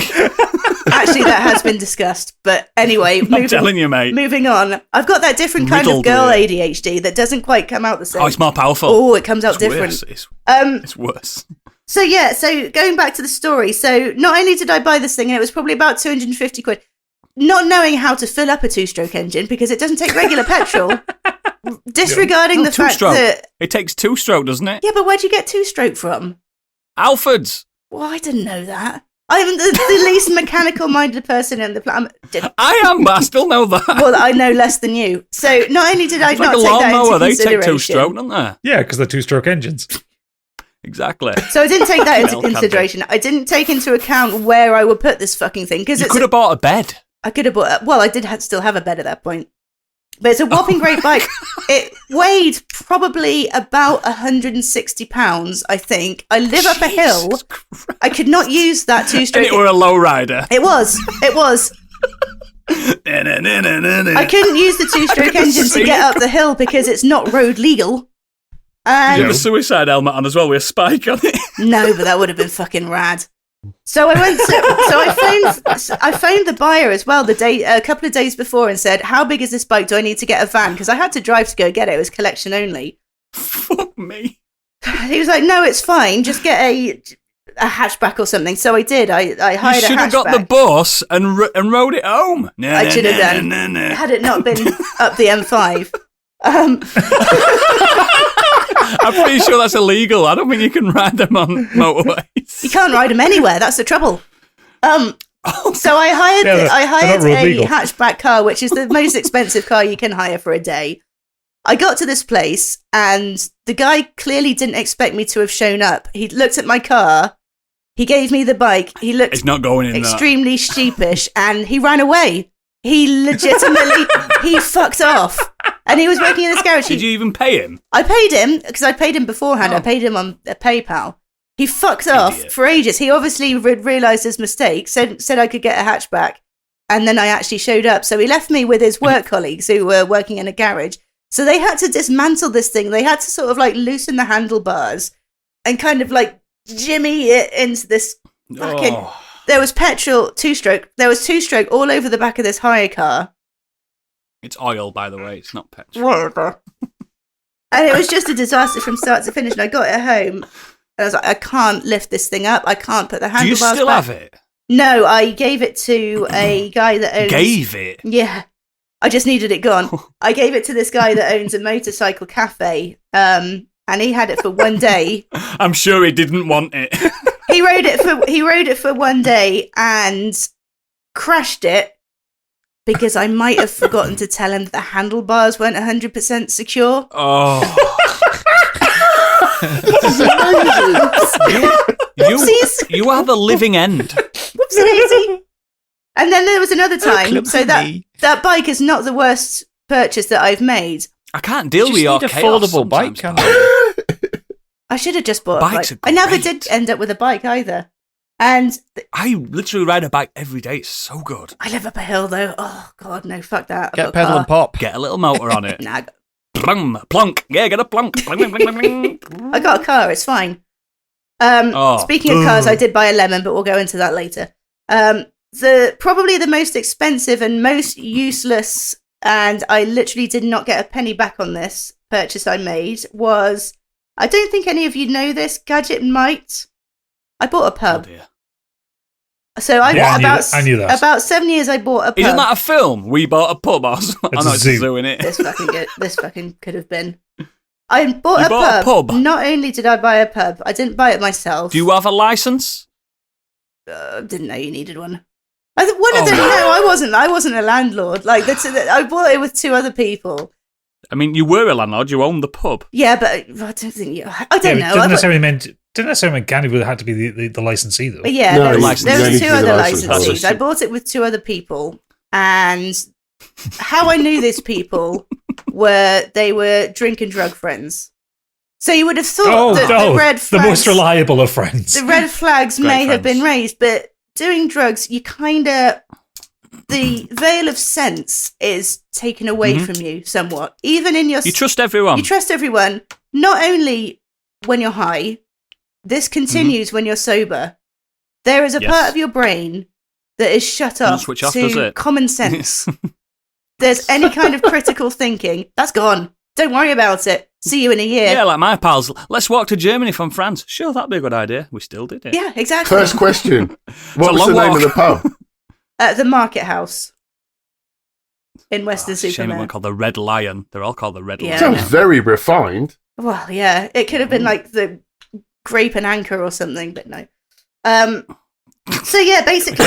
Actually, that has been discussed. But anyway, I'm telling you, mate. moving on. I've got that different kind of Riddled girl with it. ADHD that doesn't quite come out the same. Oh, it's more powerful. Oh, it comes out It's different. worse. Um, It's worse. So yeah, so going back to the story, so not only did I buy this thing, and it was probably about 250 quid, not knowing how to fill up a two-stroke engine because it doesn't take regular petrol, disregarding the fact Two-stroke. that... It takes two-stroke, doesn't it? Yeah, but where'd you get two-stroke from? Alfred's. Well, I didn't know that. I'm the least mechanical-minded person in the planet. I am, but I still know that. Well, I know less than you. So not only did I It's not like a take that into lawnmower. They consideration... take two-stroke, don't they? Yeah, because they're two-stroke engines. Exactly. So I didn't take that into Well, can be. consideration. I didn't take into account where I would put this fucking thing because You could have bought a bed. I could have bought. Well, I did still have a bed at that point, but it's a whopping great bike. It weighed probably about 160 pounds, I think. I live up a hill. Jesus Christ. I could not use that And two-stroke. it were a low rider. It was. I couldn't use the two-stroke can engine to see get it. up the hill because it's not road legal. You have And a suicide helmet on as well with a spike on it. no, but that would have been fucking rad. So I went. I phoned the buyer as well a couple of days before and said, "How big is this bike? Do I need to get a van? Because I had to drive to go get it. It was collection only." Fuck me. He was like, "No, it's fine. Just get a hatchback or something." So I did. I You hired a should have got the hatchback. bus and rode it home. I should have done. Had it not been up the M5. I'm pretty sure that's illegal. I don't think you can ride them on motorways. You can't ride them anywhere. That's the trouble. So I hired Yeah, I hired they're not road a legal. hatchback car, which is the most expensive car you can hire for a day. I got to this place, and the guy clearly didn't expect me to have shown up. He looked at my car. He gave me the bike. He looked It's not going in that. extremely sheepish, and he ran away. He legitimately he fucked off, and he was working in this garage. Did you even pay him? I paid him because I paid him beforehand. Oh. I paid him on PayPal. He fucked off Idiot. for ages. He obviously realised his mistake, said I could get a hatchback, and then I actually showed up. So he left me with his work colleagues who were working in a garage. So they had to dismantle this thing. They had to sort of like loosen the handlebars and kind of like jimmy it into this fucking... Oh. There was petrol, two-stroke. There was two-stroke all over the back of this hire car. It's oil, by the way. It's not petrol. Whatever. And it was just a disaster from start to finish. And I got it home, and I was like, I can't lift this thing up. I can't put the Do you handlebars still back. have it? No, I gave it to a guy that owns... Gave it? Yeah. I just needed it gone. I gave it to this guy that owns a motorcycle cafe, and he had it for one day. I'm sure he didn't want it. He rode it for one day and crashed it because I might have forgotten to tell him that the handlebars weren't 100% secure. Oh. This is amazing. you are the living end. Whoopsie daisy. And then there was another time. So that bike is not the worst purchase that I've made. I can't deal You with your just need a chaos foldable bike, sometimes, can't pal. I should have just bought a Bikes bike. are I never great. did end up with a bike either. And I literally ride a bike every day. It's so good. I live up a hill though. Oh God, no, fuck that. I've Get got a pedal car. and pop. Get a little motor on it. Nah, Plunk. Yeah, get a plunk. Plunk, plunk, plunk, plunk. I got a car. It's fine. Oh. Speaking of cars, I did buy a lemon, but we'll go into that later. Probably the most expensive and most useless, and I literally did not get a penny back on this purchase I made, was, I don't think any of you know this, Gadget might. I bought a Oh, pub. dear. So I Yeah, bought I knew that. about 7 years I bought a pub. Isn't that a film? We bought a pub or something. It's I know a it's zoo. a zoo, innit? This fucking could have been. I bought, You a, bought a pub. pub? Not only did I buy a pub, I didn't buy it myself. Do you have a license? Didn't know you needed one. One of them. Oh. No, I wasn't a landlord. Like I bought it with two other people. I mean, you were a landlord. You owned the pub. Yeah, but I don't think you. I don't know. Didn't necessarily mean Gandhi would have had to be the licensee though. But yeah, No, there you was only two need to be other the license licensees. holder. I bought it with two other people, and how I knew these people were they were drink and drug friends. So you would have thought that the red flags, the most reliable of friends. The red flags may have been raised, but doing drugs, you kind of, the veil of sense is taken away from you somewhat. Even in your... You trust everyone. You trust everyone, not only when you're high, this continues when you're sober. There is a part of your brain that is shut off to common sense. There's any kind of critical thinking, that's gone. Don't worry about it. See you in a year. Yeah, like my pals. Let's walk to Germany from France. Sure, that'd be a good idea. We still did it. Yeah, exactly. First question. What was the name of the pub? The Market House. In Western-super-Mare. Shame it wasn't called the Red Lion. They're all called the Red Lion. Sounds very refined. Well, yeah. It could have been like the Grape and Anchor or something, but no. So yeah, basically,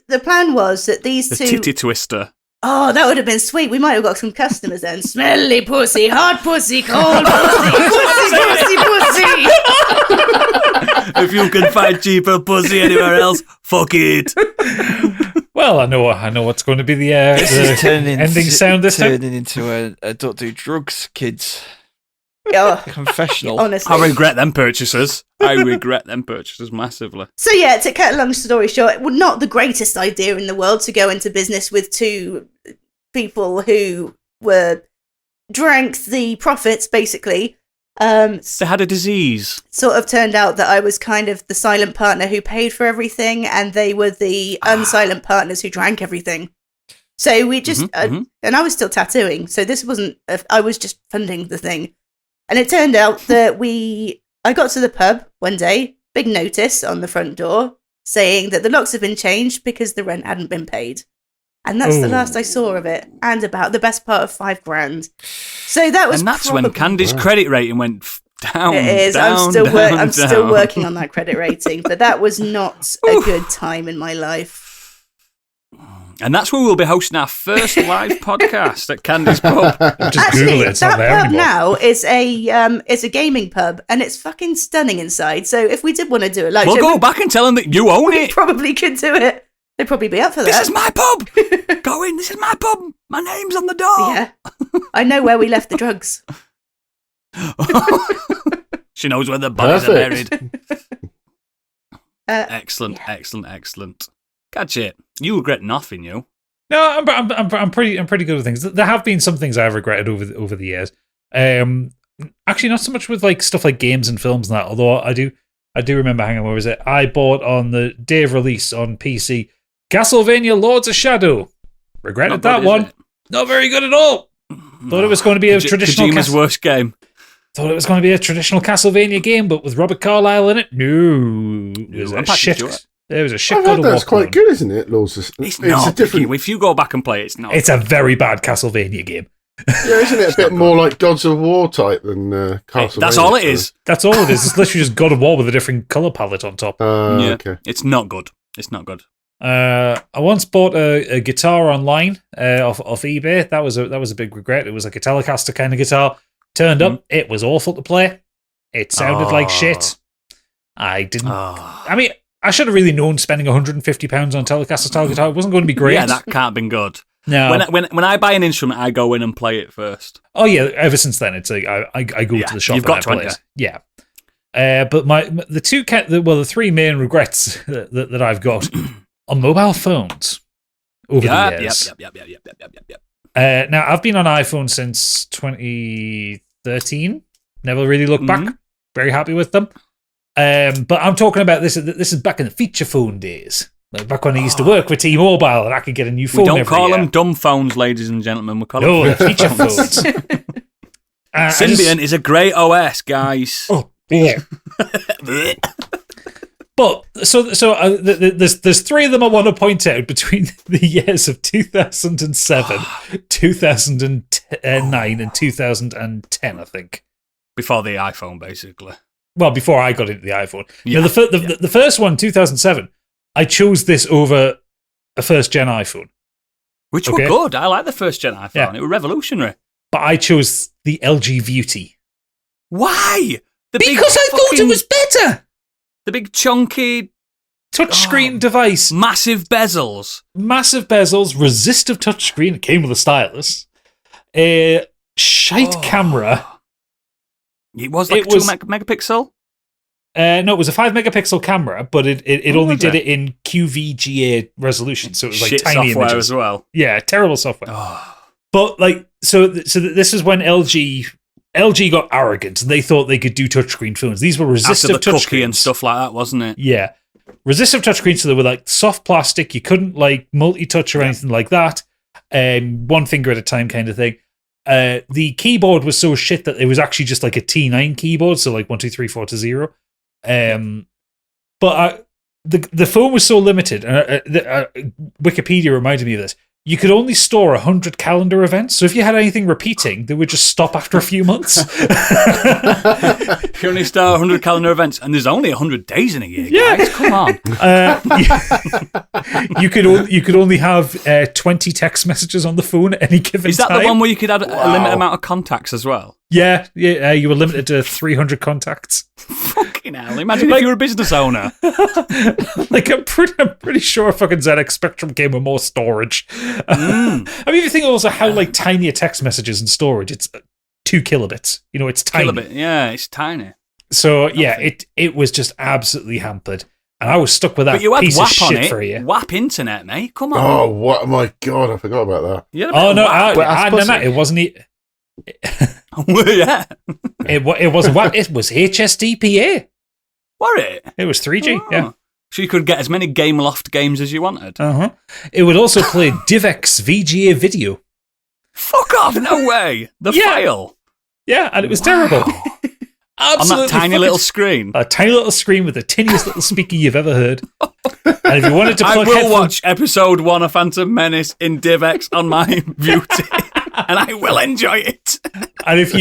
the plan was that these two... The Titty Twister. Oh, that would have been sweet. We might have got some customers then. Smelly pussy, hot pussy, cold pussy, pussy, pussy, pussy. If you can find cheaper pussy anywhere else, fuck it. Well, I know what's going to be the ending sound this time. Turning into a don't do drugs, kids. Oh, confessional. Honestly. I regret them purchases. Massively. So yeah, to cut a long story short, it was not the greatest idea in the world to go into business with two people who drank the profits, basically. They had a disease. Sort of turned out that I was kind of the silent partner who paid for everything, and they were the unsilent partners who drank everything. So we just, and I was still tattooing, so this wasn't, I was just funding the thing. And it turned out that I got to the pub one day, big notice on the front door, saying that the locks had been changed because the rent hadn't been paid. And that's the last I saw of it, and about the best part of $5,000. So that was, and that's when Candy's credit rating went down. It is. I'm still working on that credit rating, but that was not a good time in my life. And that's where we'll be hosting our first live podcast at Candy's Pub. Just Google it. It's not there pub anymore. now is a gaming pub, and it's fucking stunning inside. So if we did want to do it, like, we'll go back and tell them that you own it. Probably could do it. They'd probably be up for that. This is my pub. Go in. This is my pub. My name's on the door. Yeah, I know where we left the drugs. She knows where the bodies are buried. Excellent. Gadget, you regret nothing, you. No, I'm pretty good with things. There have been some things I've regretted over the years. Actually, not so much with like stuff like games and films and that. Although I do remember. Hang on, where was it? I bought on the day of release on PC Castlevania: Lords of Shadow. Regretted that one. Not very good at all. Thought it was going to be a traditional. Kojima's worst game. Thought it was going to be a traditional Castlevania game, but with Robert Carlyle in it. No, it was a shit. There was a shit. I heard that's quite good, isn't it? It's not. A different. If you go back and play it, it's not. It's a very bad Castlevania game. Yeah, isn't it a bit more like Gods of War type than Castlevania? That's all it is. That's all it is. It's literally just God of War with a different colour palette on top. Okay. It's not good. I once bought a guitar online off eBay. That was a big regret. It was like a Telecaster kind of guitar. Turned up, it was awful to play. It sounded like shit. I didn't. I mean, I should have really known spending £150 on a Telecaster style guitar. It wasn't going to be great. Yeah, that can't have been good. No. When I buy an instrument, I go in and play it first. Oh yeah, ever since then, it's like I go to the shop. You've and got I play it. Yeah. But the three main regrets that I've got on mobile phones over the years. Yep. Now I've been on iPhone since 2013. Never really looked back. Very happy with them. But I'm talking about this. This is back in the feature phone days. Like back when I used to work with T-Mobile and I could get a new phone. We don't call them dumb phones, ladies and gentlemen. We call them feature phones. Symbian is a great OS, guys. Oh, yeah. But there's three of them I want to point out between the years of 2007, 2009, and 2010. I think before the iPhone, basically. Well, before I got into the iPhone. Yeah, now, the first one, 2007, I chose this over a first-gen iPhone. Which were good. I like the first-gen iPhone. Yeah. It was revolutionary. But I chose the LG Beauty. Why? Because I thought it was better. The big chunky touchscreen device. Massive bezels. Resistive touchscreen. It came with a stylus. a shite camera. It was like 2 megapixel? No, it was a 5 megapixel camera, but it only did it in QVGA resolution, so it was like shit tiny software images as well. Yeah, terrible software. But like, so this is when LG got arrogant and they thought they could do touchscreen phones. These were resistive After the cookie touchscreens and stuff like that, wasn't it? Yeah, resistive touchscreens. So they were like soft plastic. You couldn't like multi-touch or anything like that. One finger at a time kind of thing. The keyboard was so shit that it was actually just like a T9 keyboard, so like 1, 2, 3, 4 to 0. But the phone was so limited, and Wikipedia reminded me of this. You could only store 100 calendar events, so if you had anything repeating, they would just stop after a few months. You only start 100 calendar events, and there's only 100 days in a year, guys. Come on. You could only have 20 text messages on the phone at any given time. Is that the one where you could add a limited amount of contacts as well? Yeah, you were limited to 300 contacts. Fucking hell! Imagine if you were a business owner. Like I'm pretty sure fucking ZX Spectrum came with more storage. I mean, you think also how like tiny a text message is in storage. It's 2 kilobits. You know, it's tiny. Kilobit, yeah, it's tiny. So yeah, it was just absolutely hampered, and I was stuck with that but you had piece WAP of shit on it. for a year. WAP internet, mate. Come on. Oh, what? My God, I forgot about that. You had a bit of WAP. No, it wasn't. Yeah. It wasn't WAP. It was HSDPA. Were it? It was 3G. Oh. Yeah. So you could get as many Gameloft games as you wanted. It would also play DivX VGA video. Fuck off! No way. The file. Yeah, and it was terrible. Absolutely on that tiny little screen. A tiny little screen with the tiniest little speaker you've ever heard. And if you wanted to plug I will watch episode 1 of Phantom Menace in DivX on my beauty, and I will enjoy it. And if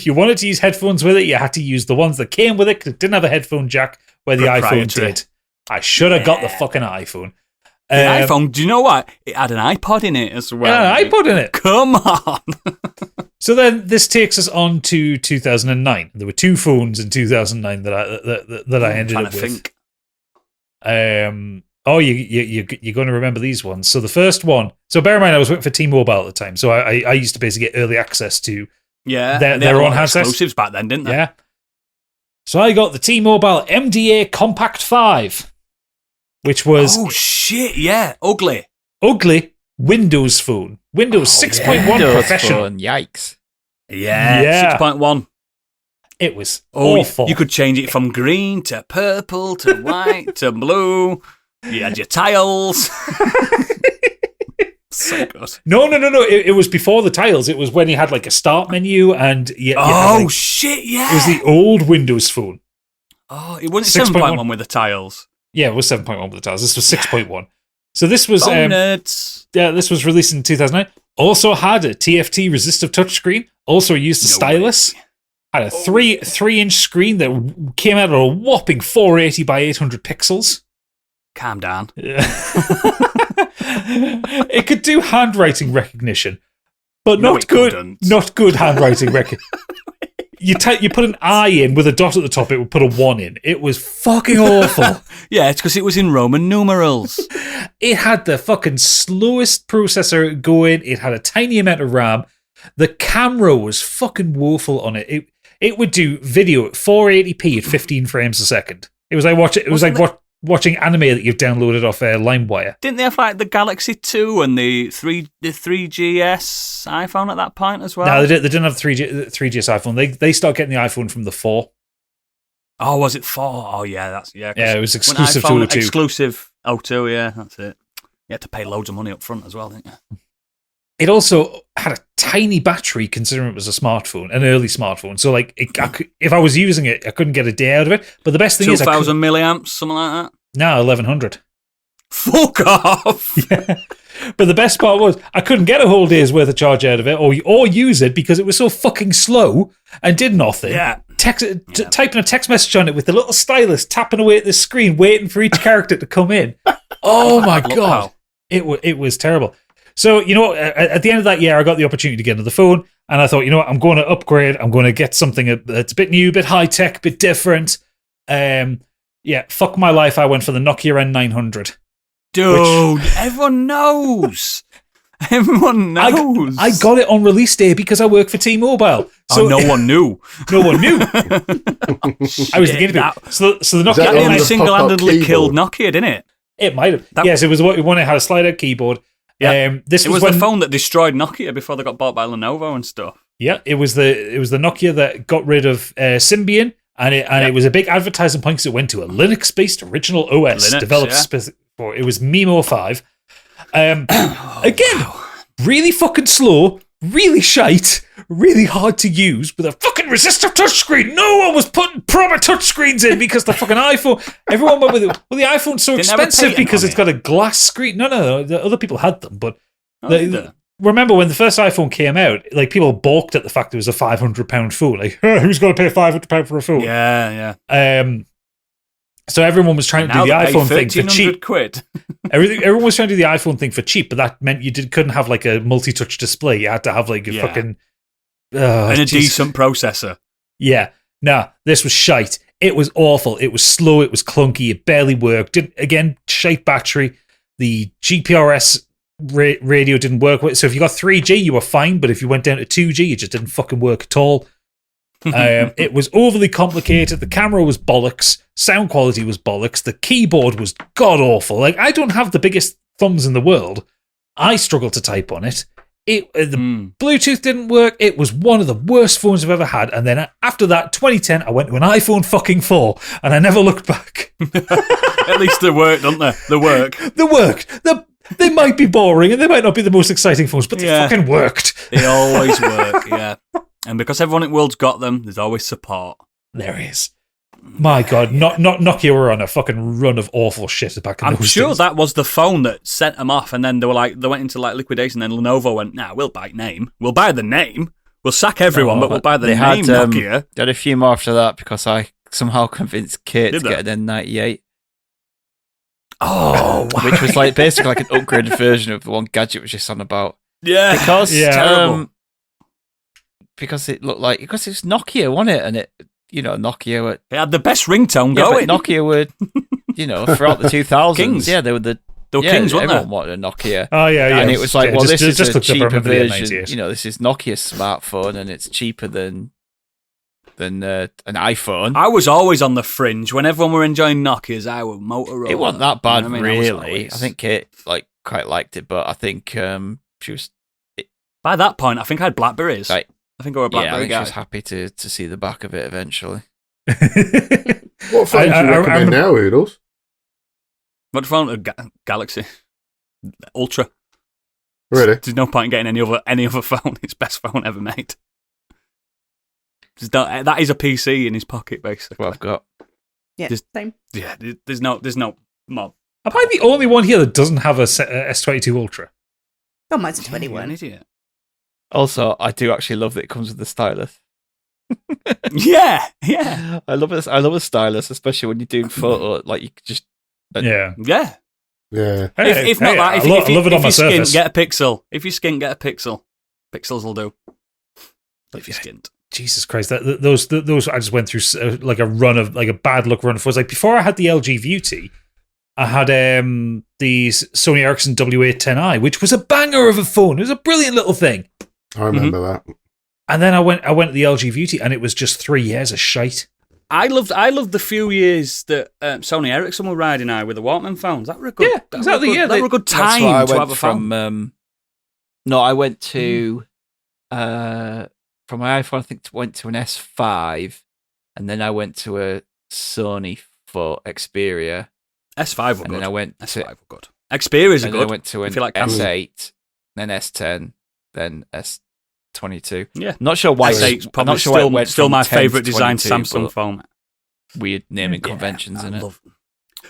you wanted to use headphones with it, you had to use the ones that came with it because it didn't have a headphone jack where the iPhone did. I should have got the fucking iPhone. The iPhone, do you know what? It had an iPod in it as well. Yeah, an iPod in it. Come on. So then this takes us on to 2009. There were 2 phones in 2009 that I ended up with. Think. You're going to remember these ones. So the first one. So bear in mind, I was working for T-Mobile at the time, so I used to basically get early access to their own handsets. Exclusives back then, didn't they? Yeah. So I got the T-Mobile MDA Compact 5, which was ugly Windows phone. Windows 6.1 Professional. Phone. Yikes. Yeah. 6.1. It was awful. You could change it from green to purple to white to blue. You had your tiles. So good. No. It was before the tiles. It was when you had like a start menu and shit, yeah. It was the old Windows phone. Oh, it wasn't 7.1 with the tiles. Yeah, it was 7.1 with the tiles. This was 6.1. So this was this was released in 2009. Also had a TFT resistive touchscreen. Also used a stylus. Had a 3-inch screen that came out at a whopping 480 by 800 pixels. Calm down. It could do handwriting recognition, but not good handwriting recognition. You put an I in with a dot at the top, it would put a 1 in. It was fucking awful. Yeah, it's because it was in Roman numerals. It had the fucking slowest processor going. It had a tiny amount of RAM. The camera was fucking woeful on it. It would do video at 480p at 15 frames a second. It was like watching anime that you've downloaded off LimeWire. Didn't they have like the Galaxy 2 and the 3GS iPhone at that point as well? No, they didn't have the 3GS iPhone. They started getting the iPhone from the 4. Oh, was it 4? Oh, yeah, it was exclusive to O2. Exclusive O2, yeah, that's it. You had to pay loads of money up front as well, didn't you? It also had a tiny battery, considering it was a smartphone, an early smartphone. So, like, if I was using it, I couldn't get a day out of it. But the best thing 2,000 milliamps, something like that? No, 1,100. Fuck off! Yeah. But the best part was, I couldn't get a whole day's worth of charge out of it, or use it because it was so fucking slow and did nothing. Yeah. Typing a text message on it with the little stylus, tapping away at the screen, waiting for each character to come in. Oh my God. It was terrible. So, you know, at the end of that year, I got the opportunity to get into the phone, and I thought, you know what, I'm going to upgrade. I'm going to get something that's a bit new, a bit high-tech, a bit different. Fuck my life. I went for the Nokia N900. Dude, everyone knows. Everyone knows. I got it on release day because I work for T-Mobile. So no one knew. No one knew. I was the guinea pig. So the Nokia That nearly the single-handedly pop-up killed keyboard? Nokia, didn't it? It might have. Yes, it was one that had a slide-out keyboard. Yeah. This It was when, the phone that destroyed Nokia before they got bought by Lenovo and stuff. Yeah, it was the Nokia that got rid of Symbian, and it was a big advertising point because it went to a Linux-based original OS developed for it was MIMO 5. Again, really fucking slow, really shite, really hard to use with a fucking resistive touchscreen. No one was putting proper touchscreens in because the fucking iPhone. Everyone went with it. Well, the iPhone's so Didn't have a expensive patent because on it's it. got a glass screen. No, the other people had them, but did they? remember when the first iPhone came out, like people balked at the fact it was a £500 phone. Like, who's going to pay £500 for a phone? Yeah. So everyone was trying to do the iPhone thing for cheap. £1,300. Everyone was trying to do the iPhone thing for cheap, but that meant you couldn't have like a multi-touch display. You had to have like a fucking and a decent processor. Yeah. Nah, this was shite. It was awful. It was slow. It was clunky. It barely worked. Again, shite battery. The GPRS radio didn't work. So if you got 3G, you were fine. But if you went down to 2G, it just didn't fucking work at all. It was overly complicated. The camera was bollocks. Sound quality was bollocks. The keyboard was god awful. Like, I don't have the biggest thumbs in the world. I struggle to type on it. The Bluetooth didn't work. It was one of the worst phones I've ever had. And then after that, 2010, I went to an iPhone fucking 4, and I never looked back. At least they work, don't they? They work. They worked. They might be boring, and they might not be the most exciting phones, but they fucking worked. They always work, yeah. And because everyone in the world's got them, there's always support. There is. My God, not Nokia were on a fucking run of awful shit back in I'm those sure days. that was the phone that sent them off, and then they went into like liquidation. Then Lenovo went, "Nah, we'll buy name. We'll buy the name. We'll sack everyone, but we'll buy the name." Nokia. They had a few more after that because I somehow convinced Kate to get an N98. Oh, which was like basically like an upgraded version of the one Gadget was just on about. Yeah, because it looked like because it's Nokia, wasn't it? And it, Nokia. It had the best ringtone going. But Nokia were, throughout the 2000s. Kings. Yeah, they were the kings, weren't they? Everyone wanted a Nokia. Oh yeah. And it was like, well, this is a cheaper version. N98. This is Nokia's smartphone, and it's cheaper than an iPhone. I was always on the fringe when everyone were enjoying Nokias. I was Motorola. It wasn't that bad, You know what I mean? really. I think Kate quite liked it, but I think she was. By that point, I think I had Blackberries. Like, I think I was a BlackBerry I think guy. she was happy to see the back of it eventually. What phone do you recommend now, Oodles? What phone? Galaxy Ultra. Really? There's no point in getting any other phone. It's best phone ever made. That is a PC in his pocket, basically. Well, I've got. Yeah, same. Yeah, there's no mob. Am I the only one here that doesn't have a S22 Ultra? Oh, mine's a You're 21. an idiot. Also, I do actually love that it comes with the stylus. Yeah. I love it. I love a stylus, especially when you're doing photo. Like you could just. Yeah. Yeah. Hey, If not that, if I love it on my you skint, Surface. get a Pixel. If you skint, get a Pixel. Pixels will do. If you skint. Jesus Christ, those I just went through like a run of like a bad luck run of phones. Like before I had the LG View-T, I had the Sony Ericsson W810i, which was a banger of a phone. It was a brilliant little thing. I remember that. And then I went to the LG View-T, and it was just 3 years of shite. I loved the few years that Sony Ericsson were riding high with the Walkman phones. That were a good, That were a good time to have a phone. I went to from my iPhone. I think went to an S5, and then I went to a Sony for Xperia. S5 were and good. then I went S5 were good. Xperia's are and good. then I went to an like S8, then S10, then S22. Yeah, not sure why. S8's I'm probably not sure why it went still from my 10 to favourite design 22, Samsung but phone. Weird naming conventions in it.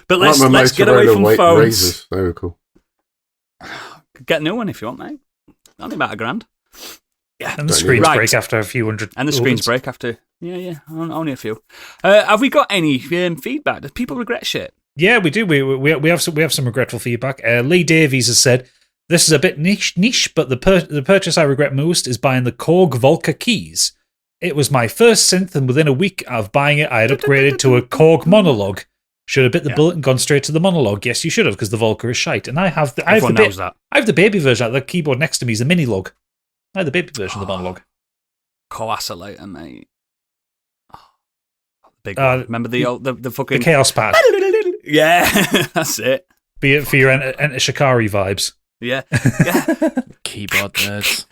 But Like my let's get away Motorola from phones. Razors. They were cool. Get a new one if you want, mate. Only about $1,000. Yeah, And the screens break after a few hundred. And the screens break after. Yeah, only a few. Have we got any feedback? Do people regret shit? Yeah, we do. We have some regretful feedback. Lee Davies has said, "This is a bit niche, but the purchase I regret most is buying the Korg Volca keys. It was my first synth, and within a week of buying it, I had upgraded to a Korg Monologue. Should have bit the bullet and gone straight to the monologue. Yes, you should have, because the Volker is shite. And I have the Everyone knows that. I have the baby version. The keyboard next to me is a mini log. I have the baby version of the monologue. Coassolator, mate. Big one. Remember the fucking the chaos pad? Yeah, that's it. Be it for your Enter Shikari vibes. Yeah. Keyboard nerds.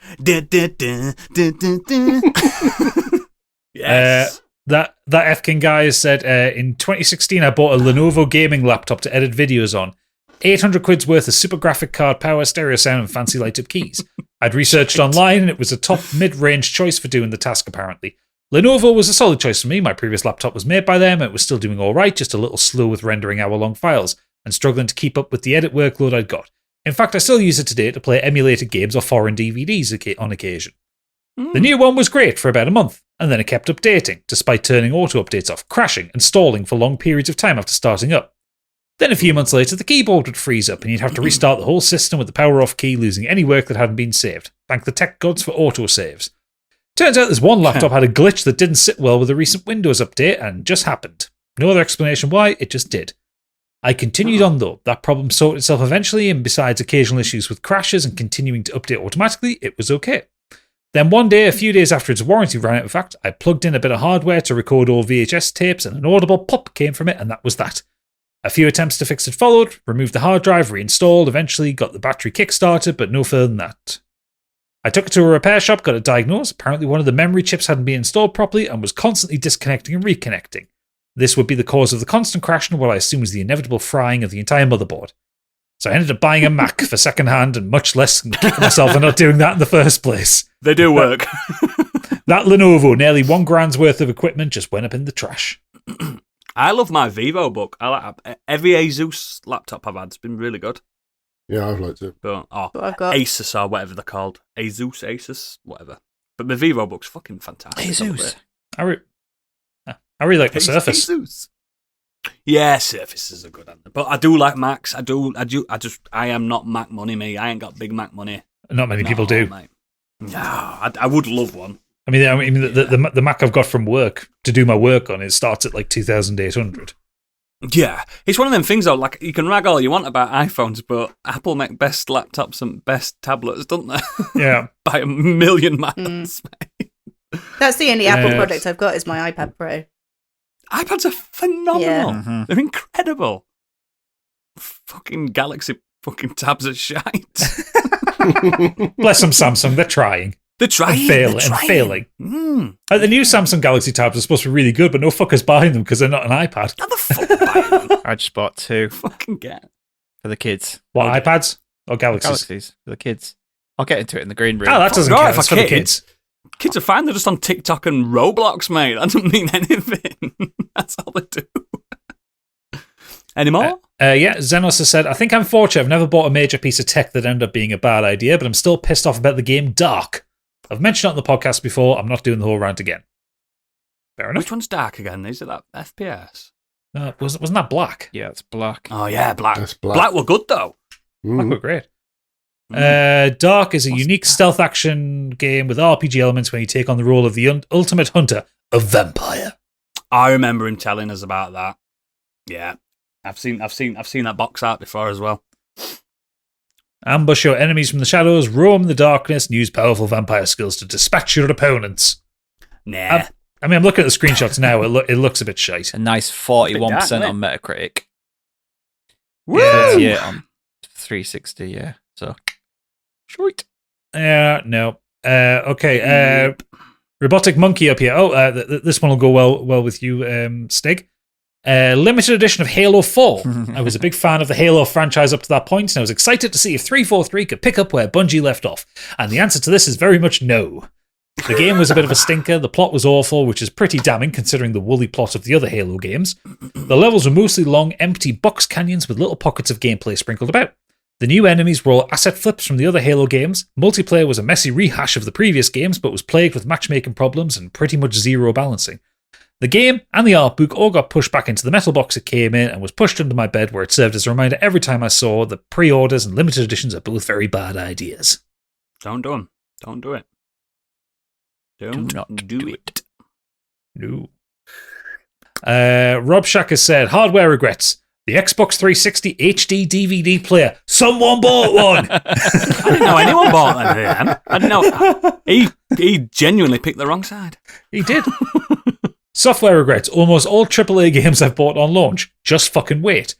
Yes. That F-King guy has said, in 2016 I bought a Lenovo gaming laptop to edit videos on. 800 quid's worth of super graphic card power, stereo sound, and fancy light-up keys. I'd researched online and it was a top mid-range choice for doing the task, apparently. Lenovo was a solid choice for me. My previous laptop was made by them. It was still doing all right, just a little slow with rendering hour-long files and struggling to keep up with the edit workload I'd got. In fact, I still use it today to play emulated games or foreign DVDs on occasion. The new one was great for about a month, and then it kept updating, despite turning auto-updates off, crashing and stalling for long periods of time after starting up. Then a few months later, the keyboard would freeze up and you'd have to restart the whole system with the power-off key, losing any work that hadn't been saved. Thank the tech gods for autosaves. Turns out this one laptop had a glitch that didn't sit well with a recent Windows update and just happened. No other explanation why, it just did. I continued on though. That problem sorted itself eventually, and besides occasional issues with crashes and continuing to update automatically, it was okay. Then one day, a few days after its warranty ran out, in fact, I plugged in a bit of hardware to record all VHS tapes and an audible pop came from it, and that was that. A few attempts to fix it followed, removed the hard drive, reinstalled, eventually got the battery kick-started, but no further than that. I took it to a repair shop, got it diagnosed. Apparently one of the memory chips hadn't been installed properly and was constantly disconnecting and reconnecting. This would be the cause of the constant crashing and what I assume was the inevitable frying of the entire motherboard. So I ended up buying a Mac for second hand and much less and kicking myself for not doing that in the first place. They do work. That Lenovo, nearly $1,000's worth of equipment, just went up in the trash. I love my VivoBook. Every Asus laptop I've had has been really good. Yeah, I've liked it. But, I've got Asus or whatever they're called. Asus, whatever. But my VivoBook's fucking fantastic. Asus. I really like the Surface. Asus. Yeah, Surfaces are good. But I do like Macs. I am not Mac money, me. I ain't got big Mac money. Not many people do. Mate. No, I would love one. I mean, the Mac I've got from work to do my work on, it starts at like 2,800. Yeah, it's one of them things though. Like you can rag all you want about iPhones, but Apple make best laptops and best tablets, don't they? Yeah, by a million miles. That's the only Apple product I've got is my iPad Pro. iPads are phenomenal. Yeah. They're incredible. Fucking Galaxy fucking tabs are shite. Bless them, Samsung. They're trying. They're trying. Failing. The new Samsung Galaxy tabs are supposed to be really good, but no fuckers buying them because they're not an iPad. How the fuck buying them? I just bought 2 Fucking get for the kids. What, iPads or Galaxies? Galaxies for the kids. I'll get into it in the green room. Oh, that doesn't count. It's for the kids. Kids are fine. They're just on TikTok and Roblox, mate. That doesn't mean anything. That's all they do. Any more? Yeah, Xenos has said, I think I'm fortunate. I've never bought a major piece of tech that ended up being a bad idea, but I'm still pissed off about the game Dark. I've mentioned it on the podcast before. I'm not doing the whole rant again. Fair enough. Which one's Dark again? Is it that FPS? Wasn't that Black? Yeah, it's Black. Oh, yeah, Black. That's Black. Black were good, though. Black were great. Dark is a unique stealth action game with RPG elements when you take on the role of the ultimate hunter, a vampire. I remember him telling us about that. Yeah. I've seen that box art before as well. Ambush your enemies from the shadows, roam in the darkness, and use powerful vampire skills to dispatch your opponents. Nah. I'm looking at the screenshots now. It looks a bit shite. A nice 41% dark, on Metacritic. Woo! Yeah, on 360, yeah. So, short. No. Okay. Robotic Monkey up here. Oh, this one will go well with you, Stig. Limited edition of Halo 4. I was a big fan of the Halo franchise up to that point, and I was excited to see if 343 could pick up where Bungie left off. And the answer to this is very much no. The game was a bit of a stinker, the plot was awful, which is pretty damning considering the woolly plot of the other Halo games. The levels were mostly long, empty box canyons with little pockets of gameplay sprinkled about. The new enemies were all asset flips from the other Halo games. Multiplayer was a messy rehash of the previous games, but was plagued with matchmaking problems and pretty much zero balancing. The game and the art book all got pushed back into the metal box it came in and was pushed under my bed, where it served as a reminder every time I saw that pre-orders and limited editions are both very bad ideas. Don't do them. Don't do it. Do not do it. No. Rob Shack has said, hardware regrets. The Xbox 360 HD DVD player. Someone bought one. I didn't know anyone bought that here. I didn't know. He genuinely picked the wrong side. He did. Software regrets. Almost all AAA games I've bought on launch. Just fucking wait.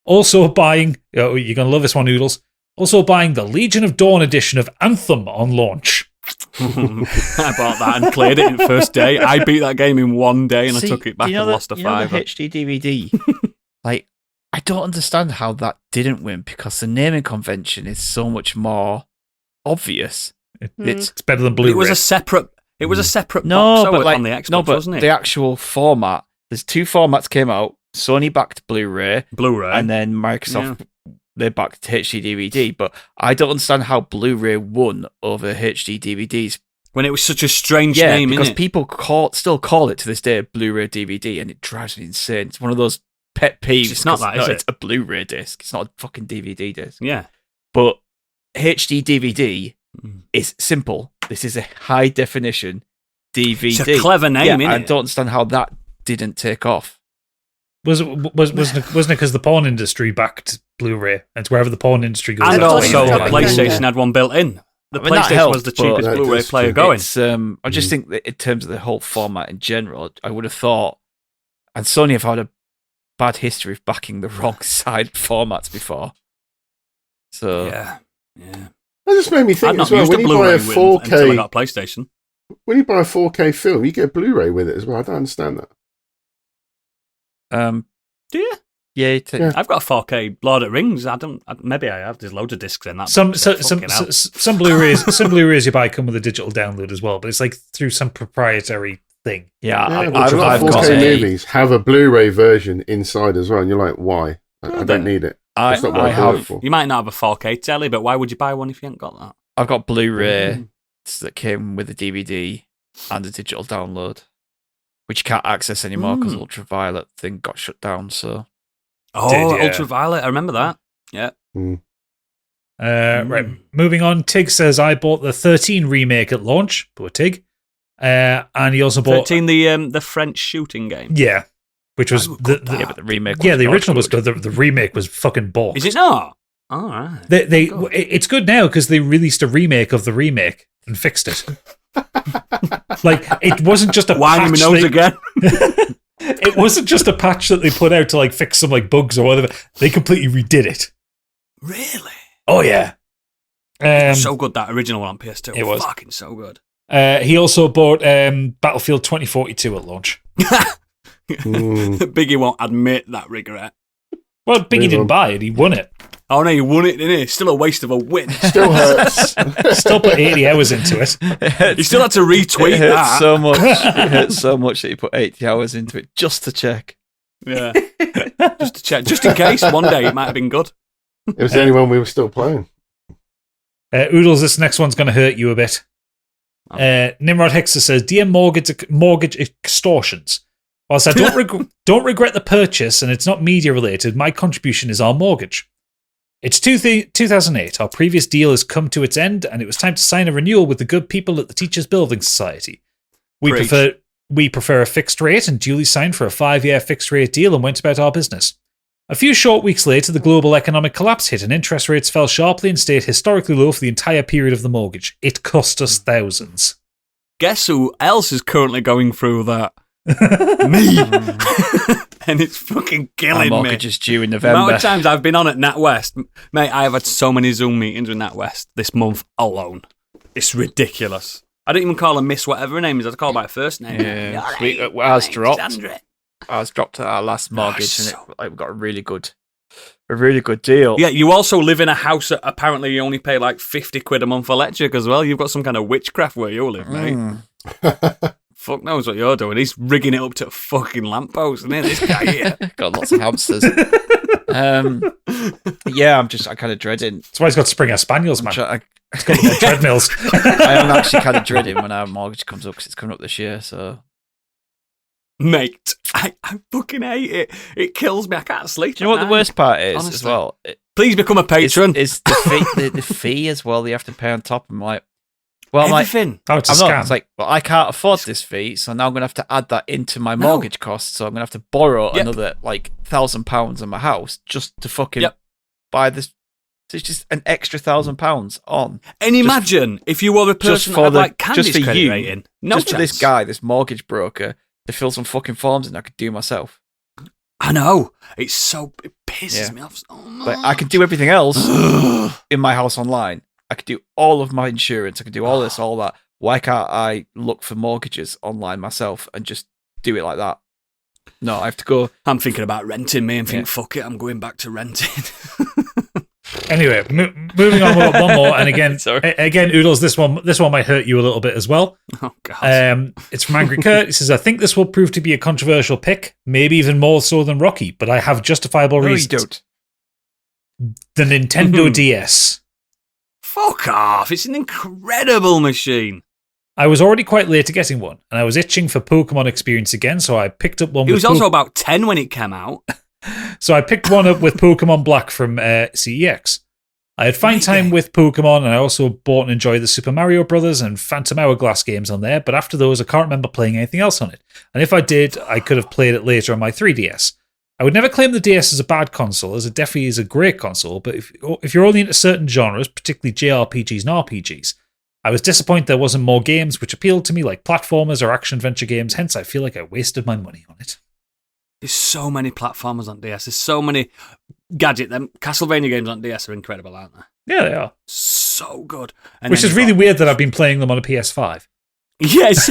Also buying... Oh, you're going to love this one, Noodles. Also buying the Legion of Dawn edition of Anthem on launch. I bought that and played it in the first day. I beat that game in one day and I took it back and lost a $5. The HD DVD? Like, I don't understand how that didn't win because the naming convention is so much more obvious. It's better than Blu-ray. It was a separate box on the Xbox, wasn't it? The actual format. There's two formats came out. Sony backed Blu-ray, and then Microsoft they backed HD DVD. But I don't understand how Blu-ray won over HD DVDs when it was such a strange name. Because innit? people still call it to this day Blu-ray DVD, and it drives me insane. It's one of those pet peeves. It's not that, is it? It's a Blu-ray disc. It's not a fucking DVD disc. Yeah, but HD DVD is simple. This is a high definition DVD. It's a clever name, innit? I don't understand how that didn't take off. Wasn't it because the porn industry backed Blu-ray? It's wherever the porn industry goes. And that's also, what the you PlayStation had one built in. The PlayStation was the cheapest Blu-ray player going. I just think that in terms of the whole format in general, I would have thought, and Sony have had a bad history of backing the wrong side formats before. So yeah. That just made me think as well. When you buy a 4K, until I got a PlayStation. When you buy a 4K film, you get a Blu-ray with it as well. I don't understand that. Do you? Yeah, I've got a 4K Lord of the Rings. Maybe I have. There's loads of discs in that. Some Blu-rays you buy come with a digital download as well, but it's like through some proprietary thing. Yeah, I've got 4K movies have a Blu-ray version inside as well, and you're like, why? I don't need it. That's not what I bought it for. You might not have a 4K telly, but why would you buy one if you ain't got that? I've got Blu-ray that came with a DVD and a digital download, which you can't access anymore because Ultraviolet thing got shut down. So, Ultraviolet, I remember that. Yeah. Right. Moving on. Tig says I bought the 13 remake at launch. Poor Tig. And he also bought 13, the French shooting game. Yeah, which was but the remake. The original was good. The remake was fucking balls. Is it not? All right. It's good now because they released a remake of the remake and fixed it. Like, it wasn't just a patch. My nose again. It wasn't just a patch that they put out to like fix some like bugs or whatever. They completely redid it. Really? Oh yeah. So good, that original one on PS2. It was fucking so good. He also bought Battlefield 2042 at launch. Biggie won't admit that regret. Well, Biggie didn't buy it; he won it. Oh no, he won it, didn't he? Still a waste of a win. Still hurts. Still put 80 hours into it. He still had to retweet that. So much. It hurts so much that he put 80 hours into it just to check. Yeah, just to check, just in case one day it might have been good. It was the only one we were still playing. Oodles, this next one's going to hurt you a bit. Nimrod Hexer says, "Dear mortgage extortions. Whilst I don't regret the purchase and it's not media related, my contribution is our mortgage. It's 2008. Our previous deal has come to its end and it was time to sign a renewal with the good people at the Teachers Building Society. We prefer a fixed rate and duly signed for a 5-year fixed rate deal and went about our business. A few short weeks later, the global economic collapse hit and interest rates fell sharply and stayed historically low for the entire period of the mortgage. It cost us thousands." Guess who else is currently going through that? Me. And it's fucking killing me. My mortgage is due in November. The amount of times I've been on at NatWest, mate, I have had so many Zoom meetings with NatWest this month alone. It's ridiculous. I don't even call her Miss whatever her name is. I call her by her first name. Yeah. Ours dropped at our last mortgage, and we got a really good deal. Yeah, you also live in a house that apparently you only pay like 50 quid a month for electric as well. You've got some kind of witchcraft where you live, mate. Fuck knows what you're doing. He's rigging it up to a fucking lamppost, isn't it? This guy here. Got lots of hamsters. Yeah, I'm kind of dreading. That's why he's got Springer Spaniels, man. He's got the treadmills. I am actually kind of dreading when our mortgage comes up because it's coming up this year, so... Mate, I fucking hate it. It kills me. I can't sleep. Do you know what the worst part is, honestly, as well? Please become a patron. It's the fee as well that you have to pay on top. I'm like, Well, everything. It's a I'm scam. not. It's like, well, I can't afford this fee, so now I'm going to have to add that into my mortgage costs. So I'm going to have to borrow another like £1,000 on my house just to fucking buy this. So it's just an extra £1,000 on. And imagine if you were a person that had like Candy's credit rating. No just chance. for this guy, this mortgage broker, to fill some fucking forms in I could do myself. I know. It pisses me off so much. But I can do everything else in my house online. I could do all of my insurance. I could do all this, all that. Why can't I look for mortgages online myself and just do it like that? No, I have to go. I'm thinking about renting me and think, fuck it, I'm going back to renting. Anyway, moving on, we've got one more, and again, Oodles, this one might hurt you a little bit as well. Oh god! It's from Angry Kurt. He says, "I think this will prove to be a controversial pick, maybe even more so than Rocky, but I have justifiable reasons." You don't. The Nintendo DS. Fuck off! It's an incredible machine. I was already quite late to getting one, and I was itching for Pokemon experience again, so I picked up one. It was also about 10 when it came out. So I picked one up with Pokemon Black from CEX. I had fine time with Pokemon, and I also bought and enjoyed the Super Mario Brothers and Phantom Hourglass games on there, but after those, I can't remember playing anything else on it. And if I did, I could have played it later on my 3DS. I would never claim the DS as a bad console, as it definitely is a great console, but if you're only into certain genres, particularly JRPGs and RPGs, I was disappointed there wasn't more games which appealed to me, like platformers or action-adventure games, hence I feel like I wasted my money on it. There's so many platformers on DS. There's so many Gadget. Them Castlevania games on DS are incredible, aren't they? Yeah, they are. So good. And which is really weird that I've been playing them on a PS5. Yes.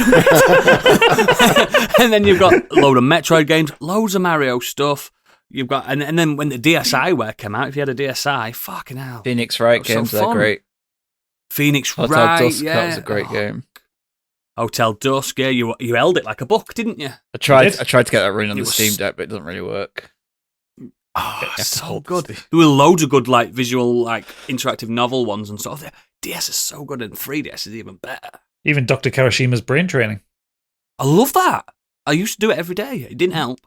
And then you've got a load of Metroid games, loads of Mario stuff. You've got and then when the DSiWare came out, if you had a DSi, fucking hell. Phoenix Wright games, they're great. Phoenix Hotel Wright, Dusk, yeah. that was a great game. Hotel Dusk, yeah, you held it like a book, didn't you? I tried to get that running on It the was- Steam Deck, but it doesn't really work. Oh, to so hold good. the- There were loads of good, like visual, like interactive novel ones and stuff. DS is so good, and 3DS is even better. Even Dr. Karishima's brain training. I love that. I used to do it every day. It didn't help.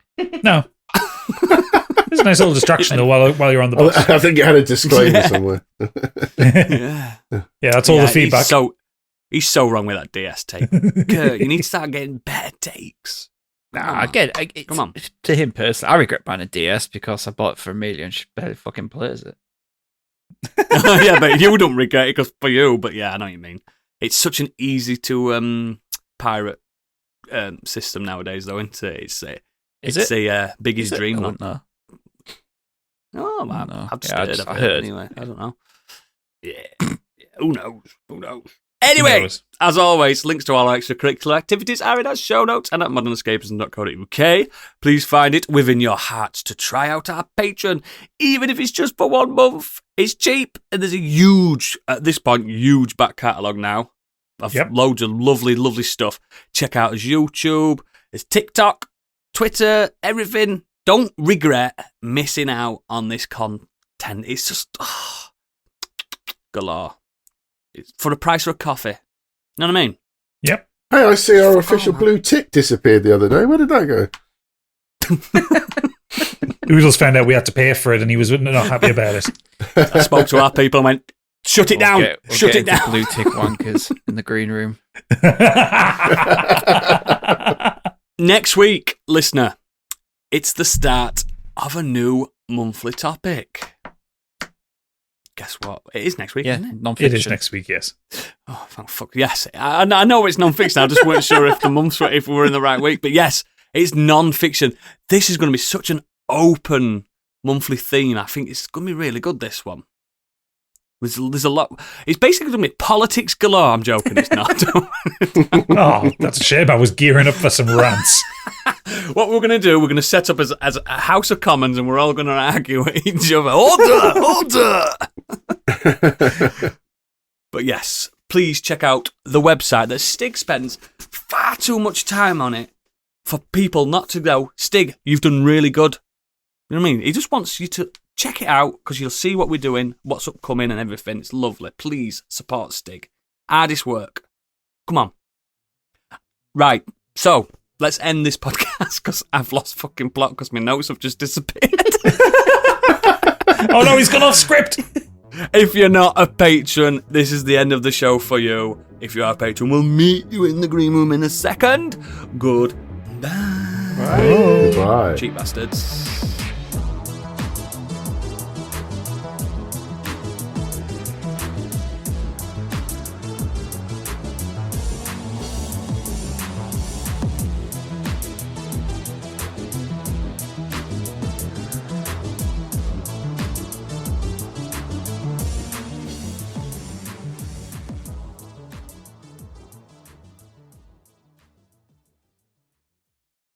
No. It's a nice little distraction, though, while you're on the bus. I think it had a disclaimer somewhere. Yeah, Yeah, that's all the feedback. He's so wrong with that DS take. Kurt, you need to start getting better takes. Nah, come on. To him personally, I regret buying a DS because I bought it for Amelia and she barely fucking plays it. Yeah, but you don't regret it because for you. But yeah, I know what you mean. It's such an easy to pirate system nowadays, though, isn't it? It's a Biggie's dream. I Man. don't know. Oh man, No. I've Yeah, just I heard. anyway. I don't know. Yeah. Who knows? Anyway, as always, links to all our extracurricular activities are in our show notes and at modernescapism.co.uk. Please find it within your hearts to try out our Patreon, even if it's just for 1 month. It's cheap, and there's a huge back catalogue now of loads of lovely, lovely stuff. Check out his YouTube, his TikTok, Twitter, everything. Don't regret missing out on this content. It's just galore. It's for the price of a coffee. You know what I mean? Yep. Hey, I see our official blue tick disappeared the other day. Where did that go? Oodles found out we had to pay for it, and he was not happy about it. I spoke to our people and went, shut it down. Shut it down. Blue tick wankers in the green room. Next week, listener, it's the start of a new monthly topic. Guess what? It is next week, Yeah, isn't it? non-fiction. It is next week, yes. Oh, thank fuck. Yes. I know it's non-fiction. I just weren't sure if we were in the right week. But yes, it's non-fiction. This is going to be such an open monthly theme. I think it's going to be really good, this one. There's a lot. It's basically going to be politics galore. I'm joking. It's not. Oh, that's a shame. I was gearing up for some rants. What we're going to do, we're going to set up as a House of Commons, and we're all going to argue with each other. Order! But yes, please check out the website that Stig spends far too much time on it for people not to go, Stig, you've done really good. You know what I mean? He just wants you to check it out because you'll see what we're doing, what's upcoming and everything. It's lovely. Please support Stig. Hardest work. Come on. Right, so let's end this podcast because I've lost fucking plot because my notes have just disappeared. Oh no, he's gone off script. If you're not a patron, this is the end of the show for you. If you are a patron, we'll meet you in the green room in a second. Goodbye. Goodbye. Cheap bastards.